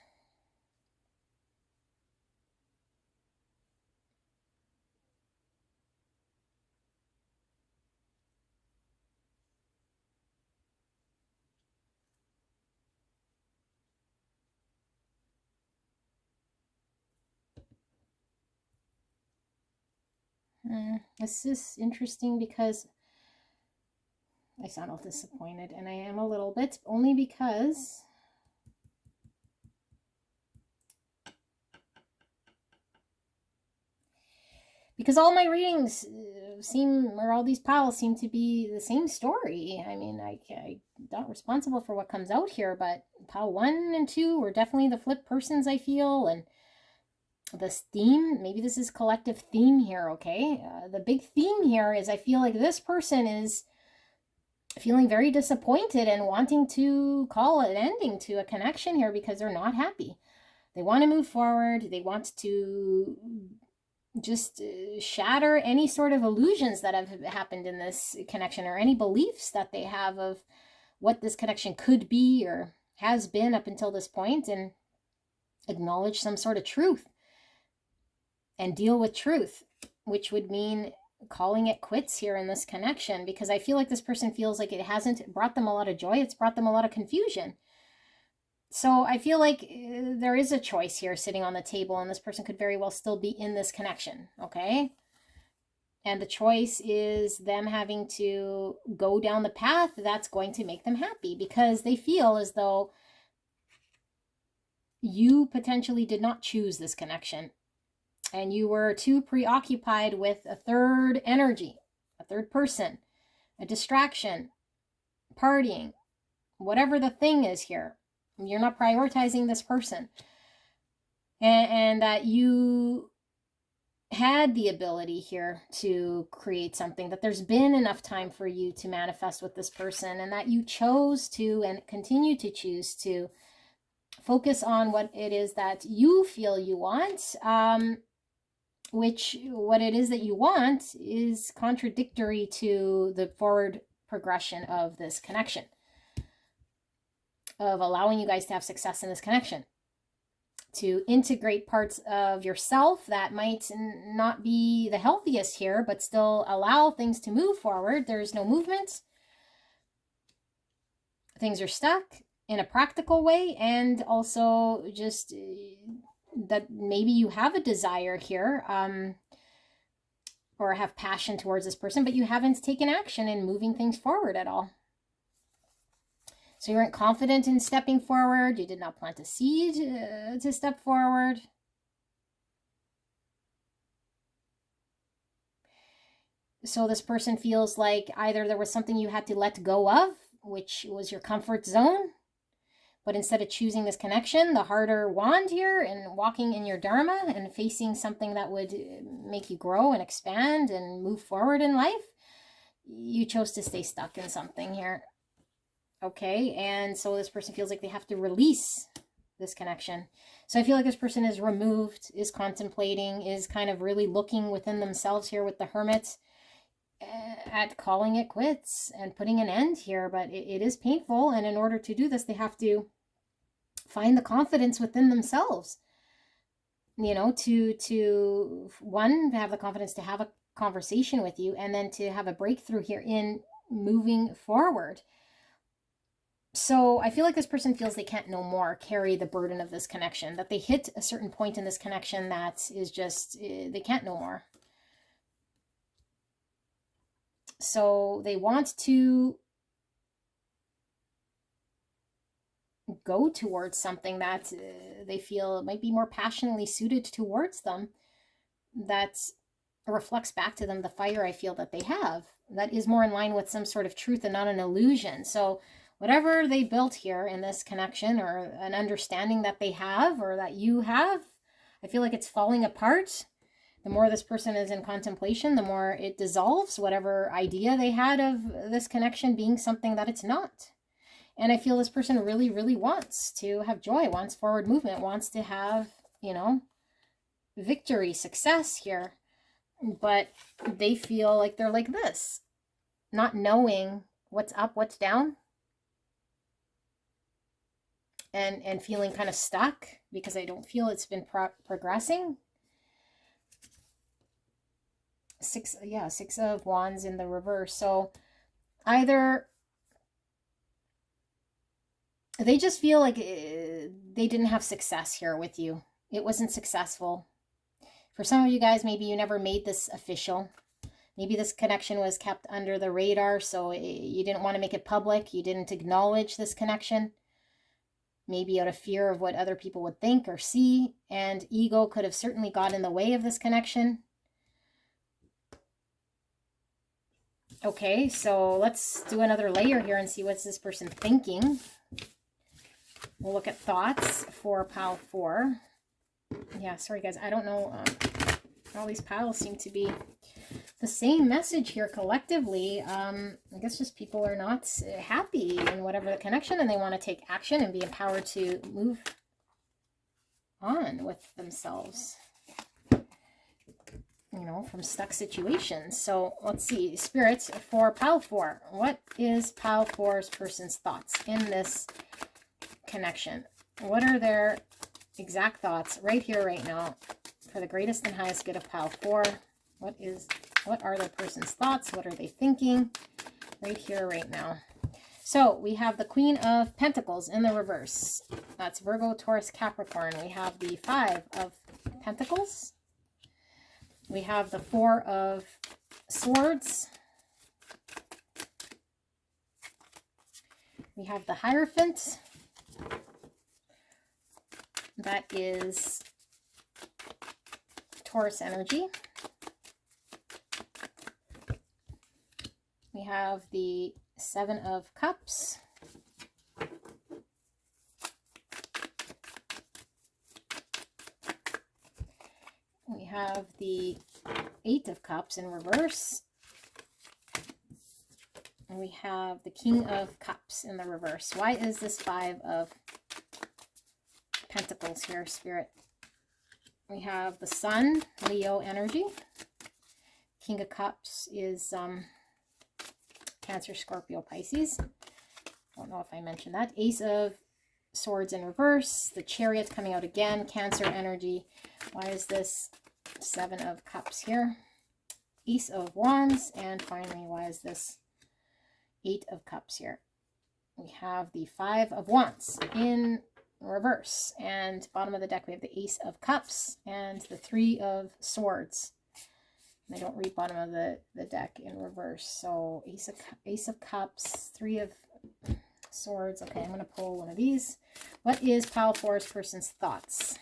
This is interesting because I sound all disappointed, and I am a little bit, only because all my readings all these piles seem to be the same story. I mean, I'm not responsible for what comes out here, but pile 1 and 2 were definitely the flip persons, I feel, and this theme, maybe this is collective theme here, okay? The big theme here is I feel like this person is feeling very disappointed and wanting to call an ending to a connection here because they're not happy. They want to move forward. They want to just shatter any sort of illusions that have happened in this connection, or any beliefs that they have of what this connection could be or has been up until this point, and acknowledge some sort of truth and deal with truth, which would mean calling it quits here in this connection, because I feel like this person feels like it hasn't brought them a lot of joy. It's brought them a lot of confusion. So I feel like there is a choice here sitting on the table, and this person could very well still be in this connection, okay? And the choice is them having to go down the path that's going to make them happy, because they feel as though you potentially did not choose this connection. And you were too preoccupied with a third energy, a third person, a distraction, partying, whatever the thing is here. You're not prioritizing this person. And that you had the ability here to create something, that there's been enough time for you to manifest with this person, and that you chose to and continue to choose to focus on what it is that you feel you want. Which what it is that you want is contradictory to the forward progression of this connection, of allowing you guys to have success in this connection, to integrate parts of yourself that might not be the healthiest here, but still allow things to move forward. There's no movement. Things are stuck in a practical way, and also just that maybe you have a desire here, or have passion towards this person, but you haven't taken action in moving things forward at all. So you weren't confident in stepping forward. You did not plant a seed to step forward. So this person feels like either there was something you had to let go of, which was your comfort zone, But instead of choosing this connection, the harder wand here, and walking in your dharma and facing something that would make you grow and expand and move forward in life, you chose to stay stuck in something here. Okay, and so this person feels like they have to release this connection. So I feel like this person is removed, is contemplating, is kind of really looking within themselves here with the Hermit at calling it quits and putting an end here. But it is painful, and in order to do this, they have to find the confidence within themselves, you know, to one, have the confidence to have a conversation with you, and then to have a breakthrough here in moving forward. So I feel like this person feels they can't no more carry the burden of this connection, that they hit a certain point in this connection that is just, they can't no more. So they want to go towards something that they feel might be more passionately suited towards them, that reflects back to them the fire I feel that they have, that is more in line with some sort of truth and not an illusion. So whatever they built here in this connection, or an understanding that they have or that you have, I feel like it's falling apart. The more this person is in contemplation, the more it dissolves whatever idea they had of this connection being something that it's not. And I feel this person really, really wants to have joy, wants forward movement, wants to have, you know, victory, success here. But they feel like they're like this, not knowing what's up, what's down, and feeling kind of stuck because I don't feel it's been progressing. Six of Wands in the reverse. So either they just feel like they didn't have success here with you. It wasn't successful. For some of you guys, maybe you never made this official. Maybe this connection was kept under the radar, so you didn't want to make it public. You didn't acknowledge this connection. Maybe out of fear of what other people would think or see. And ego could have certainly got in the way of this connection. Okay, so let's do another layer here and see what's this person thinking. We'll look at thoughts for pile 4. Yeah, sorry guys, I don't know. All these piles seem to be the same message here collectively. I guess just people are not happy in whatever the connection, and they want to take action and be empowered to move on with themselves, you know, from stuck situations. So let's see, Spirit, for pile 4. What is pile 4's person's thoughts in this connection? What are their exact thoughts right here, right now, for the greatest and highest good of pile 4? What are the person's thoughts? What are they thinking right here, right now? So we have the Queen of Pentacles in the reverse. That's Virgo, Taurus, Capricorn. We have the 5 of Pentacles. We have the 4 of Swords. We have the Hierophant. That is Taurus energy. We have the 7 of Cups. We have the 8 of Cups in reverse. And we have the King of Cups in the reverse. Why is this 5 of Pentacles here, Spirit? We have the Sun, Leo energy. King of Cups is Cancer, Scorpio, Pisces. Don't know if I mentioned that. Ace of Swords in reverse. The Chariot coming out again, Cancer energy. Why is this 7 of Cups here? Ace of Wands. And finally, why is this 8 of Cups here? We have the 5 of Wands in reverse. And bottom of the deck, we have the Ace of Cups and the 3 of Swords. I don't read bottom of the deck in reverse. So Ace of Cups, 3 of Swords. Okay, I'm going to pull one of these. What is pile 4's person's thoughts?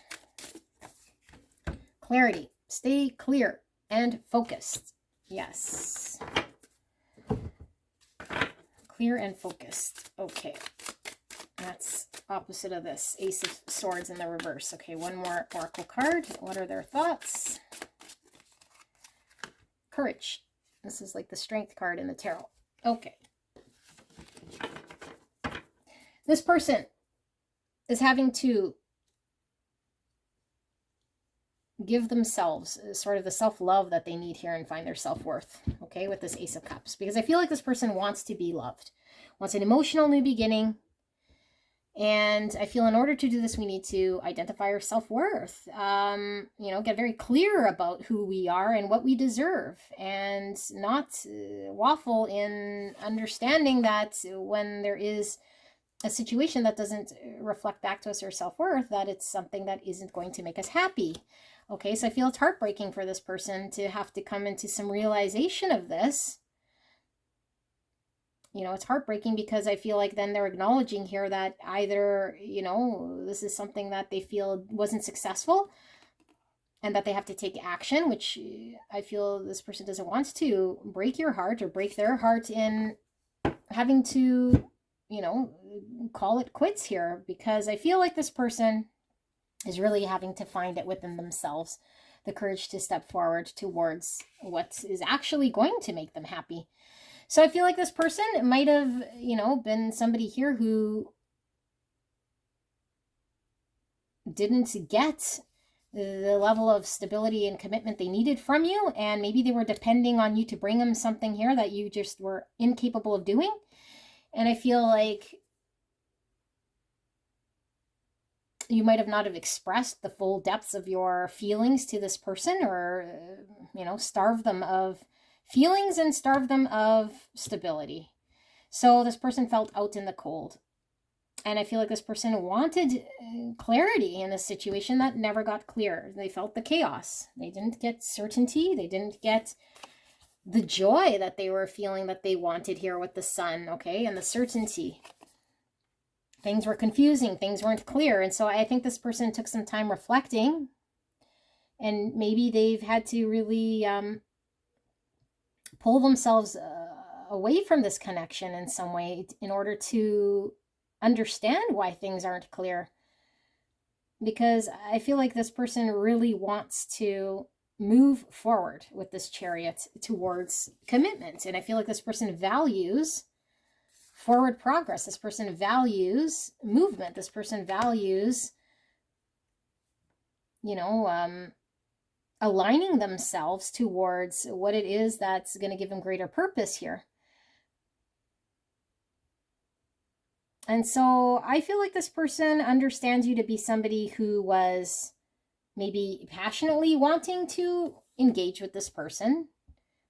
Clarity. Stay clear and focused. Yes. Clear and focused. Okay. That's opposite of this? Ace of Swords in the reverse. Okay, one more oracle card. What are their thoughts? Courage. This is like the strength card in the tarot. Okay. This person is having to give themselves sort of the self-love that they need here and find their self-worth, okay, with this Ace of Cups. Because I feel like this person wants to be loved, wants an emotional new beginning. And I feel in order to do this, we need to identify our self-worth, get very clear about who we are and what we deserve, and not waffle in understanding that when there is a situation that doesn't reflect back to us our self-worth, that it's something that isn't going to make us happy. Okay, so I feel it's heartbreaking for this person to have to come into some realization of this. It's heartbreaking because I feel like then they're acknowledging here that either, this is something that they feel wasn't successful and that they have to take action, which I feel this person doesn't want to break your heart or break their heart in having to, call it quits here, because I feel like this person is really having to find it within themselves, the courage to step forward towards what is actually going to make them happy. So I feel like this person might have, been somebody here who didn't get the level of stability and commitment they needed from you. And maybe they were depending on you to bring them something here that you just were incapable of doing. And I feel like you might have not have expressed the full depths of your feelings to this person, or, starve them of feelings and starve them of stability. So this person felt out in the cold. And I feel like this person wanted clarity in this situation that never got clear. They felt the chaos. They didn't get certainty. They didn't get the joy that they were feeling that they wanted here with the sun, okay, and the certainty. Things were confusing. Things weren't clear. And so I think this person took some time reflecting, and maybe they've had to really pull themselves away from this connection in some way in order to understand why things aren't clear. Because I feel like this person really wants to move forward with this Chariot towards commitment. And I feel like this person values forward progress. This person values movement. This person values, aligning themselves towards what it is that's going to give them greater purpose here. And so I feel like this person understands you to be somebody who was maybe passionately wanting to engage with this person,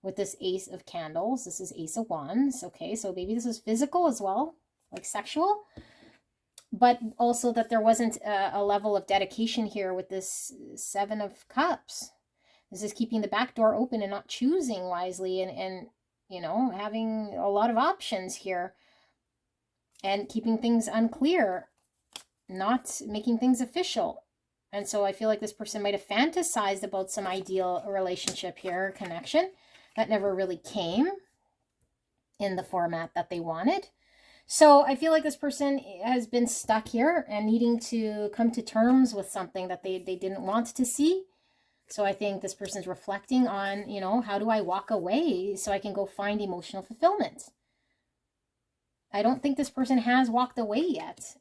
with this Ace of Candles. This is Ace of Wands. Okay, so maybe this is physical as well, like sexual, but also that there wasn't a level of dedication here with this Seven of Cups. This is keeping the back door open and not choosing wisely, and having a lot of options here, and keeping things unclear, not making things official. And so I feel like this person might have fantasized about some ideal relationship here, connection, that never really came in the format that they wanted. So I feel like this person has been stuck here and needing to come to terms with something that they didn't want to see. So I think this person's reflecting on, how do I walk away so I can go find emotional fulfillment? I don't think this person has walked away yet.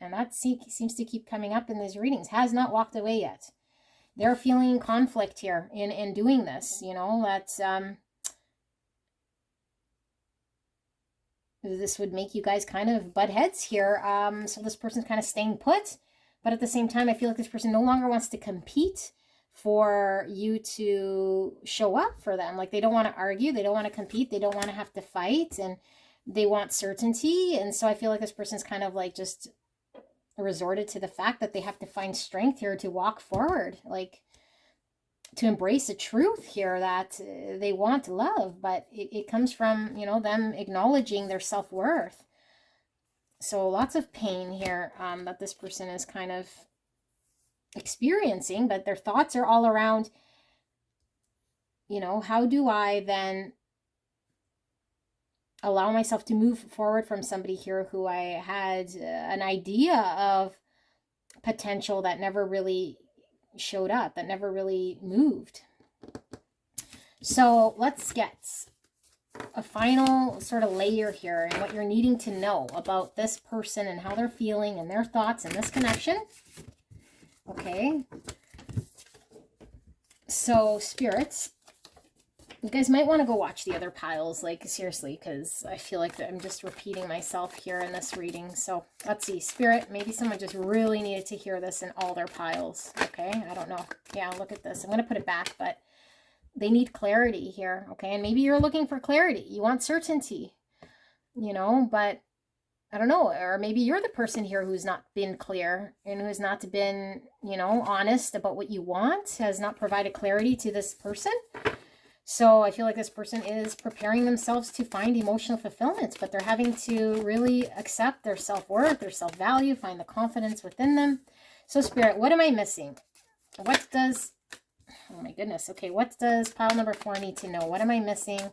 And that seems to keep coming up in these readings. Has not walked away yet. They're feeling conflict here in doing this. This would make you guys kind of butt heads here. So this person's kind of staying put. But at the same time, I feel like this person no longer wants to compete for you to show up for them. Like, they don't want to argue. They don't want to compete. They don't want to have to fight. And they want certainty. And so I feel like this person's kind of like just resorted to the fact that they have to find strength here to walk forward, like to embrace a truth here that they want love, but it comes from, them acknowledging their self-worth. So lots of pain here that this person is kind of experiencing, but their thoughts are all around, how do I then allow myself to move forward from somebody here who I had an idea of potential that never really showed up, that never really moved. So let's get a final sort of layer here and what you're needing to know about this person and how they're feeling and their thoughts and this connection. Okay. So spirits, you guys might want to go watch the other piles, like seriously, because I feel like I'm just repeating myself here in this reading. So let's see, Spirit, maybe someone just really needed to hear this in all their piles. Okay, I don't know. Yeah, look at this. I'm going to put it back, but they need clarity here. Okay, and maybe you're looking for clarity. You want certainty, you know, but I don't know. Or maybe you're the person here who's not been clear and who's not been, you know, honest about what you want, has not provided clarity to this person. So I feel like this person is preparing themselves to find emotional fulfillment, but they're having to really accept their self-worth, their self-value, find the confidence within them. So Spirit, what am I missing? What does, oh my goodness. Okay, what does pile number 4 need to know? What am I missing?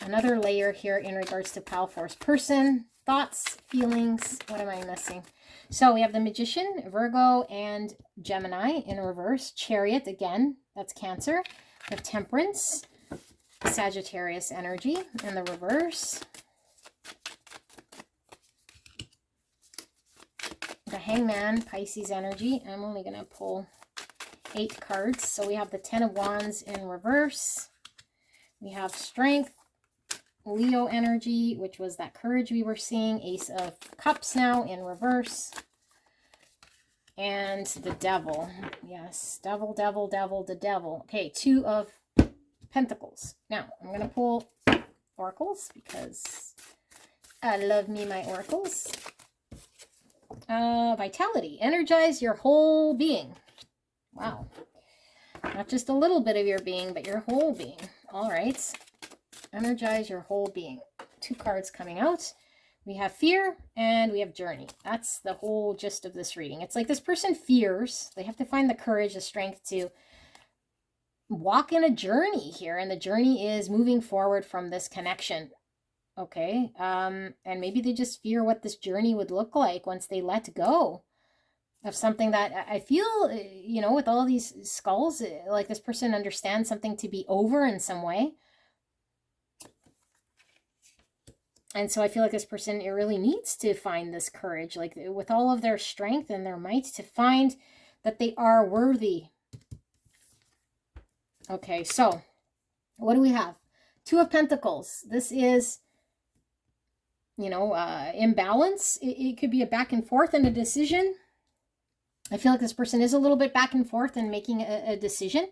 Another layer here in regards to pile 4's person, thoughts, feelings. What am I missing? So we have the Magician, Virgo, and Gemini in reverse. Chariot, again, that's Cancer. We have Temperance, Sagittarius energy in the reverse. The Hangman, Pisces energy. I'm only going to pull 8 cards. So we have the 10 of Wands in reverse. We have Strength, Leo energy, which was that courage we were seeing. Ace of Cups now in reverse. And the Devil. Yes, Devil, Devil, Devil, the Devil. Okay, 2 of Pentacles. Now, I'm going to pull oracles because I love me my oracles. Vitality. Energize your whole being. Wow. Not just a little bit of your being, but your whole being. All right. Energize your whole being. 2 cards coming out. We have Fear and we have Journey. That's the whole gist of this reading. It's like this person fears. They have to find the courage, the strength to walk in a journey here, and the journey is moving forward from this connection. Okay, and maybe they just fear what this journey would look like once they let go of something that I feel, you know, with all these skulls, like this person understands something to be over in some way. And so I feel like this person, it really needs to find this courage, like with all of their strength and their might, to find that they are worthy. Okay, so what do we have? 2 of Pentacles. This is, you know, imbalance. It could be a back and forth in a decision. I feel like this person is a little bit back and forth in making a decision,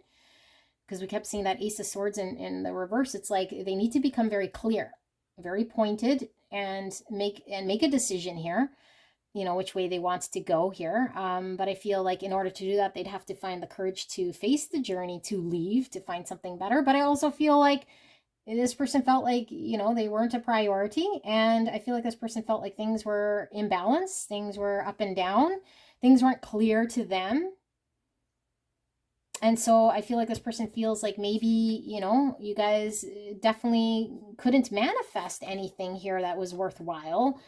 because we kept seeing that Ace of Swords in the reverse. It's like they need to become very clear, very pointed, and make a decision here, you know, which way they want to go here. But I feel like in order to do that, they'd have to find the courage to face the journey, to leave, to find something better. But I also feel like this person felt like, you know, they weren't a priority. And I feel like this person felt like things were imbalanced, things were up and down, things weren't clear to them. And so I feel like this person feels like maybe, you know, you guys definitely couldn't manifest anything here that was worthwhile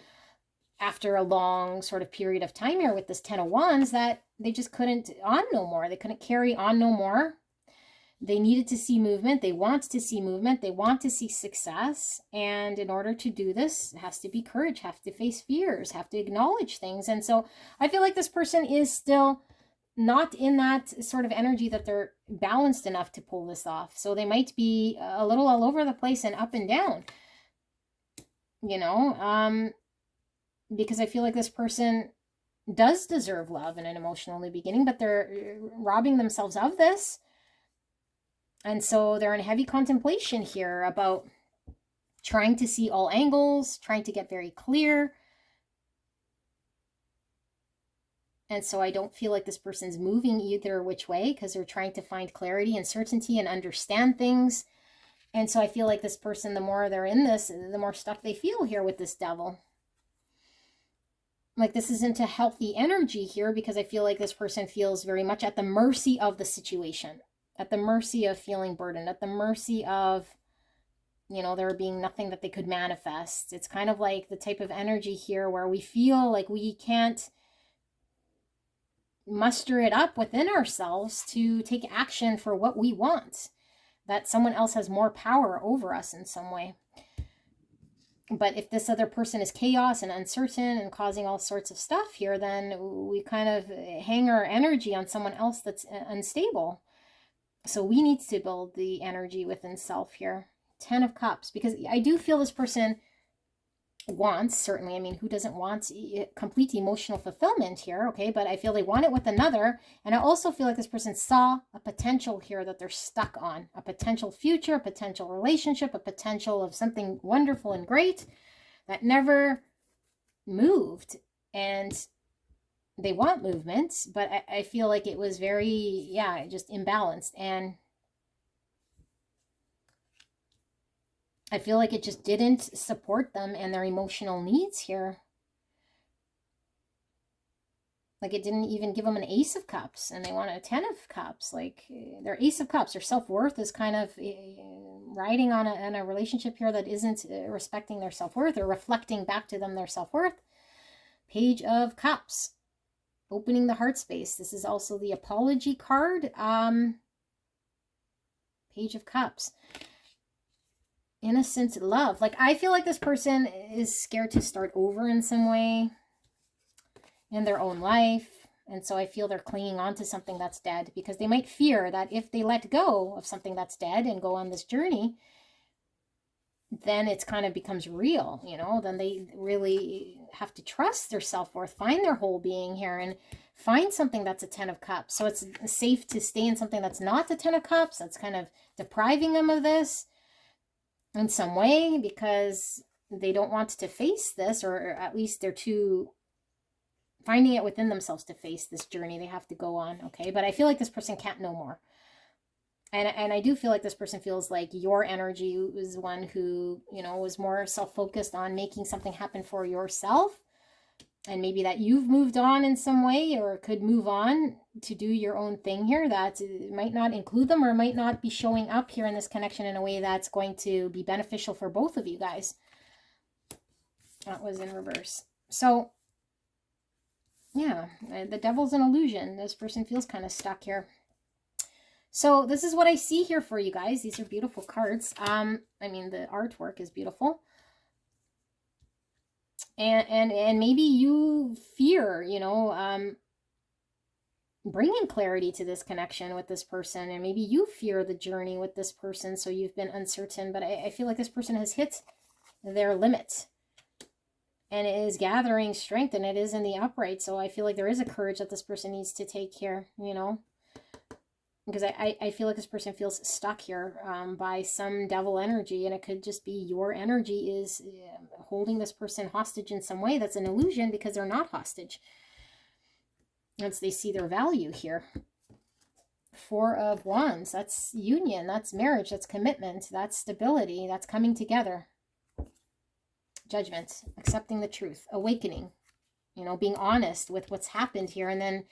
after a long sort of period of time here with this 10 of Wands, that they just couldn't on no more. They couldn't carry on no more. They needed to see movement. They want to see movement. They want to see success. And in order to do this, it has to be courage, have to face fears, have to acknowledge things. And so I feel like this person is still not in that sort of energy that they're balanced enough to pull this off. So they might be a little all over the place and up and down, you know, because I feel like this person does deserve love in an emotionally beginning, but they're robbing themselves of this. And so they're in heavy contemplation here about trying to see all angles, trying to get very clear. And so I don't feel like this person's moving either which way, because they're trying to find clarity and certainty and understand things. And so I feel like this person, the more they're in this, the more stuck they feel here with this Devil. Like this isn't a healthy energy here, because I feel like this person feels very much at the mercy of the situation, at the mercy of feeling burdened, at the mercy of you know, there being nothing that they could manifest. It's kind of like the type of energy here where we feel like we can't muster it up within ourselves to take action for what we want, that someone else has more power over us in some way. But if this other person is chaos and uncertain and causing all sorts of stuff here, then we kind of hang our energy on someone else that's unstable. So we need to build the energy within self here. 10 of Cups, because I do feel this person wants, certainly, I mean, who doesn't want complete emotional fulfillment here, okay? But I feel they want it with another. And I also feel like this person saw a potential here that they're stuck on, a potential future, a potential relationship, a potential of something wonderful and great that never moved. And they want movement, but I feel like it was very, just imbalanced. And I feel like it just didn't support them and their emotional needs here. Like it didn't even give them an Ace of Cups, and they want a 10 of Cups. Like their Ace of Cups, their self-worth is kind of riding on a relationship here that isn't respecting their self-worth or reflecting back to them their self-worth. Page of Cups, opening the heart space. This is also the apology card. Page of Cups. Innocent love. Like I feel like this person is scared to start over in some way in their own life. And so I feel they're clinging on to something that's dead, because they might fear that if they let go of something that's dead and go on this journey, then it's kind of becomes real, you know, then they really have to trust their self-worth, find their whole being here, and find something that's a 10 of Cups. So it's safe to stay in something that's not the 10 of Cups, that's kind of depriving them of this in some way, because they don't want to face this, or at least they're too finding it within themselves to face this journey they have to go on, okay? But I feel like this person can't know more. And I do feel like this person feels like your energy is one who, you know, was more self-focused on making something happen for yourself. And maybe that you've moved on in some way, or could move on to do your own thing here that might not include them, or might not be showing up here in this connection in a way that's going to be beneficial for both of you guys. That was in reverse. So, yeah, the Devil's an illusion. This person feels kind of stuck here. So this is what I see here for you guys. These are beautiful cards. I mean, the artwork is beautiful. And maybe you fear, you know, bringing clarity to this connection with this person, and maybe you fear the journey with this person, so you've been uncertain. But I feel like this person has hit their limit and is gathering strength, and it is in the upright. So I feel like there is a courage that this person needs to take here, you know, because I feel like this person feels stuck here by some devil energy, and it could just be your energy is holding this person hostage in some way. That's an illusion, because they're not hostage. Once they see their value here. 4 of Wands, that's union, that's marriage, that's commitment, that's stability, that's coming together. Judgment, accepting the truth, awakening, you know, being honest with what's happened here, and then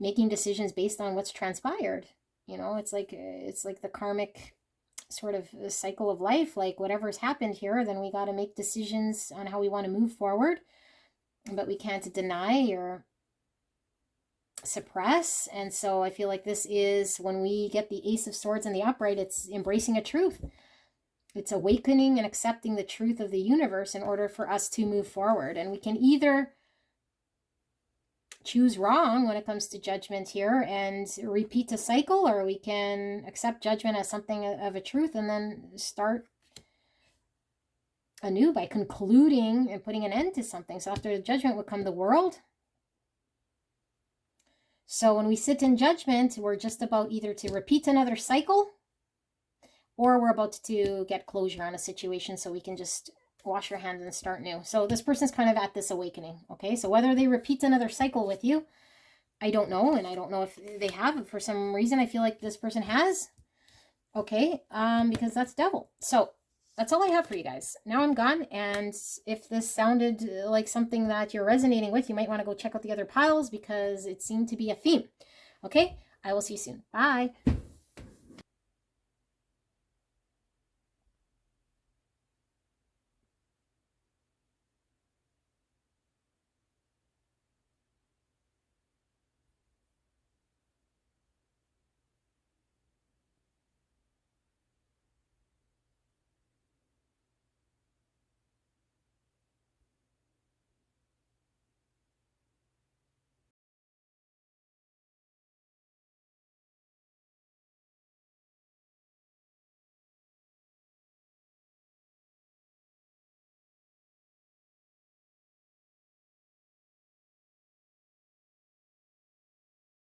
making decisions based on what's transpired. You know, it's like the karmic sort of cycle of life. Like whatever's happened here, then we got to make decisions on how we want to move forward, but we can't deny or suppress. And so I feel like this is when we get the Ace of Swords in the upright, it's embracing a truth. It's awakening and accepting the truth of the universe in order for us to move forward. And we can either choose wrong when it comes to judgment here and repeat the cycle, or we can accept judgment as something of a truth and then start anew by concluding and putting an end to something. So after the judgment would come the world. So when we sit in judgment, we're just about either to repeat another cycle, or we're about to get closure on a situation so we can just wash your hands and start new. So this person's kind of at this awakening, okay? So whether they repeat another cycle with you, I don't know, and I don't know if they have. For some reason, I feel like this person has, okay? Because that's devil. So that's all I have for you guys. Now I'm gone, and if this sounded like something that you're resonating with, you might want to go check out the other piles, because it seemed to be a theme, okay? I will see you soon. Bye.